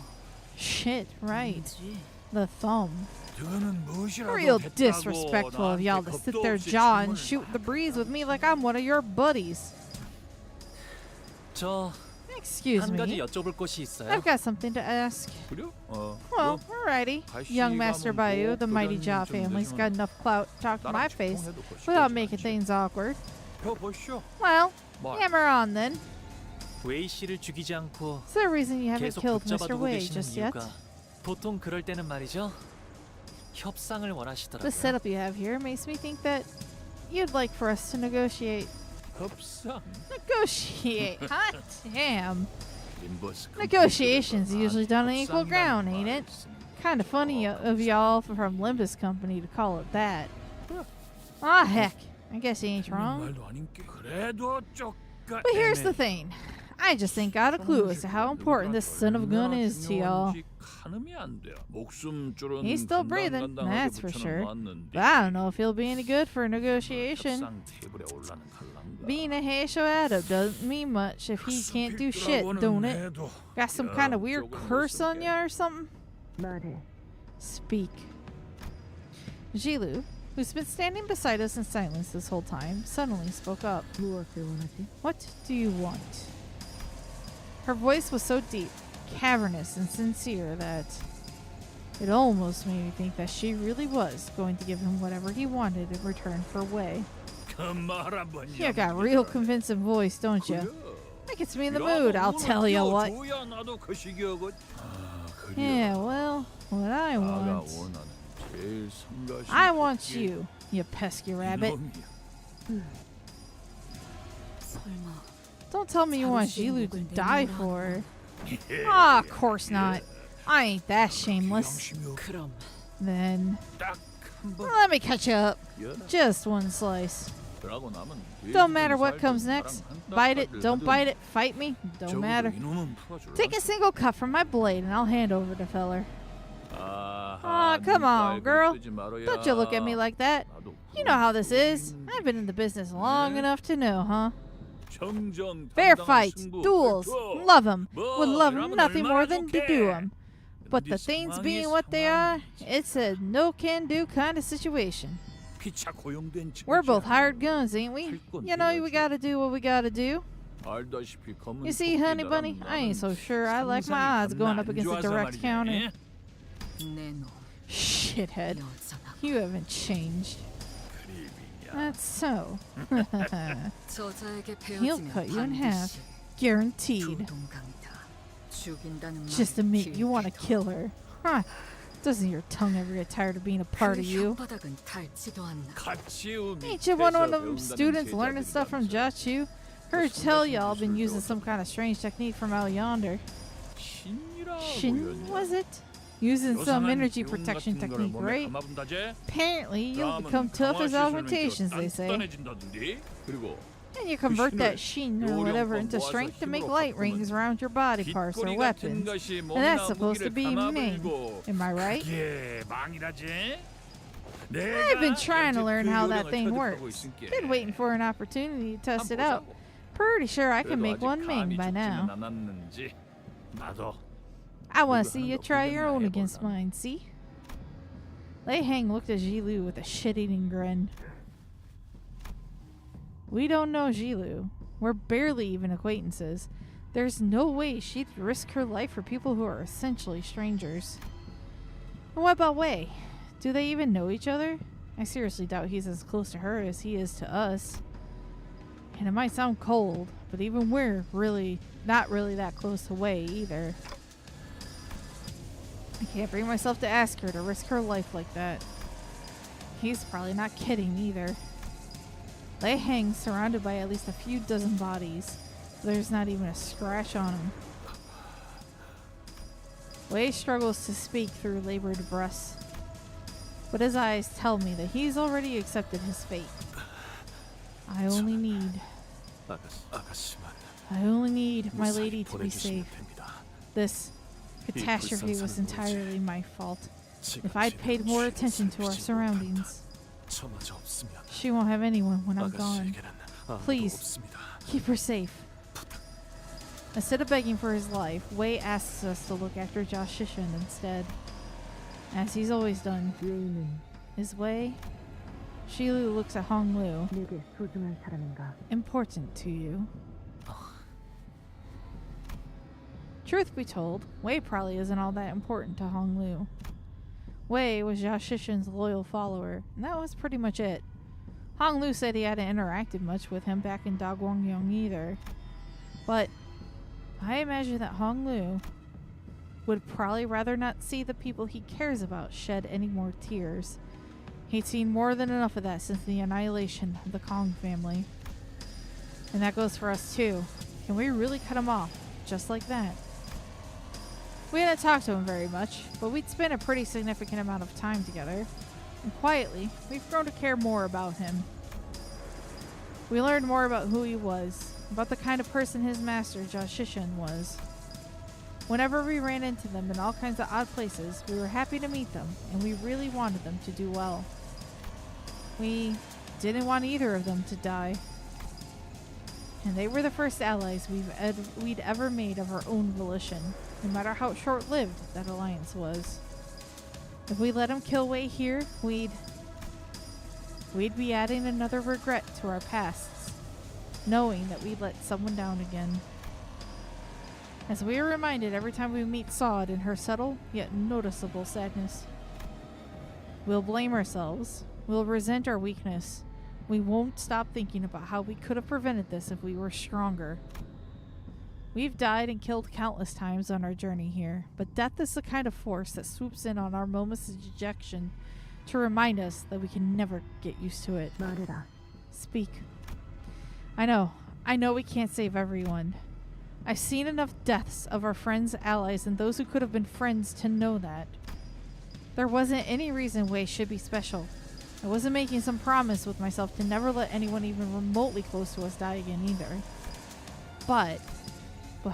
Shit, right. 아니지. The thumb. 저거는 무엇이라도 Real 했다고 disrespectful of y'all to 나한테 sit 겁도 there 없이 jaw and 질문을 shoot the breeze with me like I'm one of your buddies. 저 Excuse 한 가지 me. 여쭤볼 것이 있어요. I've got something to ask. 그래? Well, alrighty. Young Master Bayou, the mighty Jia 좀 family's 늦으면 got enough clout to talk to my 나랑 face 소통해도 그 without 시켜주지 making 않지. things awkward. 펴보시오. Well, 말. hammer on then. 웨이 씨를 죽이지 않고 Is there a reason you haven't 계속 killed Mr. 붙잡아두고 Wei 계시는 just yet? 이유가 보통 그럴 때는 말이죠. 협상을 The 원하시더라고요. setup you have here makes me think that you'd like for us to negotiate. 협상. Negotiate? Hot damn. 림버스 Negotiations 컴퓨터가 usually done on equal 협상이라는 ground, 말을 ain't it? 쓰니. Kind of funny of y'all from Limbus Company to call it that. Ah, heck. I guess he ain't wrong. 말도 아닌 게 그래도 쪼까 But here's the thing. I just ain't got a clue as to how important this son of a gun is to y'all. He's still breathing, that's for sure. But I don't know if he'll be any good for a negotiation. Being a Heisho adept doesn't mean much if he can't do shit, don't it? Got some kind of weird curse on ya or something? Speak. Jilu, who's been standing beside us in silence this whole time, suddenly spoke up. What do you want? Her voice was so deep, cavernous, and sincere that it almost made me think that she really was going to give him whatever he wanted in return for Wei. You got a real convincing voice, don't you? That gets me in the mood, I'll tell you what. Yeah, well, what I want you, you pesky rabbit. 설마 Don't tell me you want Jilu to die for her. Ah, of course not. I ain't that shameless. 그럼 Then 딱한번 let me catch you up. Just one slice. 그러고 나면 Don't matter what comes next. Bite it, don't bite it, fight me, don't matter. 이놈은 풀어줄라. Take a single cut from my blade and I'll hand over the feller. Aw, come on, girl. Don't you look at me like that. You know how this is. I've been in the business long enough to know, huh? Fair fights, duels, love 'em. Would love nothing more than to do 'em. But the things being what they are, it's a no-can-do kind of situation. We're both hired guns, ain't we? You know, we gotta do what we gotta do. You see, honey bunny, I ain't so sure I like my odds going up against a direct counter. Shithead, you haven't changed. That's so. He'll cut you in half, guaranteed. Just to make you want to kill her. Huh. Doesn't your tongue ever get tired of being a part of you? Ain't you one of them students learning stuff from Jachu? Heard tell y'all been using some kind of strange technique from out yonder. Shin, was it? Using some energy protection technique, right? Apparently, you'll become tough as augmentations, they say. And you convert that shin or whatever into strength to make light rings around your body parts or weapons. And that's supposed to be main. Am I right? I've been trying to learn how that thing works. Been waiting for an opportunity to test it out. Pretty sure I can make one main by now. I want to see you try your own against mine, see? Lei Heng looked at Jilu with a shit-eating grin. We don't know Jilu. We're barely even acquaintances. There's no way she'd risk her life for people who are essentially strangers. And what about Wei? Do they even know each other? I seriously doubt he's as close to her as he is to us. And it might sound cold, but even we're not really that close to Wei either. I can't bring myself to ask her to risk her life like that. He's probably not kidding either. Lei Heng surrounded by at least a few dozen bodies. There's not even a scratch on him. Wei struggles to speak through labored breaths, but his eyes tell me that he's already accepted his fate. I only need my lady to be safe. This catastrophe was entirely my fault. If I'd paid more attention to our surroundings, she won't have anyone when I'm gone. Please, keep her safe. Instead of begging for his life, Wei asks us to look after Josh Shishin instead, as he's always done. Is Wei? Shilu looks at Hong Lu. Important to you? Truth be told, Wei probably isn't all that important to Hong Lu. Wei was Josh Shishin's loyal follower, and that was pretty much it. Hong Lu said he hadn't interacted much with him back in Daguangyong either. But I imagine that Hong Lu would probably rather not see the people he cares about shed any more tears. He'd seen more than enough of that since the annihilation of the Kong family. And that goes for us too. Can we really cut him off, just like that? We hadn't talked to him very much, but we'd spent a pretty significant amount of time together. And quietly, we've grown to care more about him. We learned more about who he was, about the kind of person his master, Josh Shishin, was. Whenever we ran into them in all kinds of odd places, we were happy to meet them, and we really wanted them to do well. We didn't want either of them to die. And they were the first allies we'd ever made of our own volition, no matter how short-lived that alliance was. If we let him kill Wei here, we'd be adding another regret to our pasts, knowing that we'd let someone down again. As we are reminded every time we meet Sod in her subtle yet noticeable sadness. We'll blame ourselves. We'll resent our weakness. We won't stop thinking about how we could have prevented this if we were stronger. We've died and killed countless times on our journey here, but death is the kind of force that swoops in on our moments of dejection to remind us that we can never get used to it. Speak. I know we can't save everyone. I've seen enough deaths of our friends' allies and those who could have been friends to know that. There wasn't any reason Wei should be special. I wasn't making some promise with myself to never let anyone even remotely close to us die again either. But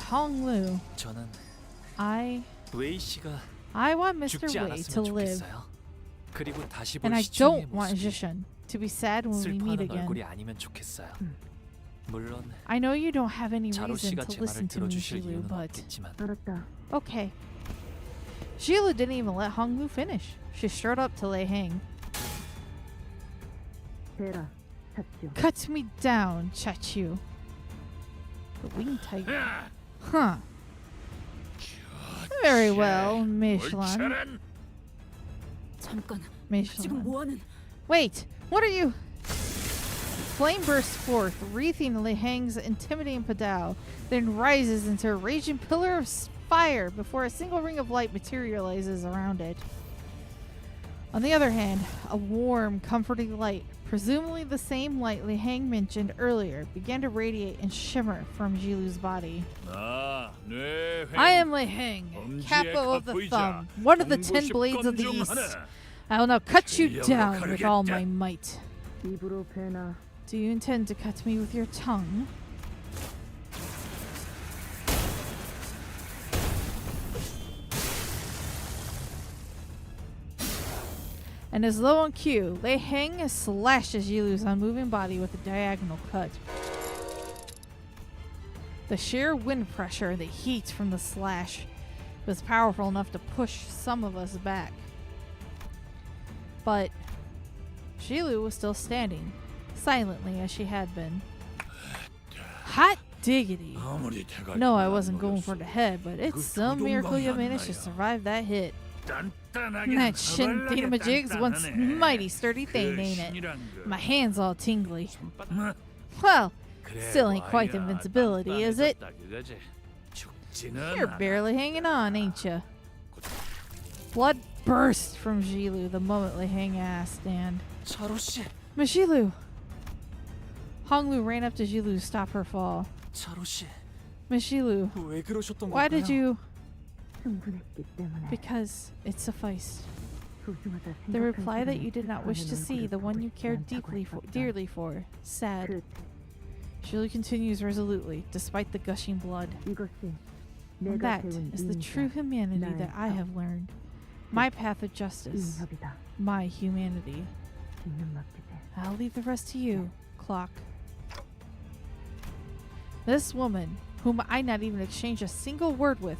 Hong Lu, 저는 I 웨이 씨가 want Mr. 죽지 Wei to 않았으면 live, 좋겠어요. 그리고 다시 볼 and I 시중의 don't want 모습이 Jishan to be sad when we meet 슬퍼하는 얼굴이 again. 아니면 좋겠어요. 물론 I know you don't have any 자로 reason 씨가 to 제 listen 말을 to me, 들어주실 Shilu, 이유는 but 없겠지만 okay. Shilu didn't even let Hong Lu finish. She strode up to Lei Hang. Cut me down, Chachu. The winged tiger. Huh. Very well, Michelin. 잠깐, 지금 Michelin. 뭐하는? Wait, what are you? Flame bursts forth, wreathing Lei Hang's intimidating Padao, then rises into a raging pillar of fire before a single ring of light materializes around it. On the other hand, a warm, comforting light, presumably the same light Lei Hang mentioned earlier, began to radiate and shimmer from Jilu's body. I am Lei Hang, capo of the thumb, one of the 10 blades of the east. I will now cut you down with all my might. Do you intend to cut me with your tongue? And as low on cue, Lei Hang slashes Yilu's unmoving body with a diagonal cut. The sheer wind pressure and the heat from the slash was powerful enough to push some of us back. But Shilu was still standing, silently as she had been. Hot diggity! No, I wasn't going for the head, but it's some miracle you managed to survive that hit. That shin thingamajig's one mighty sturdy thing, ain't it? My hand's all tingly. Well, still ain't quite invincibility, is it? You're barely hanging on, ain't ya? Blood burst from Jilu the moment Lei Hang asked, and 자로 씨, Miss Jilu! Honglu ran up to Jilu to stop her fall. 자로 씨, Miss Jilu, 왜 그러셨던 why did 걸까요? you... Because it sufficed. The reply that you did not wish to see, the one you cared dearly for. Sad. Jilu continues resolutely, despite the gushing blood. And that is the true humanity that I have learned. My path of justice. My humanity. I'll leave the rest to you, Clock. This woman, whom I not even exchanged a single word with,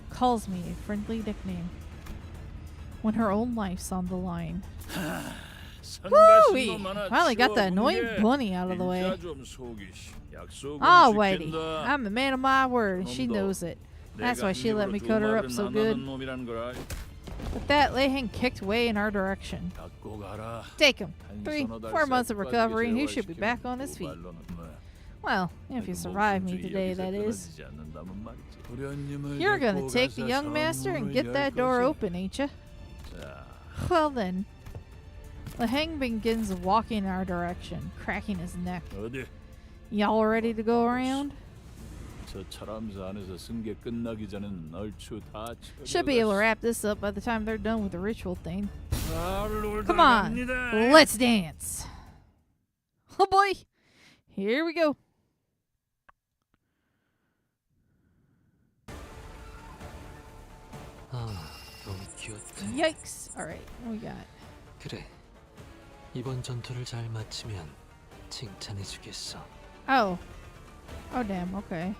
calls me a friendly nickname when her own life's on the line. Woo-wee! Finally got the annoying bunny out of the way. Alrighty, I'm a man of my word and she knows it. That's why she let me cut her up so good. With that, Lei Hang kicked Wei in our direction. Take him. 3-4 months of recovery and he should be back on his feet. Well, if you survive me today, that is. You're gonna take the young master and get that door open, ain't ya? Well then. Lei Hang begins walking in our direction, cracking his neck. Y'all ready to go around? Should be able to wrap this up by the time they're done with the ritual thing. Come on, let's dance. Oh boy, here we go. 너무 귀엽다. Yikes. Alright, what we got? 그래. 이번 전투를 잘 마치면 칭찬해주겠어. Oh. Oh damn, okay.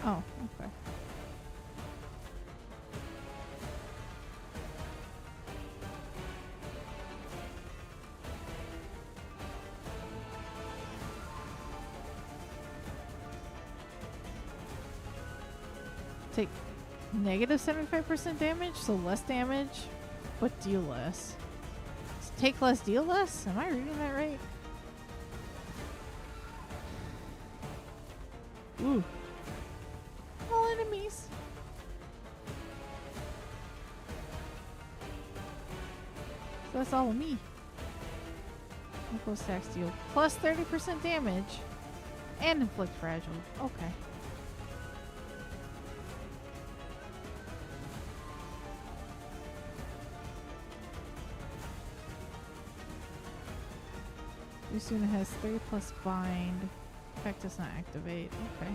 Oh, okay. Take negative 75% damage, so less damage, but deal less. Take less, deal less? Am I reading that right? Ooh. All enemies. So that's all of me. Equal stacks deal plus 30% damage and inflict fragile. Okay. Usuna has 3 plus bind. Effect does not activate. Okay.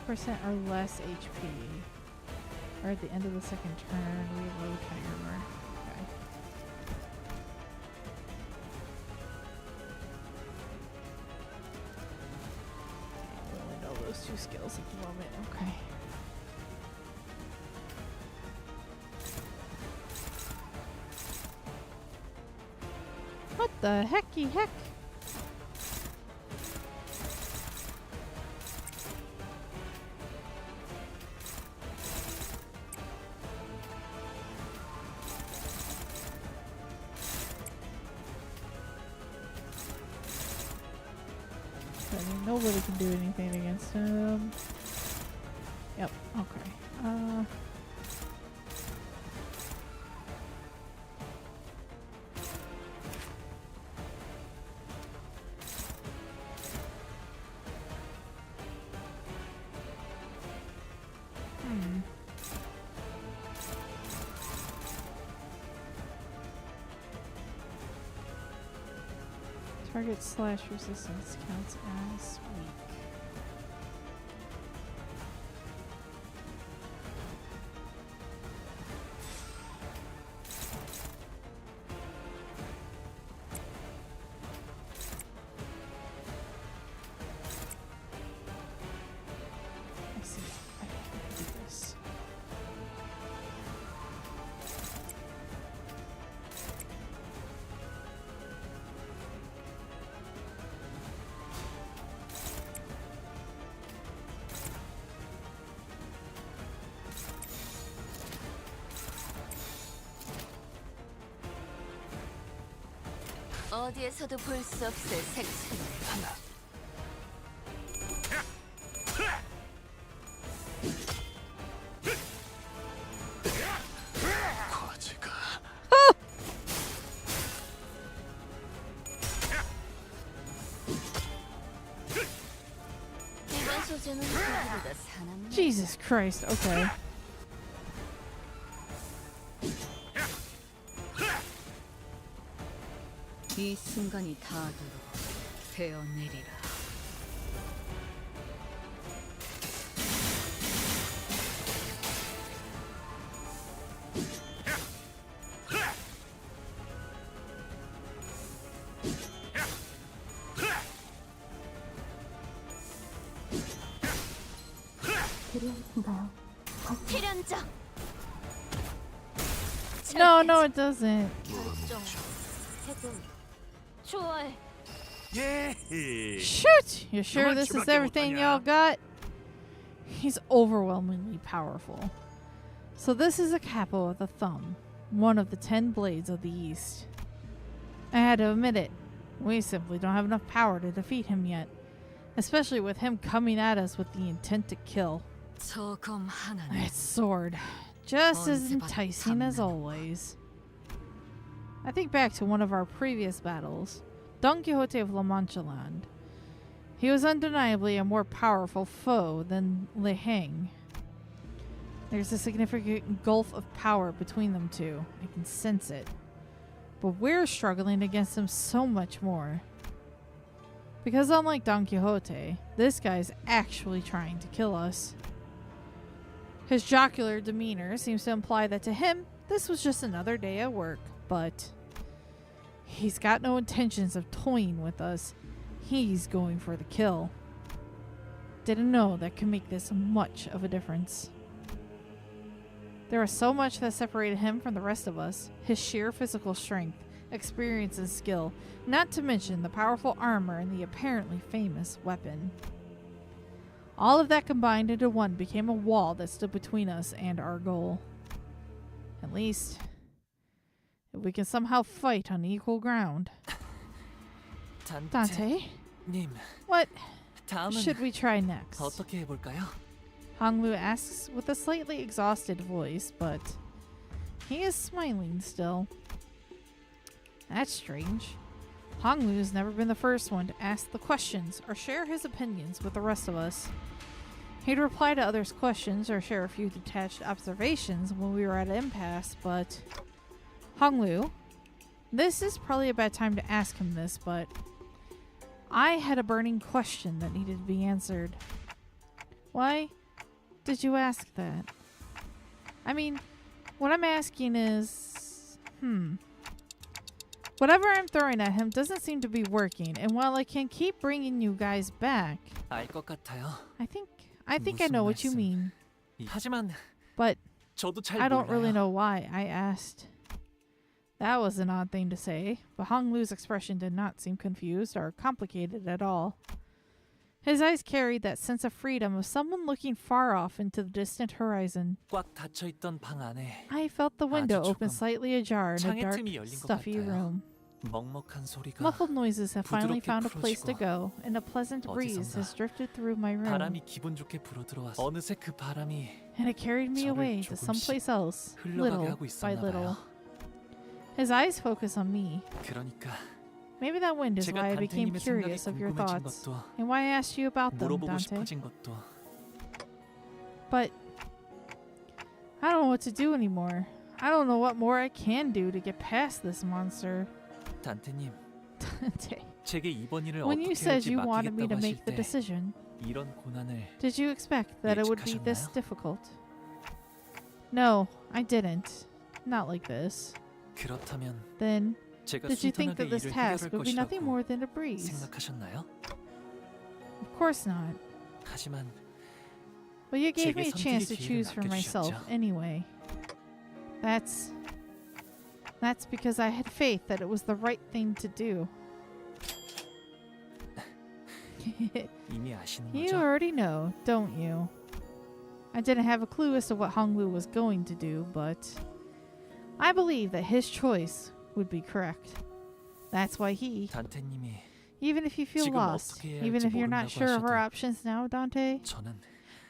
%, or less HP. Or at the end of the second turn, reload timer. Okay. I only know those 2 skills at the moment. Okay. What the hecky heck? Nobody can do anything against him. Yep, okay. Target slash resistance counts as weak. I see. I can do this. 어디에서도 볼 수 없을 색채 하나. 과지가 이번 소재는 저기보다 사납네. Jesus Christ, okay. 이 순간이 닿도록 되어내리라. 필연적. No, it doesn't. 결정. 해본. 좋아해. Shoot! You sure this is everything y'all got? He's overwhelmingly powerful. So this is a capo with a thumb, one of the 10 blades of the East. I had to admit it. We simply don't have enough power to defeat him yet, especially with him coming at us with the intent to kill. 저검 하나는 That sword, just as enticing as always. I think back to one of our previous battles, Don Quixote of La Mancha Land. He was undeniably a more powerful foe than Li Heng. There's a significant gulf of power between them two. I can sense it. But we're struggling against him so much more. Because unlike Don Quixote, this guy's actually trying to kill us. His jocular demeanor seems to imply that to him, this was just another day at work, but he's got no intentions of toying with us. He's going for the kill. Didn't know that could make this much of a difference. There was so much that separated him from the rest of us. His sheer physical strength, experience, and skill, not to mention the powerful armor and the apparently famous weapon. All of that combined into one became a wall that stood between us and our goal. At least, if we can somehow fight on equal ground. Dante, 님, what 다음은 should we try next? 어떻게 해볼까요? Honglu asks with a slightly exhausted voice, but he is smiling still. That's strange. Honglu has never been the first one to ask the questions or share his opinions with the rest of us. He'd reply to others' questions or share a few detached observations when we were at an impasse, but Honglu, this is probably a bad time to ask him this, but I had a burning question that needed to be answered. Why did you ask that? I mean, what I'm asking is, whatever I'm throwing at him doesn't seem to be working, and while I can keep bringing you guys back, 알 것 같아요. I think I know what you mean, 하지만 but 저도 잘 I don't 몰라요. really know why I asked. That was an odd thing to say, but Hong Lu's expression did not seem confused or complicated at all. His eyes carried that sense of freedom of someone looking far off into the distant horizon. 꽉 닫혀 있던 방 안에 I felt the window 아주 open 조금 slightly ajar in a 창의 dark, 틈이 열린 것 stuffy 같아요. room. 먹먹한 소리가 Muffled noises have finally 부드럽게 found a place to 풀어지고 go, and a pleasant breeze 어디선가 has drifted through my room, 바람이 기분 좋게 불어 들어와서 어느새 그 바람이 and it carried me 저를 away to 조금씩 someplace else, 흘러가게 little 하고 by 있었나 little. 봐요. His eyes focus on me. 그러니까 Maybe that wind is 제가 why I became 단테님의 생각이 curious of your 궁금해진 thoughts, 것도 and why I asked you about them, 물어보고 Dante. 싶어진 것도 But I don't know what to do anymore. I don't know what more I can do to get past this monster. 단테님 Dante, 제게 이번 일을 when you 어떻게 said 할지 you wanted me to 맡기겠다고 make 하실 the 때 decision, 이런 고난을 did you expect that it would be this 예측하셨나요? difficult? No, I didn't. Not like this. 그렇다면 Then, 제가 did you think 순탄하게 that this 일을 task 해결할 would be nothing 것이라고 more than a breeze? 생각하셨나요? Of course not. 하지만 But you gave 제게 me a chance to 선택의 기회를 choose for myself 남겨주셨죠. anyway. That's because I had faith that it was the right thing to do. 이미 아시는 You 거죠? already know, don't you? I didn't have a clue as to what Honglu was going to do, but I believe that his choice would be correct. That's why he, 단테님이 even if you feel 지금 lost, 어떻게 해야 even 할지 if you're not 모른다고 sure of our 하셔도 options now, Dante, 저는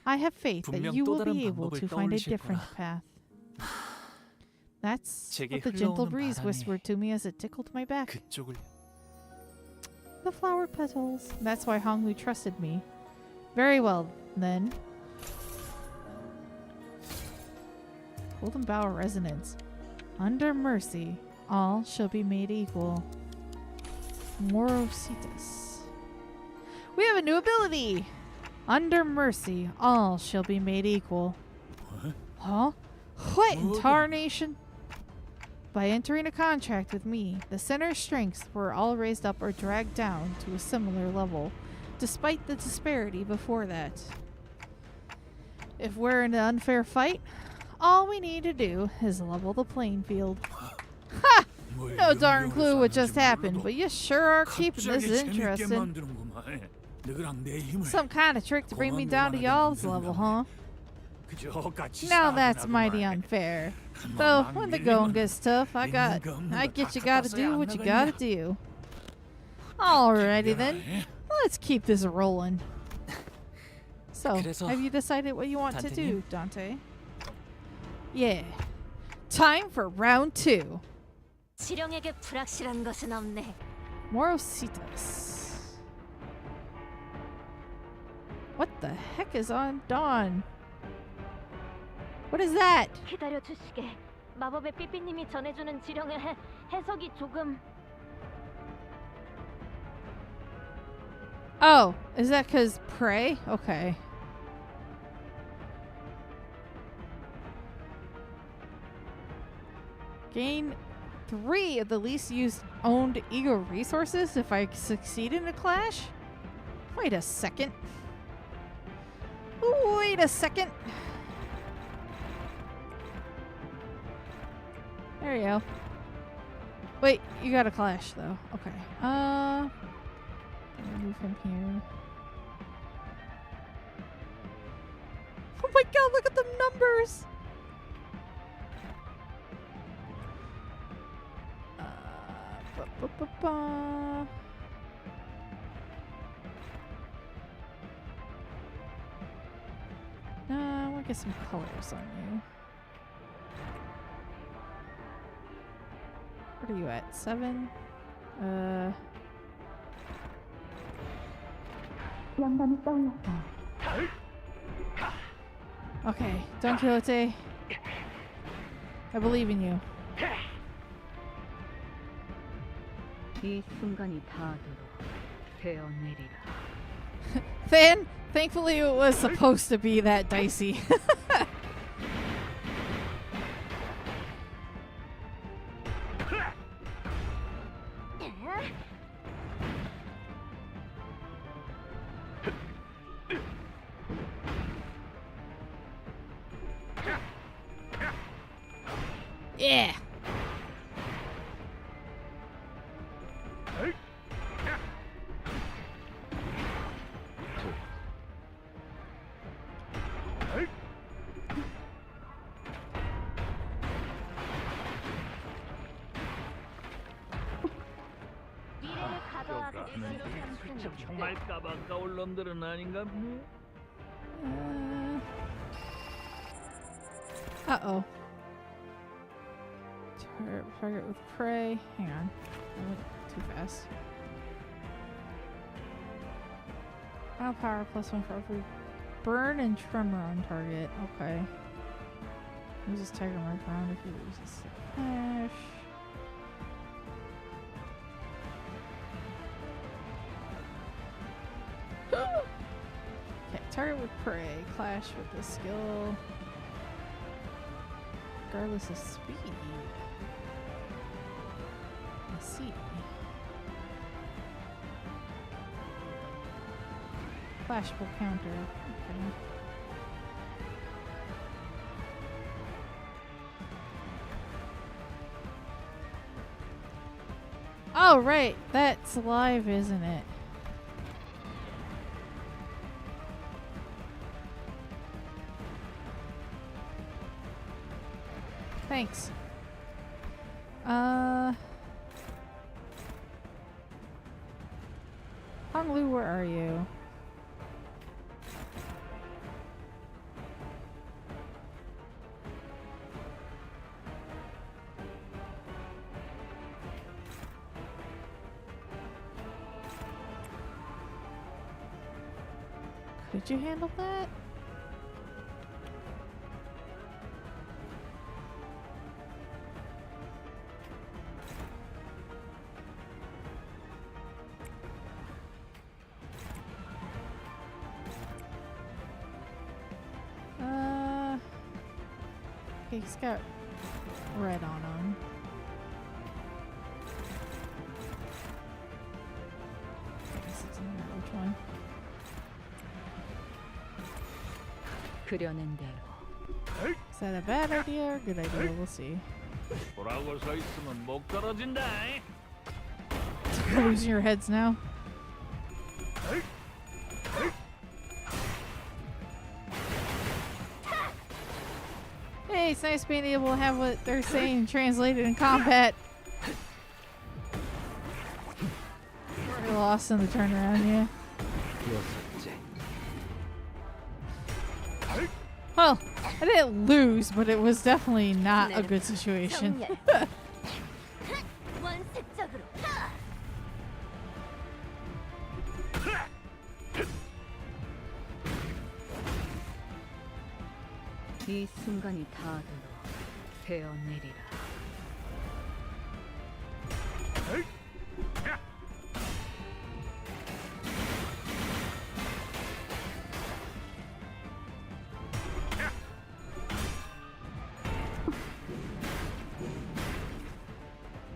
I have faith that 분명 you 또 will 다른 be able 방법을 to find a 떠올리실 different 거라. path. That's 제게 what the gentle 흘러오는 breeze 바람이 whispered to me as it tickled my back. 그쪽을 The flower petals. That's why Honglu trusted me. Very well, then. Golden Bower Resonance. Under mercy, all shall be made equal. Morositas. We have a new ability! Under mercy, all shall be made equal. Huh? What in tarnation? By entering a contract with me, the center's strengths were all raised up or dragged down to a similar level, despite the disparity before that. If we're in an unfair fight, all we need to do is level the playing field. Ha! No darn clue what just happened, but you sure are keeping this interesting. Some kind of trick to bring me down to y'all's level, huh? Now that's mighty unfair. Though when the going gets tough, I get you gotta do what you gotta do. Alrighty then, let's keep this rolling. So, 그래서 have you decided what you want to do, 단테님? Dante? Yeah. Time for round 2. 지령에게 불확실한 것은 없네. Morositas. What the heck is on Dawn? What is that? 기다려 주시게. 마법의 삐삐님이 전해주는 지령의 해석이 조금. Oh, is that because prey? Okay. Gain 3 of the least used owned ego resources if I succeed in a clash? Wait a second. Wait a second. There you go. Wait, you got a clash though. Okay. Move him here. Oh my god, look at the numbers! to get some colors on you. What are you at? 7? Okay, Don Quixote. I believe in you. 이 순간이 닿도록 되어내리라. Thankfully it was supposed to be that dicey. Yeah. Uh-oh. Target with prey. Hang on. I went too fast. Final power +1 for every burn and tremor on target. Okay. Uses tiger mark round if you lose this slash. Okay, target with prey. Clash with the skill. Regardless of speed. I see. Flashable counter. Okay. Oh, right. That's live, isn't it? Thanks. Honglu, where are you? Could you handle that? Okay, he's got red on him. I guess it's in there. Which one? 그려낸 대로. Is that a bad idea or a good idea? We'll see. You're losing your heads now. Hey, it's nice being able to have what they're saying translated in combat. We're lost in the turnaround, yeah. Well, I didn't lose, but it was definitely not a good situation. 이 순간이 닿도록 되어내리라.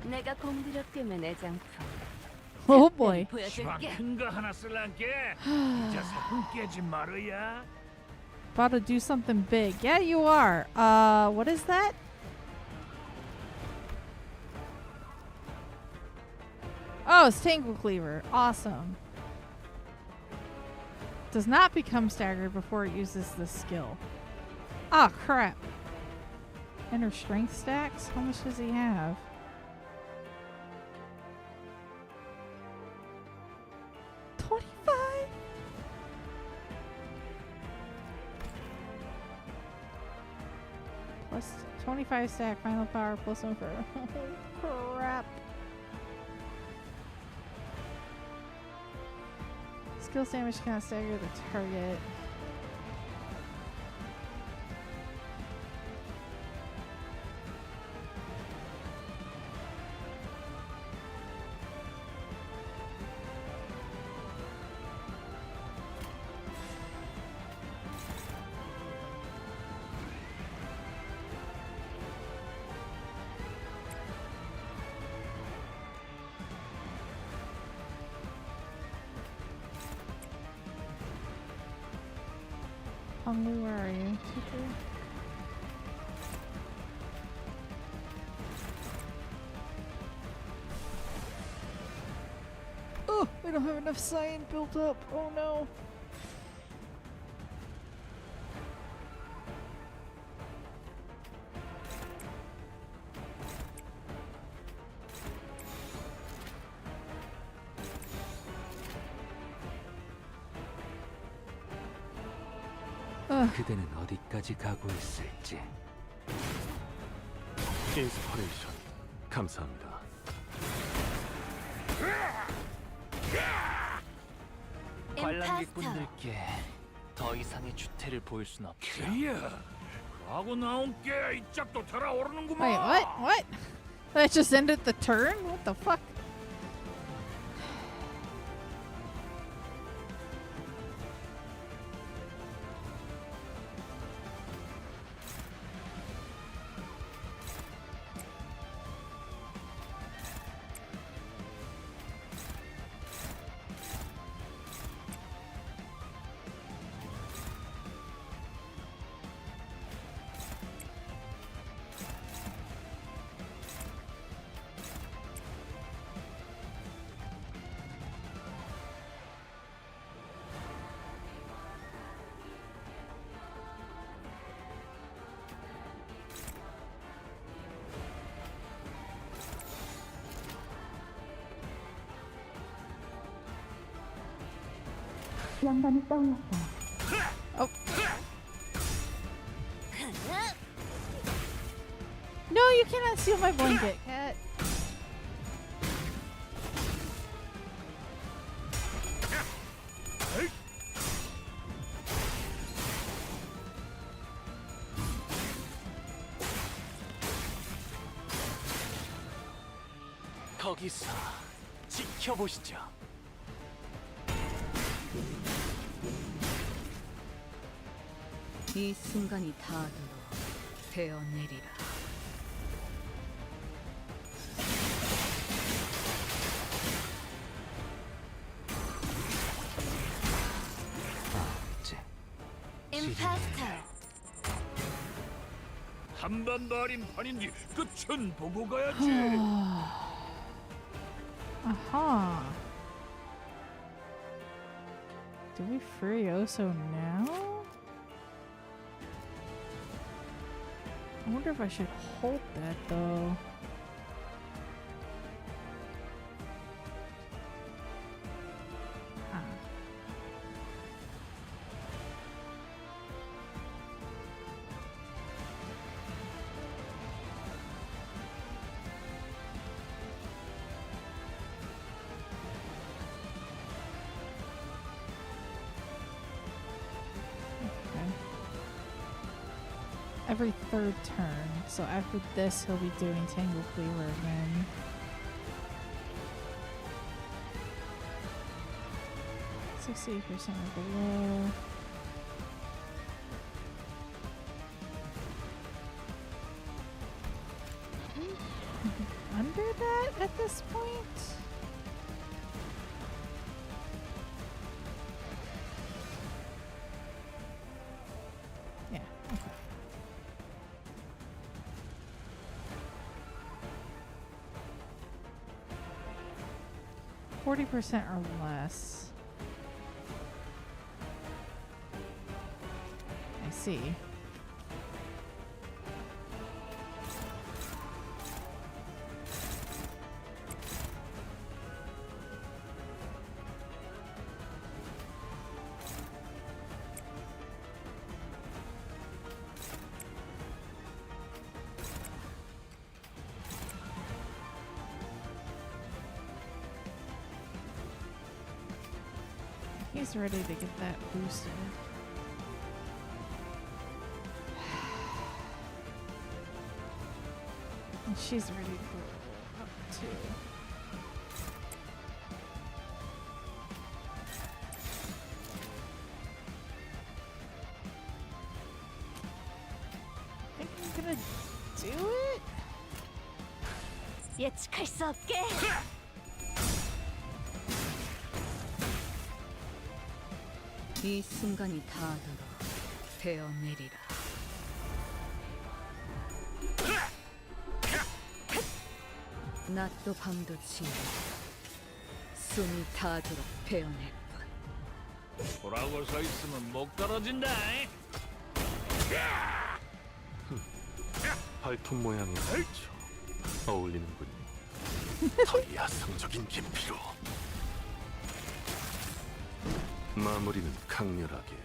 내가 공들여 꿰맨 애장품. Oh boy. 보여줄게. About to do something big. Yeah, you are. What is that? Oh, it's Tangle Cleaver. Awesome. Does not become staggered before it uses this skill. Ah, crap. Inner strength stacks? How much does he have? cost. 25 stack final power plus 1 for. Oh, crap. Skill damage cannot stagger the target. Hungry, where are you? Oh, I don't have enough cyan built up. Oh no. 그대는 어디까지 가고 있을지. 인스퍼레이션 감사합니다. 관람객분들께 더 이상의 주태를 보일 순 없죠. 하고 나온 게 이 짝도 달아오르는구만. Wait, what? What? That just ended the turn? What the fuck? 양반이 떠올랐다. Oh. No, you cannot steal my blanket, cat. 거기서 지켜보시죠. 이 순간이 닿아도록 되어내리라. 임파스터. 한반 마림판인지 끝은 보고 가야지. Aha. Do we free Oso now? I wonder if I should hold that though. Ah. 3rd turn. So after this, he'll be doing Tangle Cleaver again. %60 or below. Under that at this point? Yeah, okay. %40 or less. I see. He's ready to get that boosted. And she's ready to go up too. I think I'm gonna do it. 예측할 수 없게. 이 순간이 닿아도록 베어내리라. 낮도 밤도 지우고 숨이 닿아도록 베어낼 뿐. 보라고 서 있으면 목 떨어진다. 발톱 모양이 그렇죠. 어울리는군요. 더 야성적인 깊이로. 마무리는 강렬하게.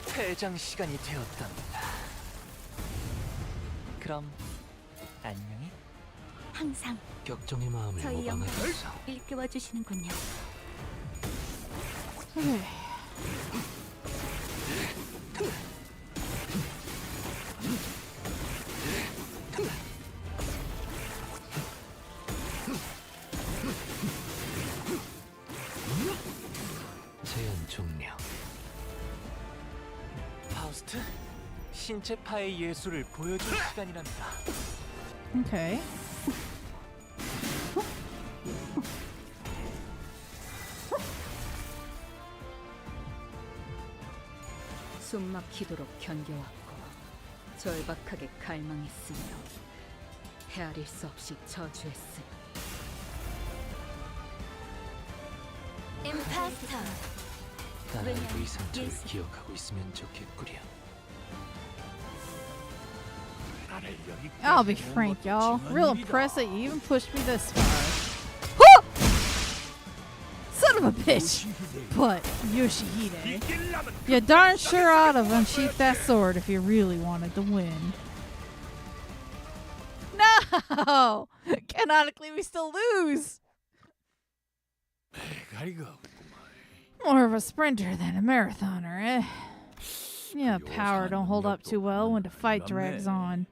퇴장 시간이 되었답니다. 그럼 안녕히. 항상 격정의 마음을 저희 영광을 모방하겠어. 일깨워 주시는군요. Okay. 제한 종료. 파우스트, 신체파의 예술을 보여줄 시간이랍니다. Okay. 숨막히도록 견뎌왔고 절박하게 갈망했으며 헤아릴 수 없이 저주했으니 임파스터. 나라의 이 상처를 예술. 기억하고 있으면 좋겠구려. I'll be frank, y'all. Real impressed that you even pushed me this far. Woo! Son of a bitch! But, Yoshihide, you darn sure ought to unsheath that sword if you really wanted to win. No! Canonically, we still lose! More of a sprinter than a marathoner, eh? Yeah, power don't hold up too well when the fight drags on.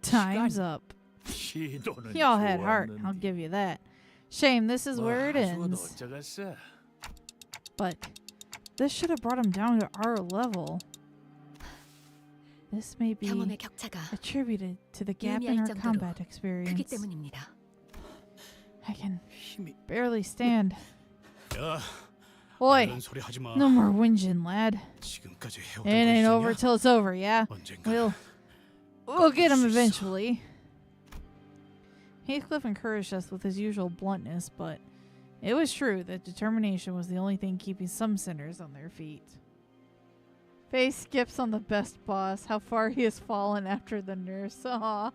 Time's up. Y'all had heart, I'll give you that. Shame this is where it ends. But this should have brought him down to our level. This may be 경험의 격차가 attributed to the gap in 의미할 our 정도로 combat 크기 experience. 때문입니다. I can barely stand. 야, Oi, 이런 소리 하지 마. no more whinging, lad. 지금까지 It 해오던 거 ain't over 있었냐? till it's over, yeah? 언젠가. We'll get him eventually. Heathcliff encouraged us with his usual bluntness, but it was true that determination was the only thing keeping some sinners on their feet. Face skips on the best boss, how far he has fallen after the nurse. Aw.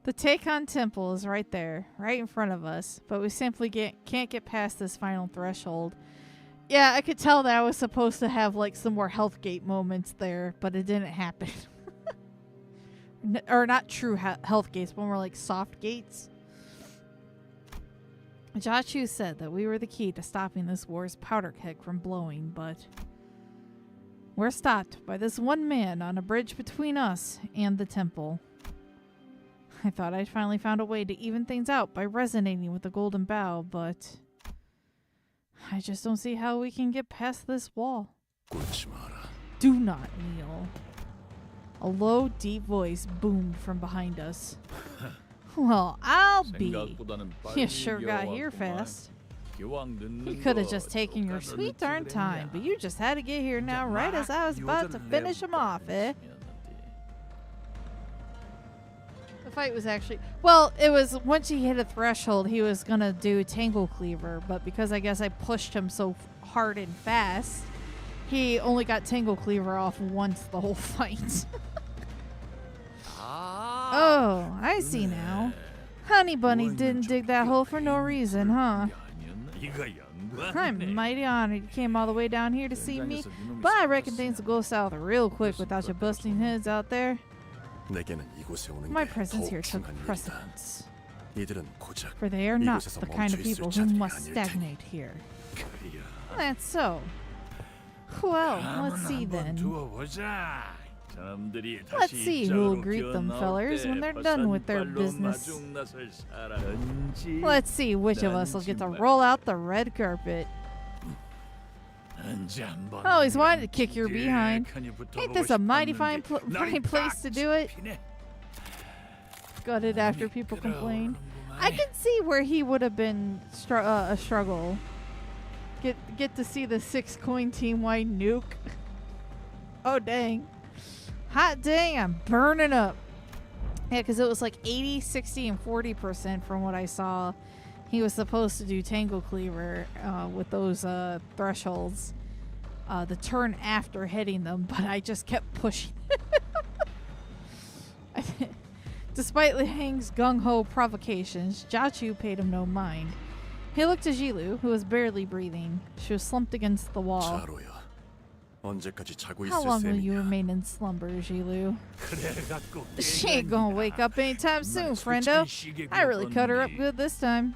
The Takon Temple is right there, right in front of us, but we simply can't get past this final threshold. Yeah, I could tell that I was supposed to have like some more health gate moments there, but it didn't happen. Or not true health gates, but more like soft gates. Jachu said that we were the key to stopping this war's powder keg from blowing, but we're stopped by this one man on a bridge between us and the temple. I thought I'd finally found a way to even things out by resonating with the golden bow, but I just don't see how we can get past this wall. Do not kneel. A low, deep voice boomed from behind us. Well, I'll be. You sure got here fast. You could have just taken your sweet darn time, but you just had to get here now right as I was about to finish him off, eh? The fight was actually... Well, it was once he hit a threshold, he was going to do Tangle Cleaver, but because I guess I pushed him so hard and fast, he only got Tangle Cleaver off once the whole fight. Oh, I see now. Honey Bunny didn't dig that hole for no reason, huh? I'm mighty honored you came all the way down here to see me, but I reckon things will go south real quick without you busting heads out there. My presence here took precedence, for they are not the kind of people who must stagnate here. That's so. Well, let's see then. Let's see who'll greet them fellers when they're done with their business. Let's see which of us will get to roll out the red carpet. I always wanted to kick your behind. Ain't this a mighty fine place to do it? Gutted after people complain. I can see where he would have been a struggle. Get to see the 6-coin team-wide nuke. Oh dang. Hot dang, I'm burning up. Yeah, because it was like 80, 60, and 40% from what I saw. He was supposed to do Tangle Cleaver with those thresholds. The turn after hitting them, but I just kept pushing. Despite Li Heng's gung-ho provocations, Jiachu paid him no mind. He looked to Jilu, who was barely breathing. She was slumped against the wall. How long will you remain in slumber, Jilu? She ain't gonna wake up anytime soon, friendo. I really cut her up good this time.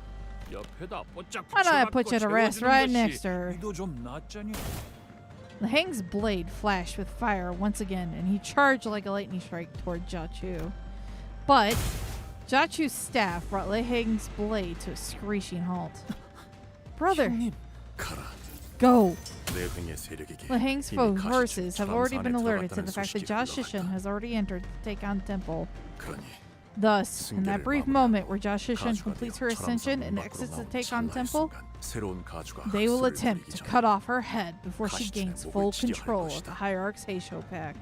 Why don't I put you to rest right next to her? Li Heng's blade flashed with fire once again, and he charged like a lightning strike toward Jiachu. But Jiachu's staff brought Li Heng's blade to a screeching halt. Brother, go! Li Heng's forces have already been alerted to the fact that Jia Shishin has already entered the Taekan Temple. Thus, in that brief moment where Jia Shishin completes her ascension and exits the Taekan Temple, they will attempt to cut off her head before she gains full control of the Hierarch's Heisho Pack.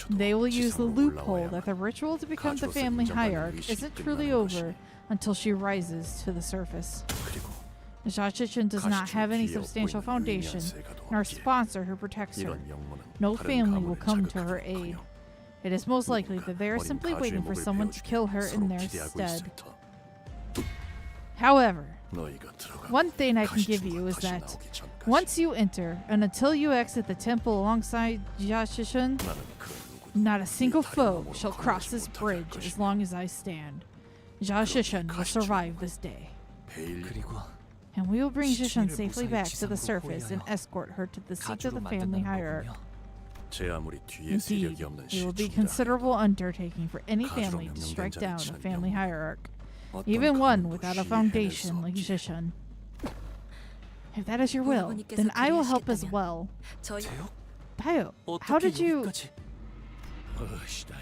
They will use the loophole that the ritual to become the family hierarch isn't truly over until she rises to the surface. Jia Shishin does not have any substantial foundation, nor sponsor who protects her. No family will come to her aid. It is most likely that they are simply waiting for someone to kill her in their stead. However, one thing I can give you is that once you enter, and until you exit the temple alongside Jia Shishin, not a single foe shall cross this bridge as long as I stand. Jia Shishin will survive this day. And we will bring Shishin safely back to the surface and escort her to the seat of the family hierarch. Indeed, it will be a considerable undertaking for any family to strike down a family hierarch, even one without a foundation like Shishin. If that is your will, then I will help as well. Tayo, how did you...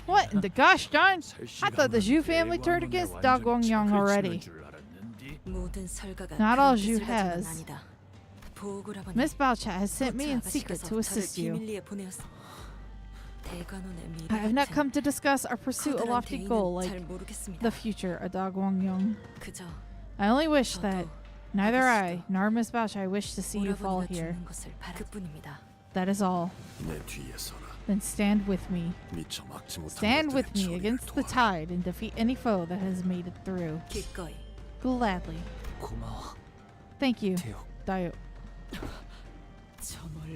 What in the gosh darn? I thought the Zhu family turned against Da Guangyang already. Not all Zhu has. Miss Baocha has sent me in secret to assist you. I have not come to discuss or pursue a lofty goal like the future of Da Guangyang. I only wish that neither I nor Miss Baocha wish to see you fall here. That is all. Then stand with me. Stand with me against the tide and defeat any foe that has made it through. Gladly. Thank you, Dayo.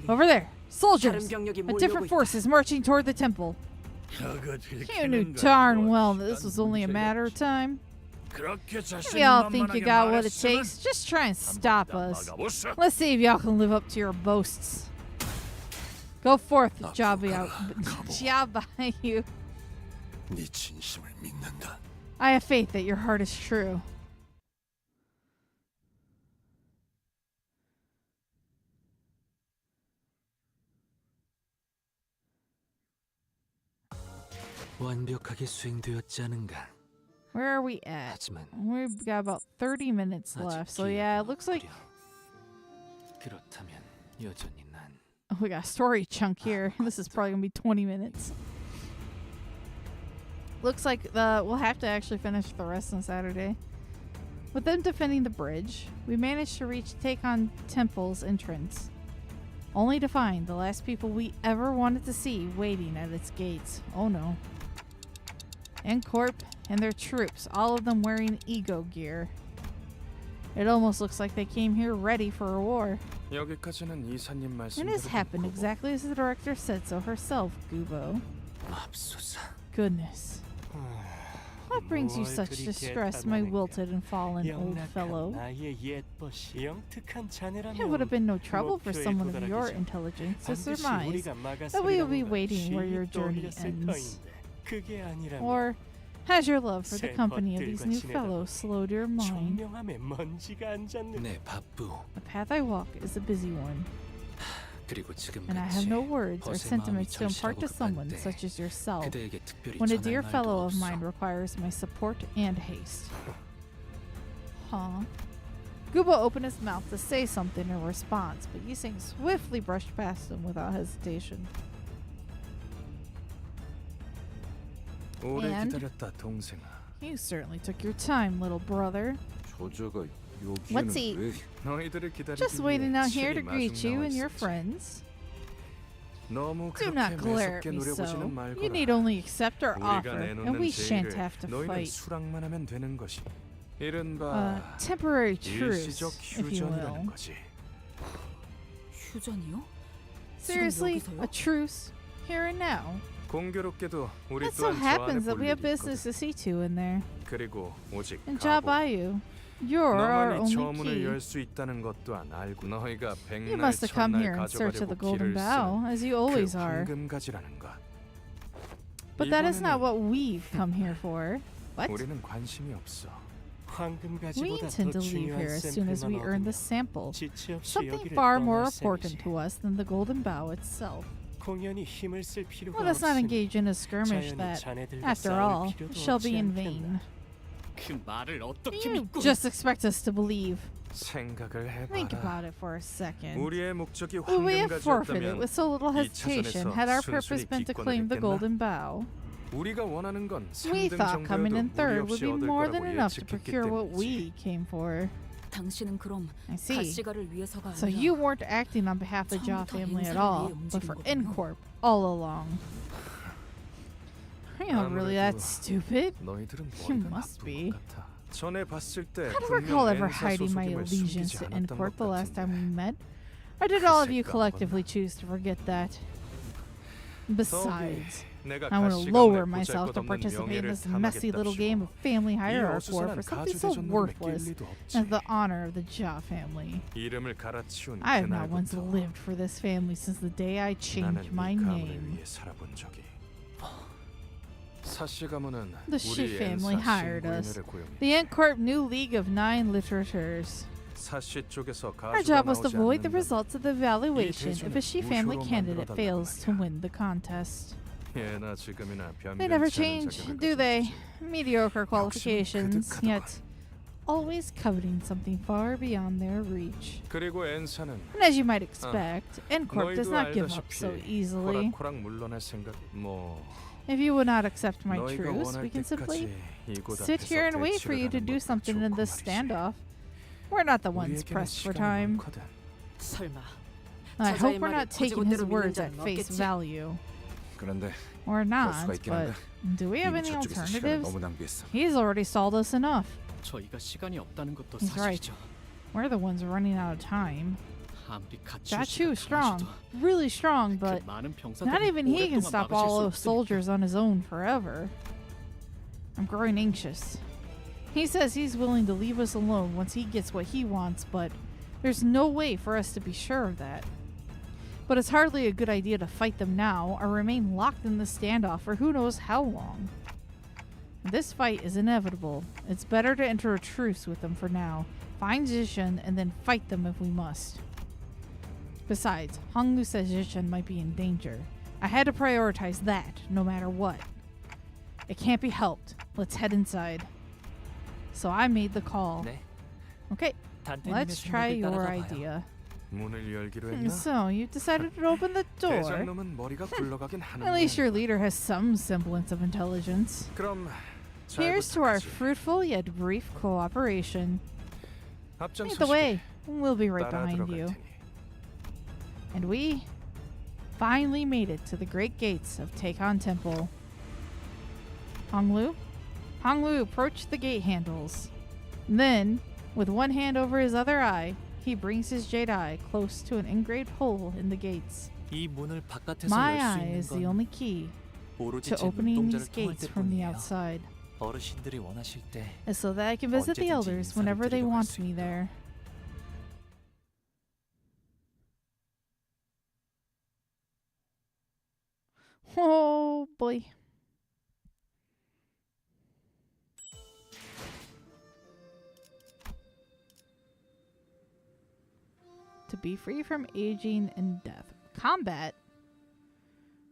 Over there, soldiers! A different forces marching toward the temple. You knew darn well that this was only a matter of time. Y'all think you got what it takes? Just try and stop us. Let's see if y'all can live up to your boasts. Go forth, Jiabayu. I have faith that your heart is true. 완벽하게 수행되었지 않은가? Where are we at? We've got about 30 minutes left, so yeah, it looks like 그렇다면 여전히 난 we got a story chunk here. This is probably gonna be 20 minutes. Looks like we'll have to actually finish the rest on Saturday. With them defending the bridge, we managed to reach Taekan Temple's entrance, only to find the last people we ever wanted to see waiting at its gates. Oh no. N-Corp and their troops, all of them wearing ego gear. It almost looks like they came here ready for a war. 여기까지는 이사님 And 말씀대로 this happened 됐고. exactly as the director said so herself, Gubo. 맙소사. Goodness. What brings you such distress, my wilted and fallen old fellow? It would have been no trouble for someone of your intelligence to surmise that we will be waiting where your journey ends. Or has your love for the company of these new fellows slowed your mind? 내 바쁘. The path I walk is a busy one, 그리고 and I have 지금같이 no words or 벗의 마음이 sentiments to impart to 절실하고 someone 급한데 such as yourself 그대에게 특별히 when a 전할 dear 말도 fellow of 없어. mine requires my support and haste. Huh? Gubo opened his mouth to say something in response, but Yiseng swiftly brushed past him without hesitation. 오래 And? 기다렸다 동생아. You certainly took your time, little brother. 조조가 Let's 여기에는 see. 왜 너희들을 기다리기 Just waiting 위해 out here to 친히 greet you 마중 and your 나와 있었지. friends. 너무 Do 그렇게 not glare at 매섭게 me so. 노려보지는 You need 말거라. only accept our 우리가 offer, and 내놓는 we shan't 제의를 have to 너희는 fight. 수락만 하면 되는 것이. 이른바 Temporary truce, 일시적 if you 휴전이라는 will. 거지. 휴전이요? Seriously, 여기서요? a truce, here and now. 공교롭게도 우리 It so 또한 저 안에 happens that 볼 we have 일이 business to 있거든. see to in there. 그리고 오직 And 가보. Jabayu, you're our 너만이 저 only 문을 key. 열 수 있다는 것도 안 알고 너희가 You 백날 must have come 천날 here in search of the 가져가려고 golden 길을 bow, 쓰는 as you always 그 are. 황금가지라는 것. But that is not 이번에는 what we've come here for. What? 우리는 관심이 없어. We intend to leave here as soon as we earn the sample. Something far more important to us than the golden bow itself. Let us not engage in a skirmish that, after all, shall be in vain. You just expect us to believe. 생각을 Think 해봐라. about it for a second. 우리의 목적이 Would we have forfeited 황금가지였다면 with so little 이 hesitation 차선에서 had our 순순히 purpose been to 기권을 claim the 했겠나? golden bow? 우리가 원하는 건 We 3등 thought coming in 정도여도 무리 third would 없이 be 얻을 more than 거라고 enough to 예측했기 procure what 때문이지. we came for. 당신은 그럼 I see. 가시가를 위해서가 So 아니라 you weren't acting on behalf of the Jaw 처음부터 family at 인사를 all, 위해 but for 움직인 거군요. N-Corp all along. Are you really that 아무래도 stupid? 너희들은 You 머리가 must 나쁜 be. 것 같아. 전에 봤을 때 I don't 분명 recall ever 엔사 hiding my 소속임을 allegiance 숨기지 to 않았던 N-Corp 것 the last time we 같은데. met. Or did all of you 글쎄, collectively choose to forget that? Besides, 내가 I want to 가시가 lower 내 myself to 보잘것없는 participate in 명예를 this messy little game of family 이 hierarchy war for 어수선한 something so 가주대전으로 worthless 맡길 리도 없지. as the honor of the Jaw family. 이름을 갈아치운 I have not once 그날부터 lived for this family since the day I 나는 changed my 이 가문을 name. 위해 살아본 적이. 사씨 가문은 The Shi 우리 family 엔사 hired us. 신부인을 고용해. The N-Corp new League of Nine Literatures. 사씨 쪽에서 Our 가수가 job was to 나오지 void the 않는다면 results of the evaluation if a Shi 대전을 family 무효로 candidate 만들어달라고 fails to 말이야. win the contest. 예나 지금이나 They never 변변치 않은 change, 자격을 do they? 가진 거지. Mediocre qualifications, 그득하더군. yet always coveting something far beyond their reach. 그리고 엔사는 And as you might expect, N-Corp does 너희도 not give up 알다시피 so easily. 호락호락 물러날 생각 뭐 If you would not accept my 너희가 truce, 원할 we can simply 때까지 이곳 sit 앞에서 here and wait for 대치를 you to 하는 do 것도 something in 좋고 this 말이지. standoff. We're not the ones 우리에게는 pressed for 시간이 time. 많거든. 설마 I 저자의 hope we're 말을 not taking his 거지것대로 믿는 words 자는 at face 없겠지? value. 그런데 Or 수가 not, 있긴 but 한데 do we have 이미 any 저쪽에서 시간을 alternatives? 너무 낭비했어. He's already stalled us enough. 저희가 시간이 없다는 것도 He's right. 사실이죠. We're the ones running out of time. 아무리 Jachu strong, really strong, but not even he can stop all those soldiers on his own forever. I'm growing anxious. He says he's willing to leave us alone once he gets what he wants, but there's no way for us to be sure of that. But it's hardly a good idea to fight them now or remain locked in the standoff for who knows how long. This fight is inevitable. It's better to enter a truce with them for now, find Zishan, and then fight them if we must. Besides, Honglu says Zishan might be in danger. I had to prioritize that, no matter what. It can't be helped. Let's head inside. So I made the call. 네. Okay, let's try your idea. 문을 열기로 했나? So, you've decided to open the door. 대장놈은 머리가 굴러가긴 하는데. At least your leader has some semblance of intelligence. 그럼 잘 Here's to our 부탁하지. fruitful yet brief cooperation. Lead the 앞장서시게. way. We'll be right 따라 behind 들어갈 you. 테니. And we finally made it to the great gates of Taekon Temple. Honglu? Honglu approached the gate handles. Then, with one hand over his other eye, he brings his jade eye close to an engraved hole in the gates. 이 문을 바깥에서 My 열 수 eye 있는 is the 건 only key 오로지 to 제 opening 눈동자를 these 통할 gates from the 때뿐이에요. outside, 어르신들이 원하실 때 and so that I can visit the 언제든지 elders 인사를 whenever they 드리러 갈 want 수 me 있도록. there. Oh boy. To be free from aging and death. Combat?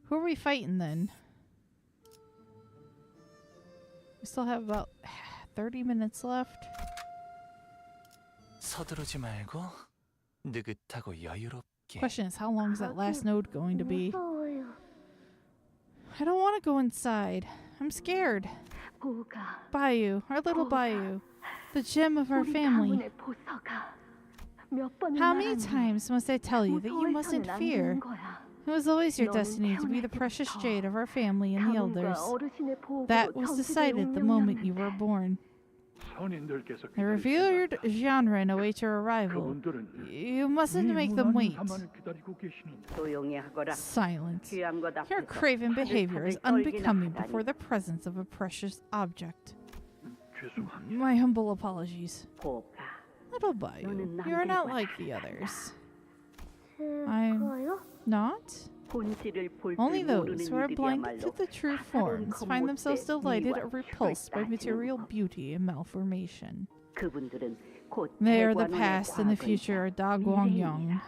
Who are we fighting then? We still have about 30 minutes left. 서두르지 말고 느긋하고 여유롭게. Question is, how long is that last node going to be? I don't want to go inside. I'm scared. Bayou, our little Bayou, the gem of our family. How many times must I tell you that you mustn't fear? It was always your destiny to be the precious jade of our family and the elders. That was decided the moment you were born. The revered genre awaits your arrival. You mustn't make them wait. Silence. Your craven behavior is unbecoming before the presence of a precious object. My humble apologies. Little Bayou, you are not like the others. I'm not? Only those who are blinded to the true forms find themselves delighted or repulsed by material beauty and malformation. They are the past and the future of Da Guangyang.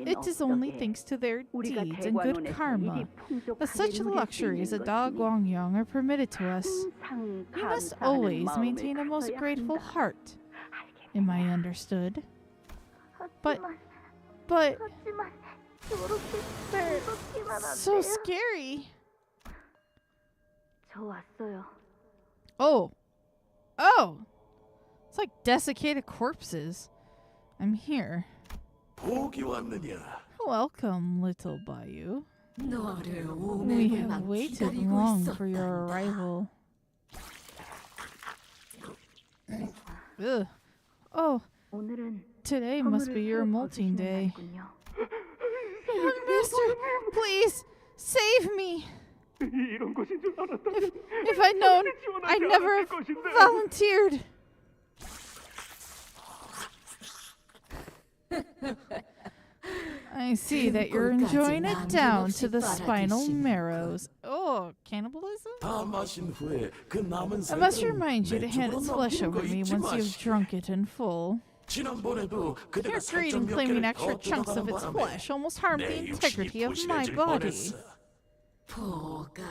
It is only thanks to their deeds and good karma that such luxuries as Da Guangyang are permitted to us. We must always maintain a most grateful heart. Am I understood? But they're so scary. Oh. It's like desiccated corpses. I'm here. Welcome, little Bayou. We have waited long for your arrival. Ugh. Oh, today must be your molting day. Master, please, save me! If I'd known, I'd never have volunteered. I see that you're enjoying it down to the spinal marrows. Oh, cannibalism? I must remind you to hand its flesh over me once you've drunk it in full. Your greed in claiming extra chunks of its flesh almost harmed the integrity of my body.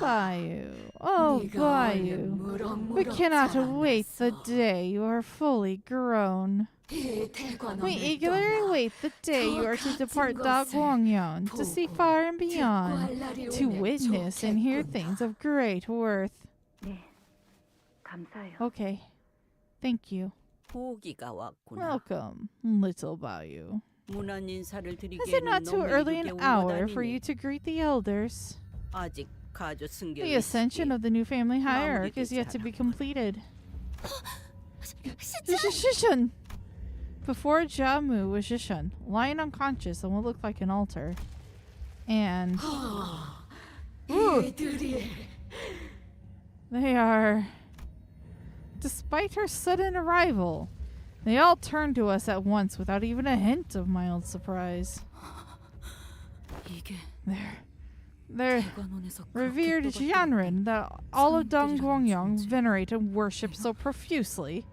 Bayou, oh Bayou, we cannot await the day you are fully grown. We eagerly await the day you are to depart Da Guangyang to see far and beyond, to witness and hear things of great worth. Okay, thank you. Welcome, little Bayou. Is it not too early an hour for you to greet the elders? The ascension of the new family hierarch is yet to be completed. Shishan! Before Jamu was Shishan, lying unconscious on what looked like an altar. And... Ooh, they are... Despite her sudden arrival, they all turned to us at once without even a hint of mild surprise. They're revered Jianren that all of Da Guangyang venerate and worship so profusely.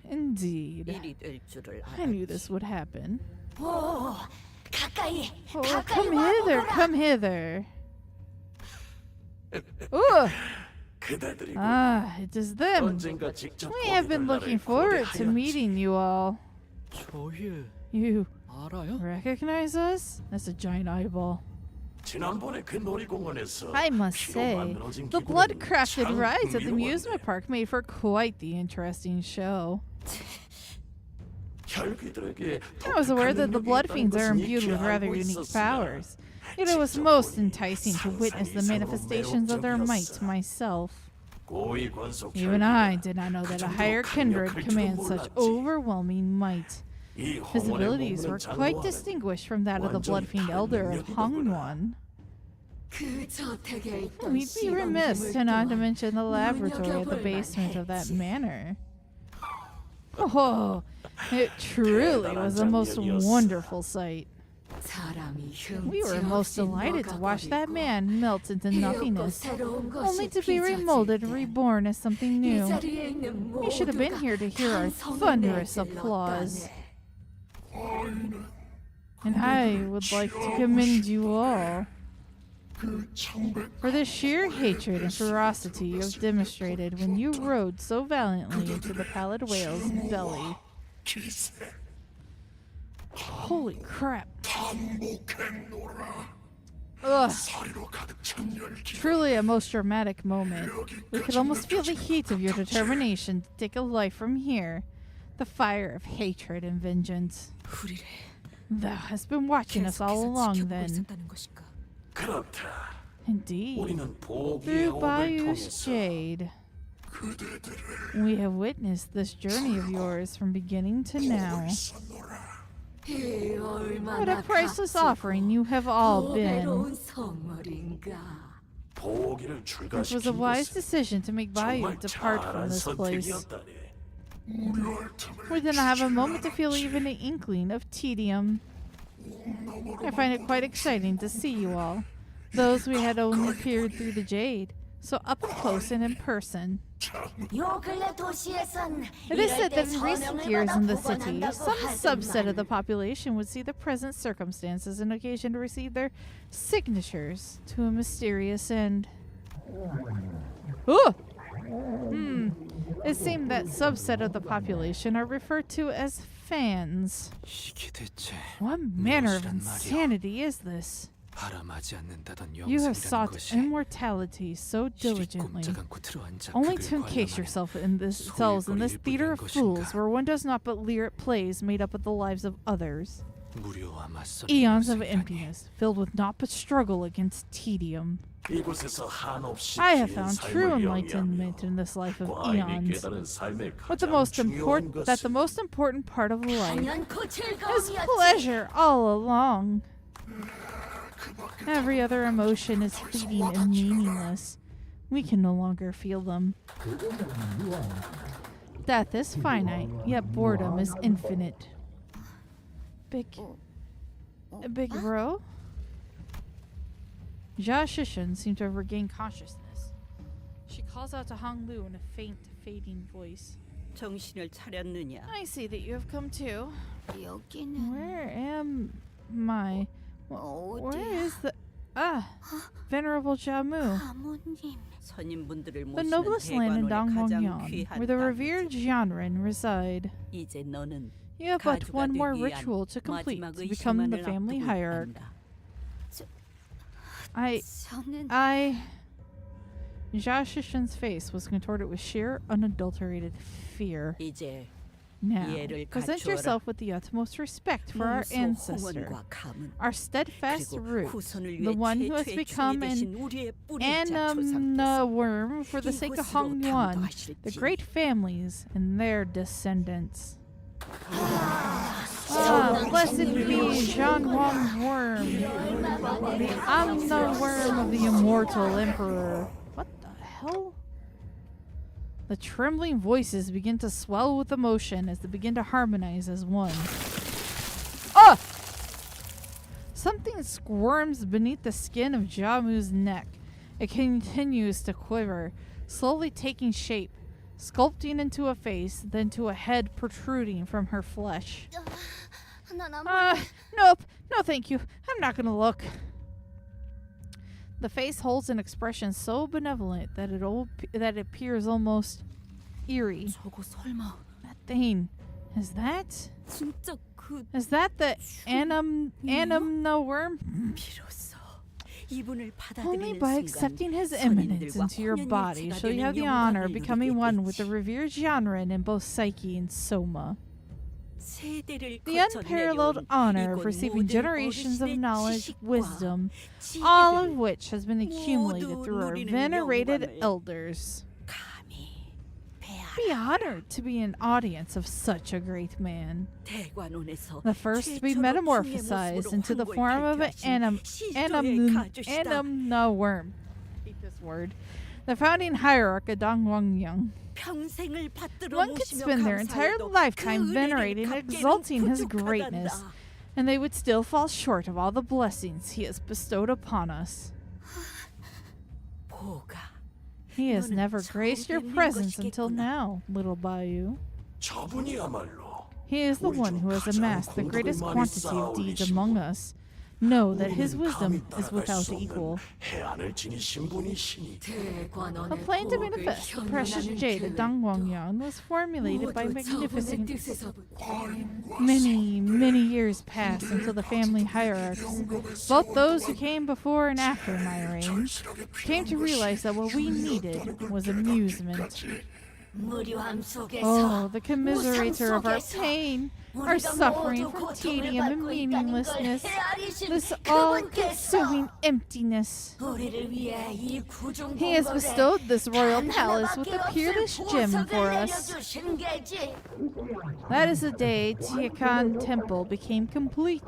Indeed. I knew this would happen. Oh, come hither, come hither. Ooh! Ah, it is them. We have been looking forward to meeting you all. You recognize us? That's a giant eyeball. I must say, the blood-crafted rides at the amusement park made for quite the interesting show. I was aware that the blood fiends are imbued with rather unique powers, Yet it was most enticing to witness the manifestations of their might myself. Even I did not know that a higher kindred commands such overwhelming might. His abilities were quite distinguished from that of the Bloodfiend Elder of Hongwon. We'd be remiss to not to mention the laboratory at the basement of that manor. Oh, it truly was a most wonderful sight. We were most delighted to watch that man melt into nothingness, only to be remolded and reborn as something new. You should have been here to hear our thunderous applause. And I would like to commend you all for the sheer hatred and ferocity you have demonstrated when you rode so valiantly into the pallid whale's belly. Holy crap. Ugh. Truly a most dramatic moment. We could almost feel the heat of your determination to take a life from here. The fire of hatred and vengeance. Thou hast been watching us all along then. Indeed. Through Bayou's jade. We have witnessed this journey of yours from beginning to now. What a priceless offering you have all been. It was a wise decision to make Bayou depart from this place. We did not have a moment to feel even an inkling of tedium. I find it quite exciting to see you all, those we had only peered through the jade, so up close and in person. It is said that in recent years in the city, some subset of the population would see the present circumstances an occasion to receive their signatures to a mysterious end. Ooh! It seemed that subset of the population are referred to as fans. What manner of insanity is this? You have sought immortality so diligently, only to encase yourselves in this theater of fools where one does not but leer at plays made up of the lives of others. Eons of emptiness, filled with naught but struggle against tedium. I have found true enlightenment in this life of eons. But the most important part of life is pleasure all along. Every other emotion is fleeting and meaningless. We can no longer feel them. Death is finite, yet boredom is infinite. Big bro? Jia Shishan seemed to have regained consciousness. She calls out to Hong Lu in a faint, fading voice. I see that you have come too. Where am I? Where is the... Venerable Jiamu. The noblest land in Dongwon, where the revered Jianren reside. You have but one more ritual to complete to become the family hierarch. Jia Shishan's face was contorted with sheer, unadulterated fear. Now, present yourself with the utmost respect for our ancestor, our steadfast root, the one who has become an worm for the sake of Hongwon, the great families and their descendants. Blessed be Jean Wong Worm, the Amna Worm of the immortal emperor. What the hell? The trembling voices begin to swell with emotion as they begin to harmonize as one. Ah! Something squirms beneath the skin of Jamu's neck. It continues to quiver, slowly taking shape, sculpting into a face, then to a head protruding from her flesh. Nope. No thank you. I'm not gonna look. The face holds an expression so benevolent that it appears almost eerie. That thing. Is that the Anamna worm? Only by accepting his immanence into your body shall you have the honor of becoming one with the revered Jianren in both psyche and soma. 세대를 The unparalleled honor of receiving generations of knowledge, wisdom, all of which has been accumulated through our venerated elders. Be honored to be an audience of such a great man. The first to be metamorphosized into the form of an anamna worm. I hate this word. The founding hierarch of GuangCaiArts. One could spend their entire lifetime venerating and exalting his greatness, and they would still fall short of all the blessings he has bestowed upon us. He has never graced your presence until now, little Bayou. He is the one who has amassed the greatest quantity of deeds among us. Know that his wisdom is without equal. A plan to manifest the precious jade of GuangCaiArts was formulated by magnificent. Many years passed until the family hierarchs, both those who came before and after my reign, came to realize that what we needed was amusement. Oh, the commiserator of our pain, our suffering from tedium and meaninglessness, this all-consuming emptiness. He has bestowed this royal palace with a peerless gem for us. That is the day Tiakan Temple became complete,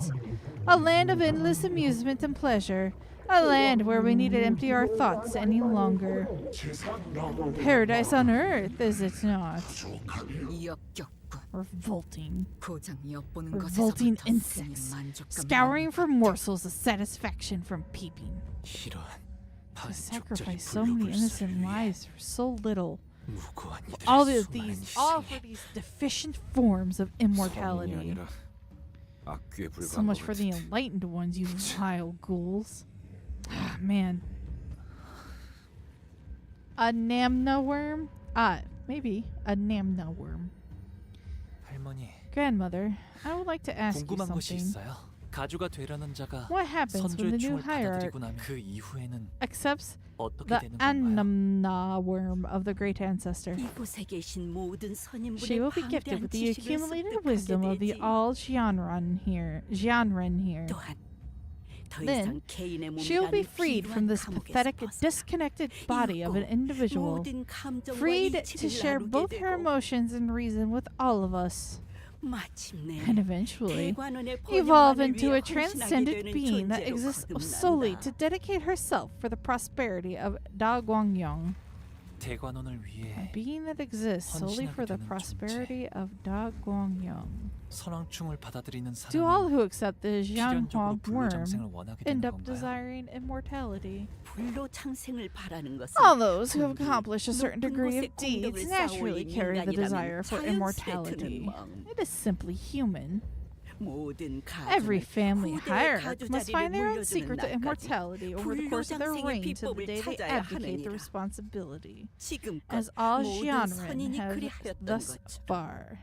a land of endless amusement and pleasure. A land where we needn't empty our thoughts any longer. Paradise on earth, is it not? Revolting. Revolting insects, scouring for morsels of satisfaction from peeping. To sacrifice so many innocent lives for so little. All for these deficient forms of immortality. So much for the enlightened ones, you vile ghouls. Ah, man. A namna worm? Maybe a namna worm. 할머니, Grandmother, I would like to ask you 궁금한 것이 something. 있어요. 가주가 되려는 자가 What happens when the 선조의 new 충을 hierarch 받아들이고 나면 그 이후에는 accepts 어떻게 the 되는 건가요? Anamna worm of the great ancestor? She will be gifted with the accumulated wisdom of the all Jianren here. Then, she will be freed from this pathetic, disconnected body of an individual, freed to share both her emotions and reason with all of us, and eventually evolve into a transcendent being that exists solely to dedicate herself for the prosperity of Da Guangyong. 대관원을 A 위해 being that exists solely for the prosperity of Da Guangyong. 선왕충을 받아들이는 Do all 사람은 who accept the 필연적으로 Jianhua worm 불로장생을 원하게 end 되는 up 건가요? desiring immortality? All All those who have accomplished a certain degree of deeds naturally carry the desire for immortality. It is simply human. Every family hierarch must find their own secret to immortality over the course of their reign to the day they abdicate the responsibility, as all Jianren have thus far.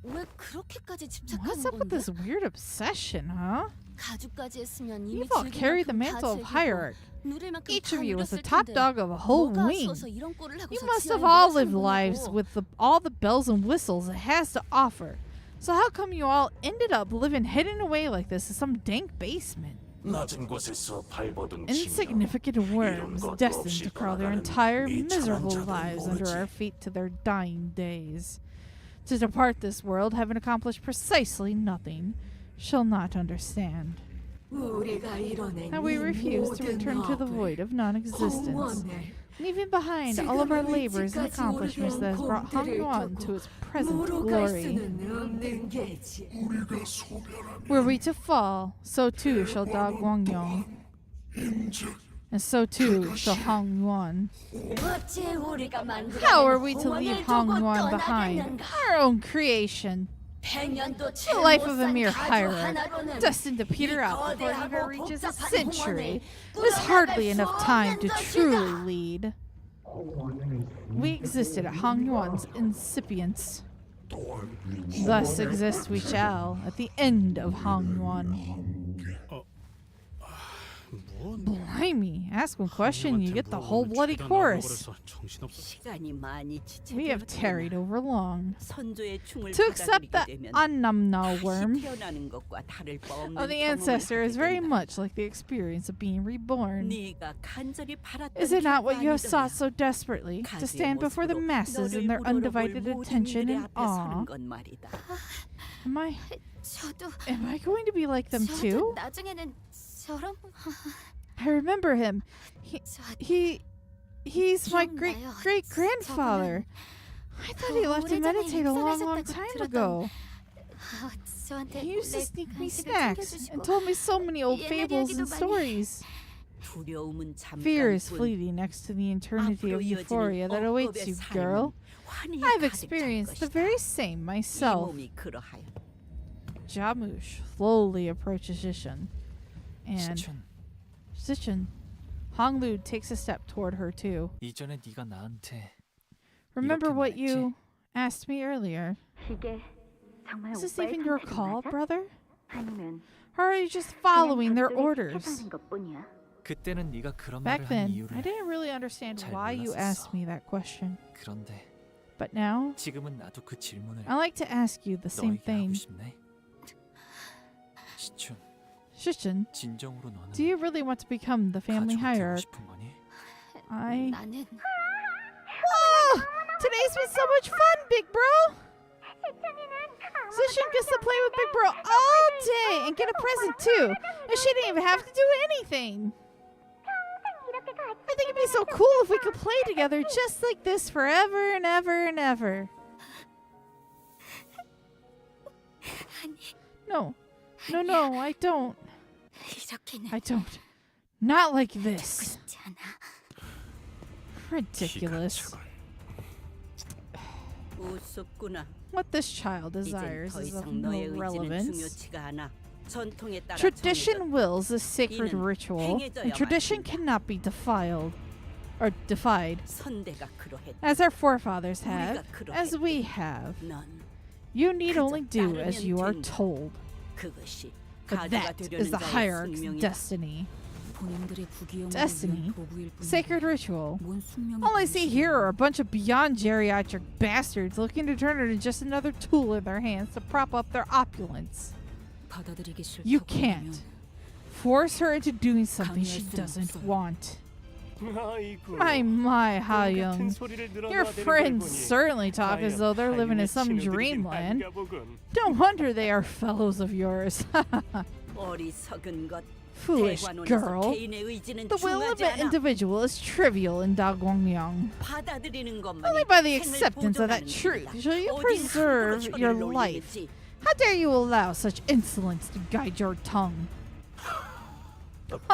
왜 그렇게까지 What's 집착하는 up with 건데? this weird obsession, huh? 가죽까지 했으면 이미 You've all 즐길 carried the 만큼 mantle 다 of 즐기고 hierarch. 누릴 만큼 Each 다 of you was the 누렸을 top 텐데 dog of a whole 뭐가 wing. 앞서서 이런 꼴을 하고서 You must have 지하에 all 누워 lived 사는 lives 거냐고. with all the bells and whistles it has to offer. So how come you all ended up living hidden away like this in some dank basement? Insignificant worms destined to crawl their entire miserable lives under our feet to their dying days. To depart this world having accomplished precisely nothing, shall not understand. How we refuse to return to the void of non-existence, leaving behind all of our labors and accomplishments that has brought Hongyuan to its present glory. Were we to fall, so too shall Da Guangyong, and so too shall Hongyuan. How are we to leave Hongyuan behind, our own creation? The life of a mere hierarch, destined to peter out before it even reaches a century, was hardly enough time to truly lead. We existed at Hongyuan's incipience. Thus exist we shall at the end of Hongyuan. 뭔? Blimey, ask one question, you get the whole bloody chorus. We have tarried over long. To accept the Annamna worm of the ancestor is very much like the experience of being reborn. Is it not what you have sought so desperately? To stand before the masses in their undivided attention and awe? Am I going to be like them too? 나중에는 저런 I remember him. He's my great-great-grandfather. I thought he left to meditate a long time ago. He used to sneak me snacks and told me so many old fables and stories. Fear is fleeting next to the eternity of euphoria that awaits you, girl. I've experienced the very same myself. Jamu slowly approaches Shishin. And Shishin, Honglu takes a step toward her too. 이전에 네가 나한테 Remember 이렇게 what 말했지? you asked me earlier? Is this even your call, brother? Or are you just following their orders? 그때는 네가 그런 Back 말을 한 then, 이유를 I didn't really understand 잘 why you 몰랐었어. asked me that question. 그런데 But now, 지금은 나도 그 질문을 I like to ask you the same 너에게 하고 thing. 싶네. 시춘, Shishin, 진정으로 너는 do you really want to become the family 가족이 되고 hierarch? 싶은 거니? 나는 Whoa! Today's been so much fun, big bro! Shishin gets to play with big bro all day and get a present too. And she didn't even have to do anything. I think it'd be so cool if we could play together just like this forever and ever and ever. No, I don't. 이렇게는 I don't. Not like this. 쉽지 않아. Ridiculous. What this child desires is of no relevance. Tradition wills a sacred ritual, and tradition cannot be defiled or defied, as our forefathers have, as we have. You need only do as you are told. But that is the hierarch's destiny. Destiny? Sacred ritual. All I see here are a bunch of beyond geriatric bastards looking to turn it into just another tool in their hands to prop up their opulence. You can't force her into doing something she doesn't want. My, how young. Your friends certainly talk as though they're living in some dreamland. No wonder they are fellows of yours. Foolish girl. The will of an individual is trivial in Daguangyang. Only by the acceptance of that truth shall you preserve your life. How dare you allow such insolence to guide your tongue?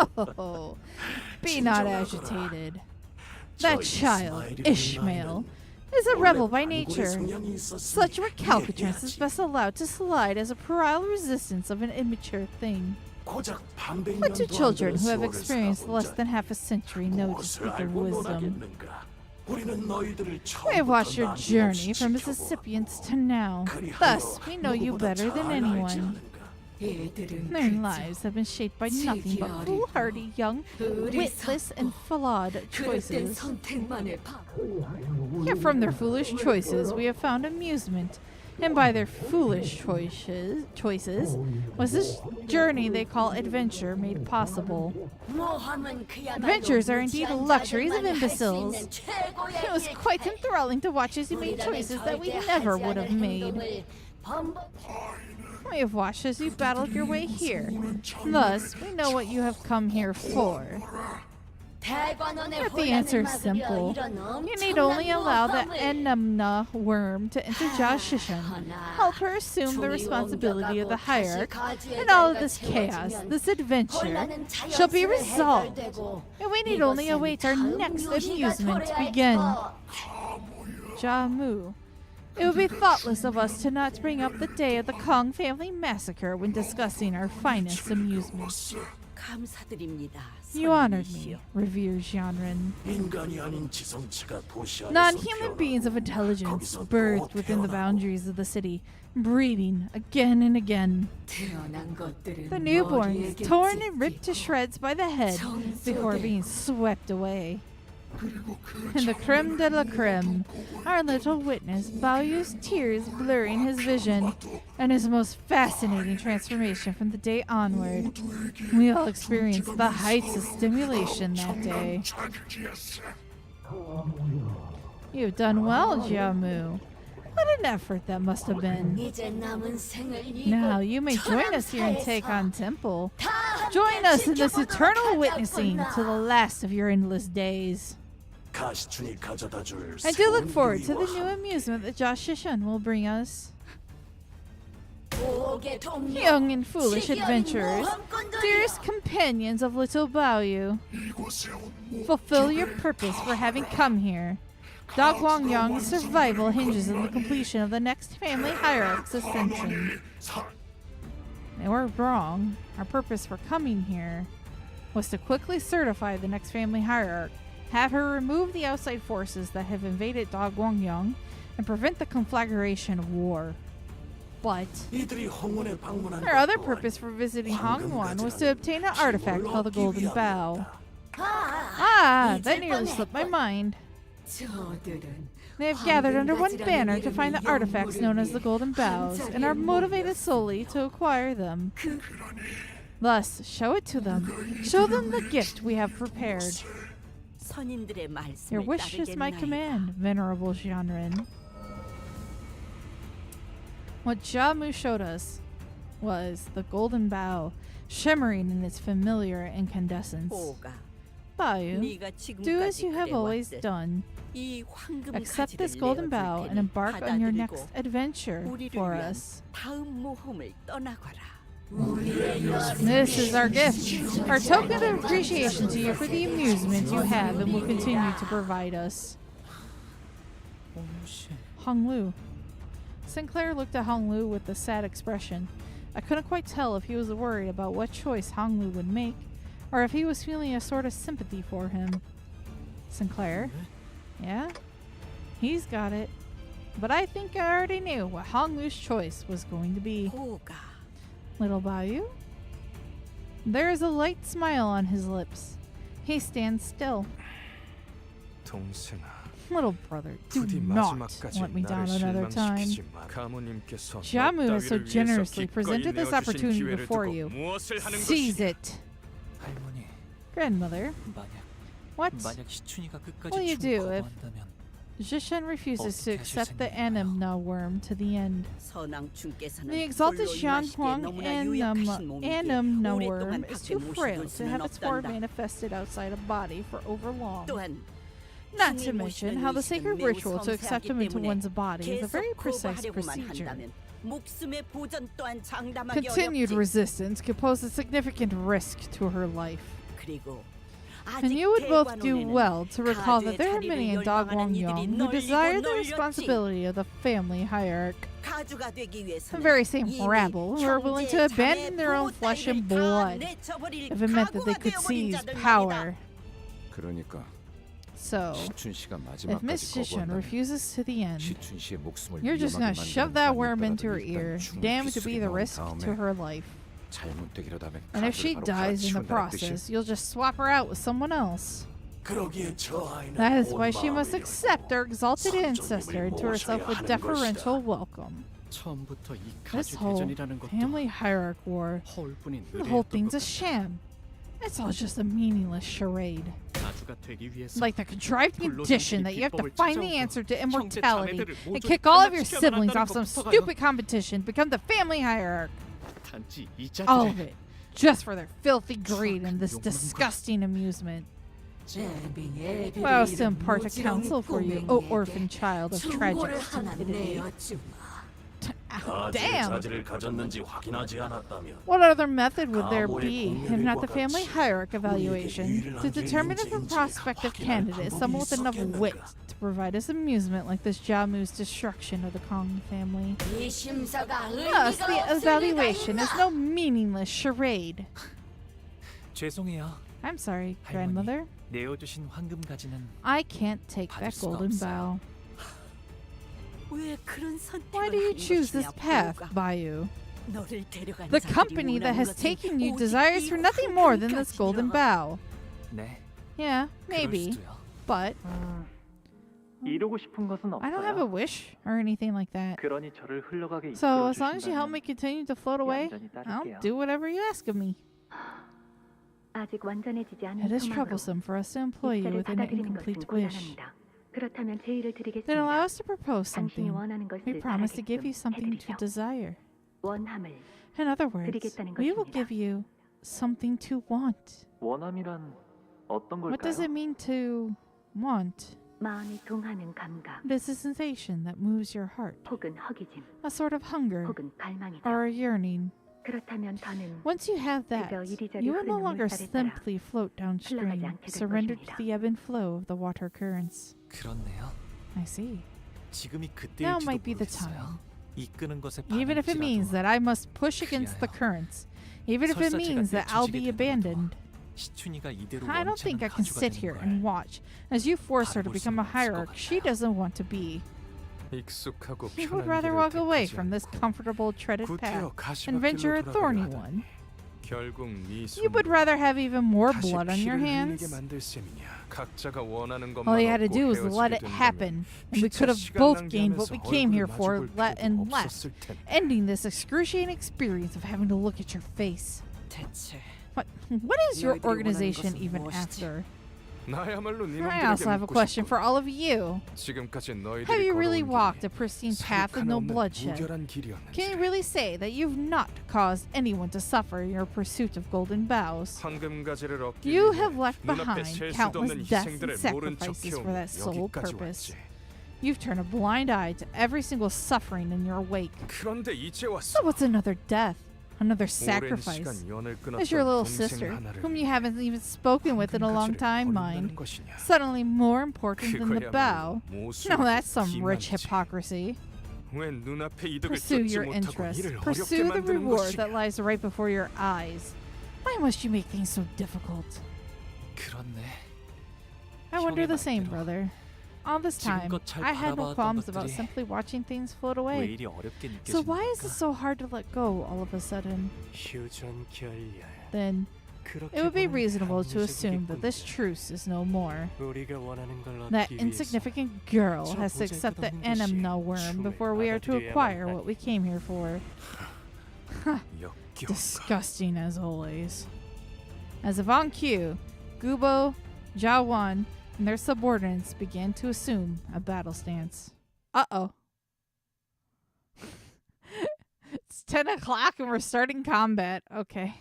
Oh, be not agitated. That child, Ishmael, is a rebel by nature. Such recalcitrance is best allowed to slide as a puerile resistance of an immature thing. What do children who have experienced less than half a century know to speak of wisdom? We have watched your journey from Mississippians to now. Thus, we know you better than anyone. Their lives have been shaped by nothing but foolhardy, young, witless, and flawed choices. Yet from their foolish choices we have found amusement, and by their foolish choices was this journey they call adventure made possible. Adventures are indeed luxuries of imbeciles. It was quite enthralling to watch as you made choices that we never would have made. We have watched as you battled your way here. Thus, we know what you have come here for. But the answer is simple. You need only allow the Enamna worm to enter Shishin, help her assume the responsibility of the hierarch, and all of this chaos, this adventure, shall be resolved. And we need only await our next amusement to begin. Jamu. It would be thoughtless of us to not bring up the day of the Kong family massacre when discussing our finest amusement. 감사드립니다. You honored 선생님이시여. me, revered Jianren. 인간이 아닌 지성체가 도시 안에서 Non-human beings of intelligence, birthed within the boundaries of the city, breeding again and again. The newborns, torn and ripped to shreds by the head before being swept away. And the creme de la creme, our little witness, Baoyu's tears blurring his vision, and his most fascinating transformation from the day onward. We all experienced the heights of stimulation that day. You've done well, Jiamu. What an effort that must have been. Now you may join us here in Taekon Temple. Join us in this eternal witnessing to the last of your endless days. I do look forward to the new amusement that Josh Shishan will bring us. Young and foolish adventurers, dearest companions of little Baoyu, fulfill your purpose for having come here. Da Guangyang's survival hinges on the completion of the next family hierarch's ascension. They were wrong. Our purpose for coming here was to quickly certify the next family hierarch, have her remove the outside forces that have invaded Da Guangyang, and prevent the conflagration of war. But our other purpose for visiting Hongwan was to obtain an artifact called the Golden Bow. That nearly slipped my mind. They have gathered under one banner to find the artifacts known as the Golden Bows, and are motivated solely to acquire them. Thus, show it to them. Show them the gift we have prepared. Your wish is my command, Venerable Jianren. What Jiamu showed us was the golden bow, shimmering in its familiar incandescence. Baoyu, do as you have always done. Accept this golden bow and embark on your next adventure for us. This is our gift, our token of appreciation to you for the amusement you have and will continue to provide us. Hong Lu. Sinclair looked at Hong Lu with a sad expression. I couldn't quite tell if he was worried about what choice Hong Lu would make, or if he was feeling a sort of sympathy for him. Sinclair? Yeah? He's got it. But I think I already knew what Hong Lu's choice was going to be. Little Baoyu? There is a light smile on his lips. He stands still. Little brother, do not let me down another time. Jiamu has so generously presented this opportunity before you. Seize it. Grandmother, what will you do if Zhishen refuses to accept the Anima worm to the end? The exalted Xianhuang Anima worm is too frail to have its form manifested outside a body for over long. Not to mention how the sacred ritual to accept him into one's body is a very precise procedure. Continued resistance could pose a significant risk to her life. And you would both do well to recall that there are many in Da Guangyang who desire the responsibility of the family hierarch. The very same rabble who are willing to abandon their own flesh and blood if it meant that they could seize power. So, if Miss Shishan refuses to the end, you're just gonna shove that worm into her ear, damned to be the risk to her life. And if she dies in the process, you'll just swap her out with someone else. That is why she must accept our exalted ancestor into herself with deferential welcome. This whole family hierarch war, the whole thing's a sham. It's all just a meaningless charade. Like the contrived condition that you have to find the answer to immortality and kick all of your siblings off some stupid competition to become the family hierarch. All of it. Just for their filthy greed and this disgusting amusement. Well, I was to impart a counsel for you, O orphan child of tragic stupidity. Damn! What other method would there be, if not the family hierarch evaluation, to determine if a prospective candidate is someone with enough wit to provide us amusement like this Jiamu's destruction of the Kong family? Thus, the evaluation is no meaningless charade. 죄송해요. I'm sorry, 할머니. grandmother. 내어주신 황금 가지는 I can't take 받을 that 수가 golden 없어요. bow. 왜 그런 선택을 Why do you 하는 choose this 것이냐, path, 보가. Bayou? 너를 데려간 The 자들이 company that 원하는 has 것은 taken you 오직 desires 이 for nothing more than this 황금가지라. golden bow. 네. Yeah, 그럴 maybe. 수도요. But 이루고 싶은 것은 I don't have a 없어요. wish or anything like that. 그러니 저를 흘러가게 So 이끌어 as long as you help me continue to float away, 얌전히 I'll 따를게요. do whatever you ask of me. 아직 완전해지지 않은 It is 소망으로 troublesome for us to employ you 입사를 with an 받아들이는 incomplete 것은 wish. 곤란합니다. 그렇다면 제의를 Then allow 드리겠습니다. us to propose 당신이 something. 원하는 것을 We promise to give 바라게끔 you something to 해드리죠. desire. 원함을 In other words, 드리겠다는 we will 것입니다. give you something to want. 원함이란 어떤 What does it 걸까요? mean to want? 마음이 동하는 감각 It is a sensation that moves your heart, 혹은 허기짐 a sort of hunger 혹은 갈망이죠. or a yearning. 그렇다면 더는 Once you have that, 그저 이리저리 you will no 흐르는 longer 물살에 따라 simply float downstream, 흘러가지 않게 될 surrendered to 것입니다. the ebb and flow of the water currents. 그렇네요. I see. 지금이 Now 그때일지도 might be the 모르겠어요. time. 이끄는 것에 Even if it means 반할지라도 that I must push against the 그리하여 currents, even if it 설사 means 제가 that I'll 내쫓으게 be 되더라도 abandoned, 시춘이가 이대로 I don't 원찮은 think I can 가주가 sit 되는 here 걸 and watch as you force her to 바라볼 become a 수는 없을 것 hierarch she 같아요. doesn't want to be. 익숙하고 She 편한 would rather 길을 walk away 택하지 from this 않고 comfortable treaded 구태여 path and venture a 가시밭길로 thorny 돌아가려 one. 하다니 결국 네 You would 손으로 rather have even more 다시 blood on your 피를 hands? 흘리게 만들 셈이냐. 각자가 원하는 것만 All you had to 얻고 do was let 헤어지게 it 된다면 happen, and we 피차 could have 시간 both gained what we 낭비하면서 came here 얼굴을 for, 마주볼 let 필요도 and left, 없었을 텐데. ending this excruciating experience of having to look at your face. 대체 What is your 너희들이 원하는 organization 것은 even 무엇이지? after? 나야말로 네 I also have a 놈들에게 question 묻고 for 싶군. all of you. 지금까지 Have 너희들이 you really 걸어온 walked a 길이 pristine path with no 사육하나 없는 bloodshed? 무결한 Can you 길이었는지. really say that you've not caused anyone to suffer in your pursuit of golden bows? 황금가지를 얻기 You 위해 have left 눈앞에 behind 셀 수도 countless 없는 deaths 희생들을 and 모른 척 sacrifices for 해오며 that sole 여기까지 purpose. 왔지. You've turned a blind eye to every single suffering in your wake. 그런데 이제 왔어. So what's another death? Another 오랜 sacrifice? 시간 연을 Is your 끊었던 little 동생 sister, 하나를 whom you haven't even spoken with in a long 황금가지를 time, 버린다는 mind, 것이냐. suddenly more important than the bow? 그거야말로 모순이고 No, that's some rich 기만이지. hypocrisy. 왜 눈앞에 이득을 Pursue 쫓지 your 못하고 interests. 이를 어렵게 Pursue the 만드는 reward 것이냐. that lies right before your eyes. Why must you make things so difficult? 그렇네. I wonder the 형의 same, 말대로 brother. All this time, 지금껏 잘 I had no 바라봐왔던 qualms about 것들이 simply watching things float 왜 away. 이리 어렵게 So 느껴지는 why is it 걸까? so hard to let go all of a sudden? 휴전결야. Then 그렇게 it would be 보는 reasonable to assume that 합리적이겠군요. this truce is no more. 우리가 원하는 걸 That 얻기 위해서 insignificant girl 저 has to accept the 보잘것없는 것이 enamel worm 춤을 before we are to 받아들여야만 acquire 하니. what we came here for. 역겨운가. Disgusting as always. As of on cue, Gubo, Jawan, and their subordinates began to assume a battle stance. Uh-oh. It's 10 o'clock and we're starting combat. Okay.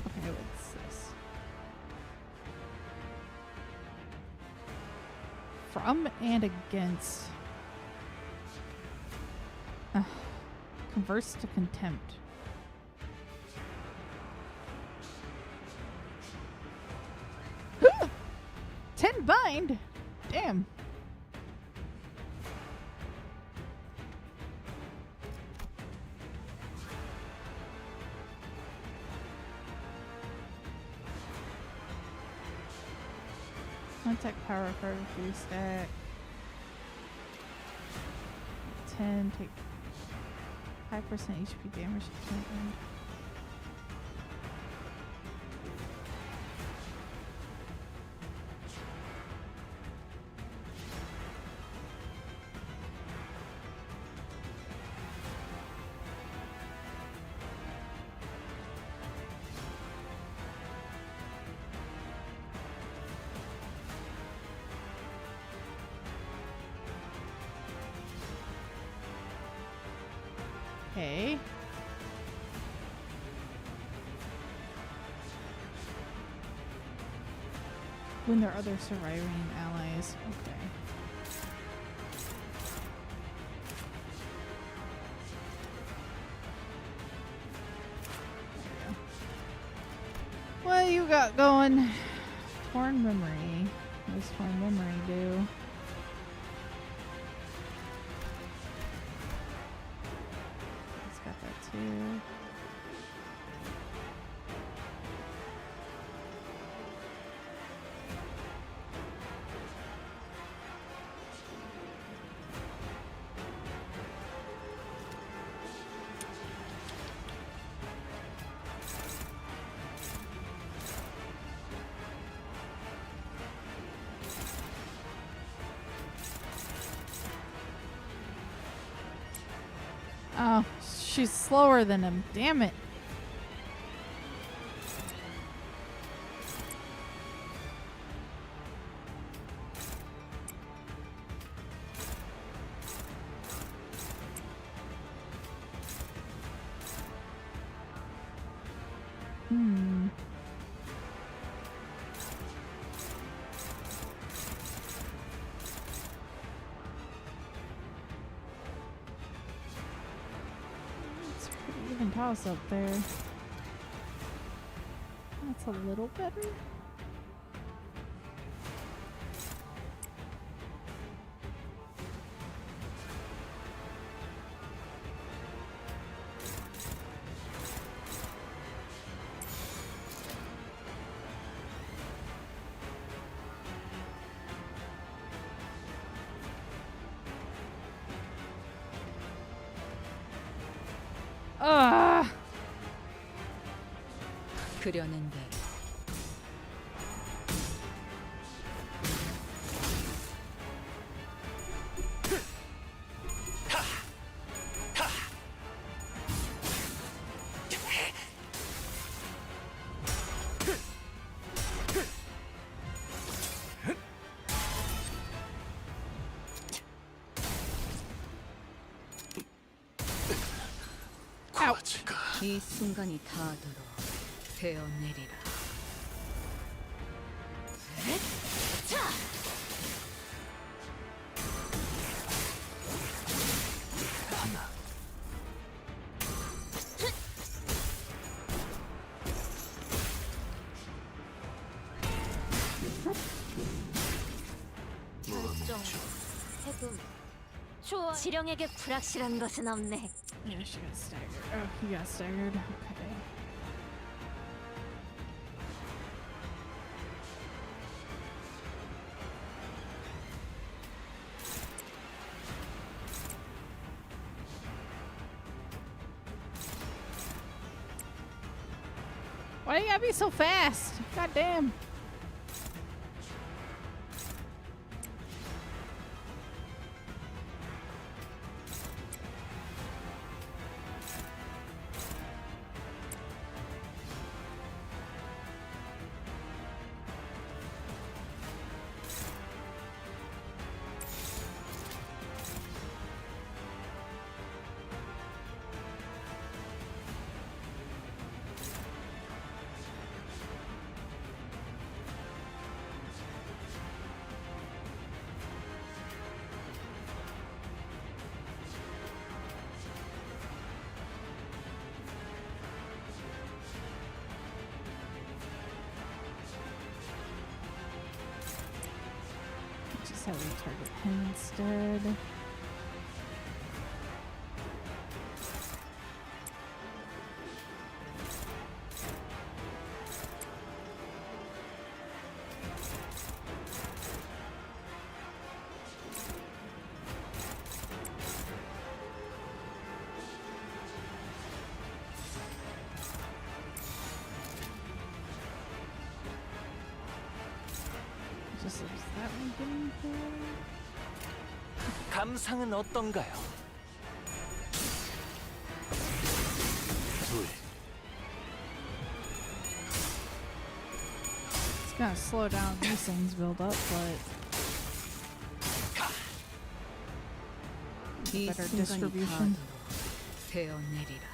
Okay, what's this? From and against. Converse to contempt. Ten bind? Damn. Contact power card 3 stack. 10 take 5% HP damage. Okay. When there are other surviving allies. Okay. There we go. What you got going? Torn memory. What does torn memory do? here. Oh, she's slower than him. Damn it. Even toss up there. That's a little better. 그려낸 대로 이 순간이 닿도록 되어내리라. 지령에게 불확실한 것은 없네. Yeah, she got staggered. Oh, he got staggered. Okay. Why you gotta be so fast? God damn. Just have we target him instead. Just leaves that one getting there. 감상은 어떤가요? It's gonna slow down these things build up, but 이 better 순간이 distribution. 닿도록 되어내리라.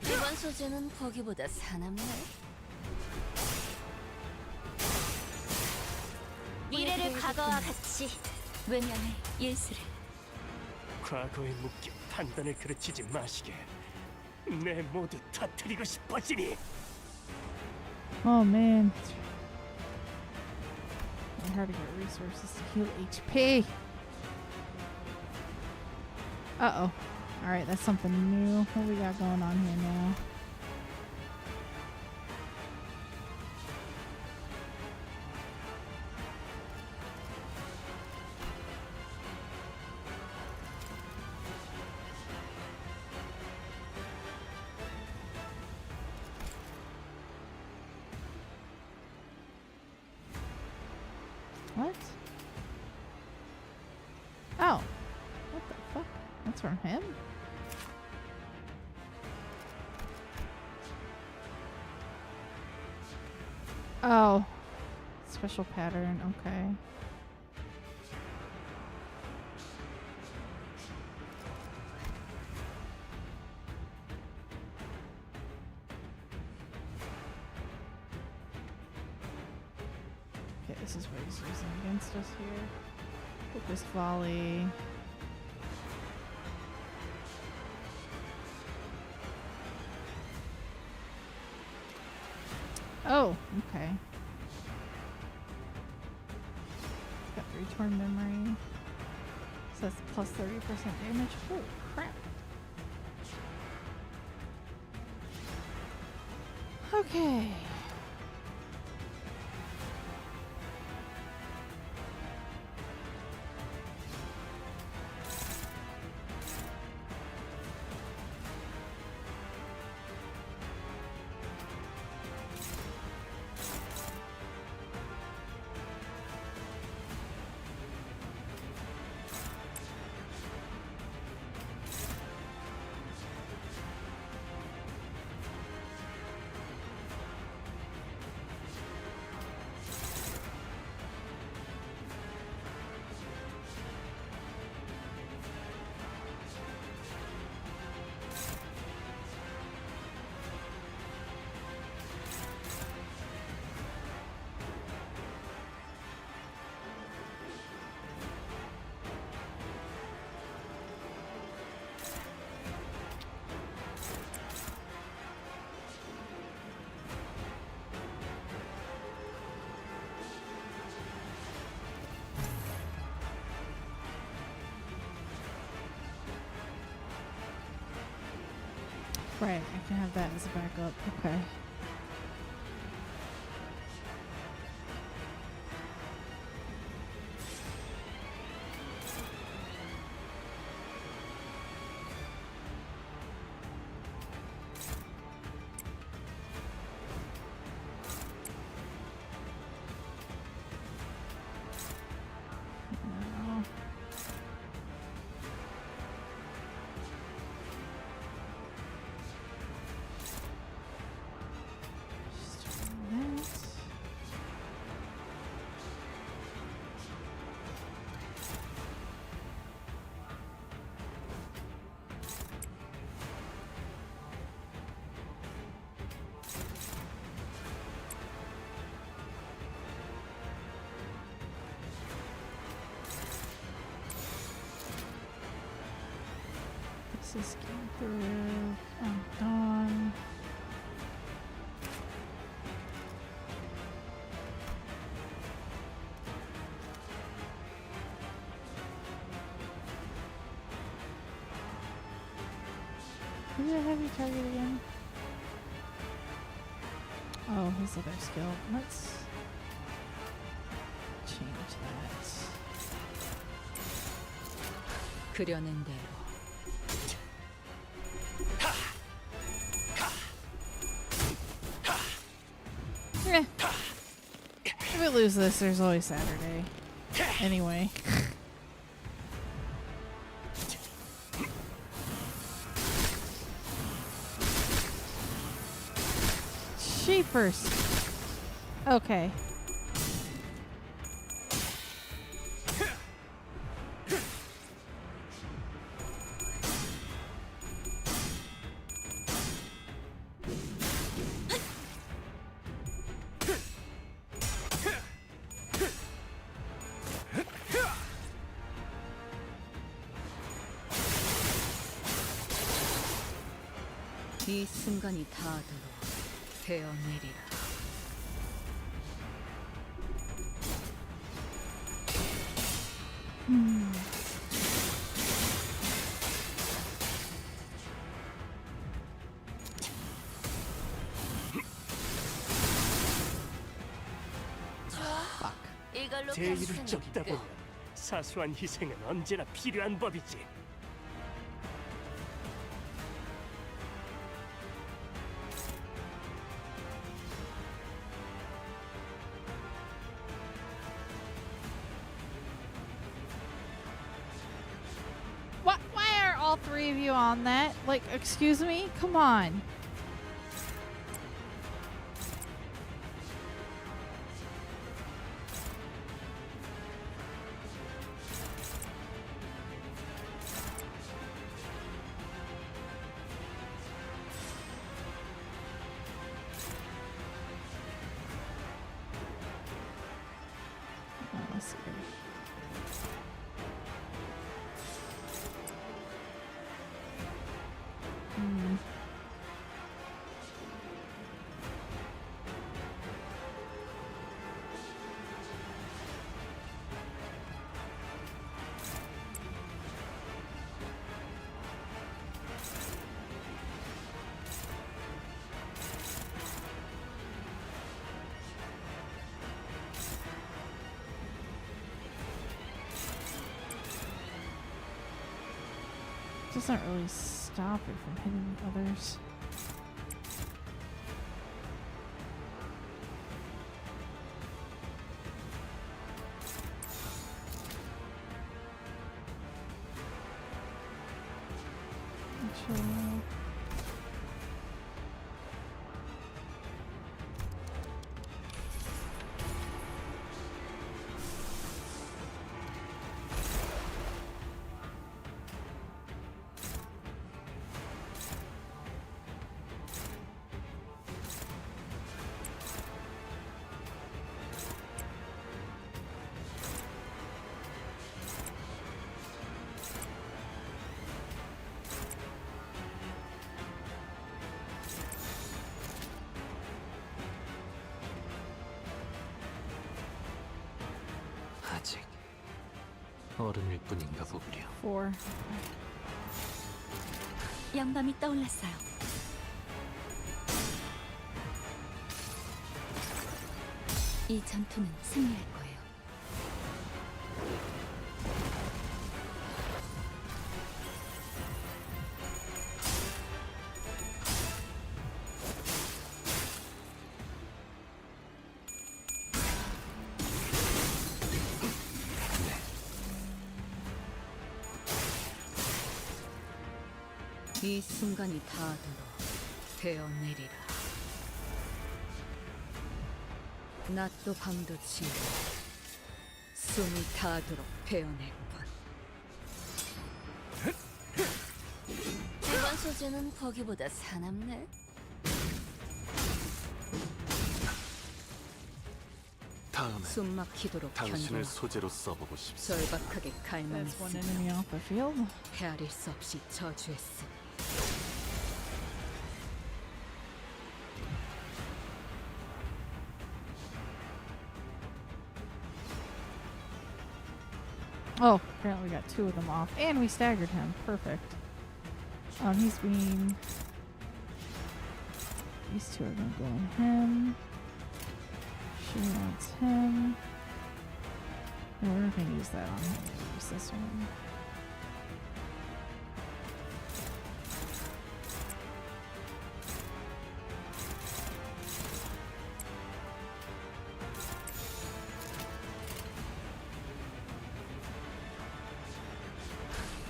이번 소재는 거기보다 사납네. 미래를 과거와 같이 외면의 예술을. 과거에 묶여 판단을 그르치지 마시게. 내 모두 터뜨리고 싶어지니. Oh man. Learn how to get resources to heal HP. Uh-oh. Alright, that's something new. What we got going on here now? What? Oh. What the fuck? That's from him? Oh. Special pattern, okay. Okay, this is what he's using against us here. Focused volley. Oh, okay. It's got return memory. So that's plus 30% damage. Oh, crap. Okay. Right, I can have that as a backup. Okay. No. Just doing that. This is getting through. I'm done. Who's a heavy target again? Oh, his other skill. Let's change that. 그려낸 대로. Eh. If we lose this, there's always Saturday. Anyway. Sheepers. Okay. 이 순간이 닿도록 베어내리라. 이걸로 대의를 평생을 쫓다 끝. 보면 사소한 희생은 언제나 필요한 법이지. What? Why are all three of you on that? Like, excuse me? Come on. Oh, let's see. Doesn't really stop it from hitting others. Actually, 아직 어른일 뿐인가 보구려. 4. 양밤이 떠올랐어요. 이 전투는 승리할 거예요. 이 순간이 닿도록 베어내리라. 낮도 밤도 지고 숨이 닿도록 베어낼 뿐. 이번 소재는 보기보다 사납네. 다음에 숨 막히도록 당신을 견뎌 소재로 써보고 싶소. 절박하게 That's one 갈망했으며 enemy off the field. 헤아릴 수 없이 저주했으니 Oh, apparently we got 2 of them off. And we staggered him. Perfect. He's being... These 2 are going to go on him. She wants him. And we're going to use that on him. Use this one.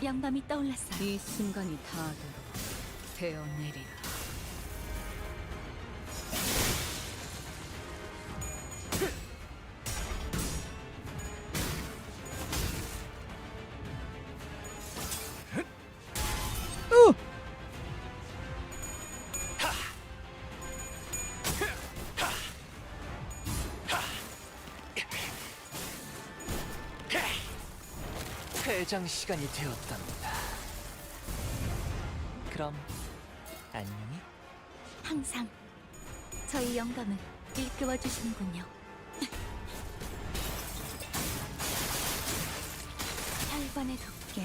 양밤이 떠올랐어요. 이 순간이 닿도록 베어내리라. 퇴장 시간이 되었답니다. 그럼 안녕히. 항상 저희 영감을 일깨워 주시는군요. 혈관의 두께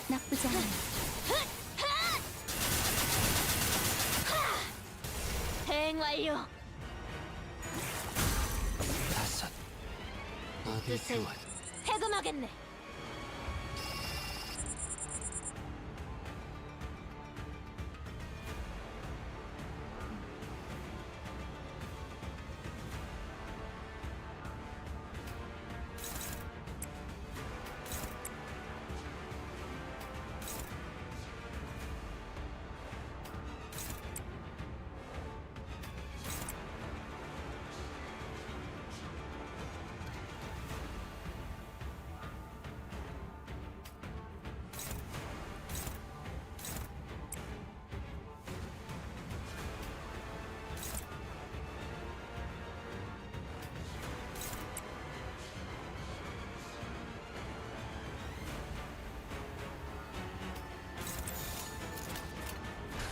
나쁘지 않아요. 대응 완료. 다섯. 무기 뜻을 교환. 해금하겠네.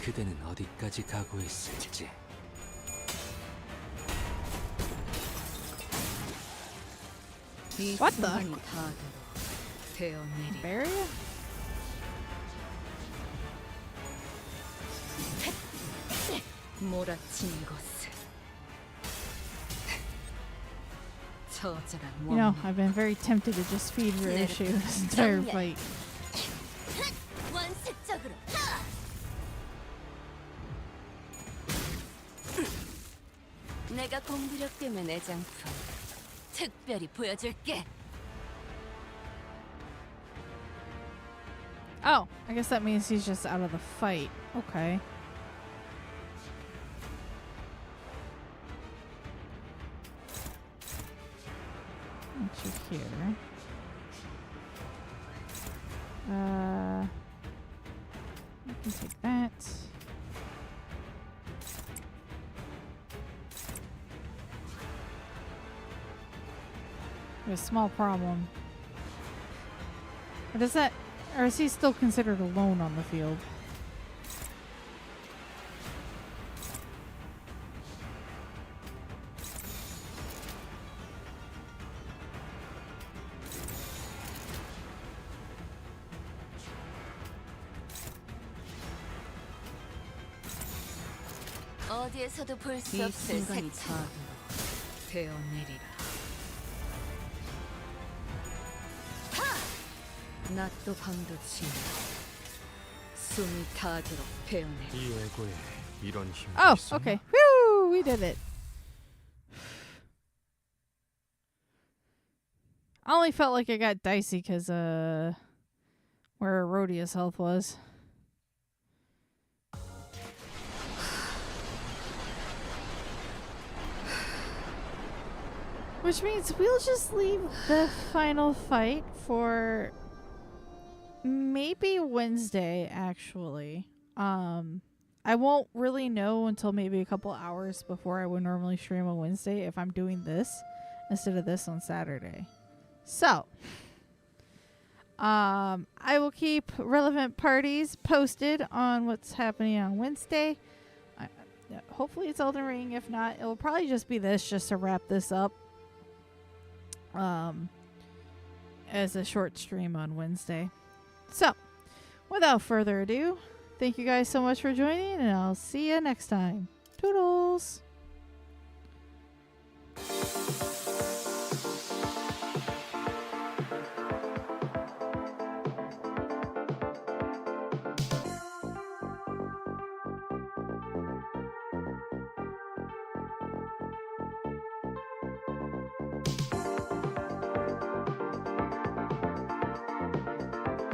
그대는 어디까지 각오했을지. 이 What the? 순간이 다가도록 되어내리. Barrier? 몰아친 것을 처절한 You know, 원망. I've been very tempted to just feed Ryoshu this entire fight. 원색적으로. 내가 공부력 때문에 내 장품 특별히 보여줄게. Oh, I guess that means he's just out of the fight. Okay. What's you here? I can take that. A small problem. Or does that, or is he still considered alone on the field? 어디에서도 볼 수 이 없을 순간이 색채. 다가도록 되어내리라. 낮도 밤도 지나 숨이 닿도록 베어내리. 이 애고에 이런 힘이 Oh, 있었나? okay. Whew, we did it. I only felt like it got dicey because, where Rhodia's health was. Which means we'll just leave the final fight for maybe Wednesday, actually. I won't really know until maybe a couple hours before I would normally stream on Wednesday if I'm doing this instead of this on Saturday. So, I will keep relevant parties posted on what's happening on Wednesday. Hopefully it's Elden Ring. If not, it will probably just be this just to wrap this up. As a short stream on Wednesday. So, without further ado, thank you guys so much for joining, and I'll see you next time. Toodles!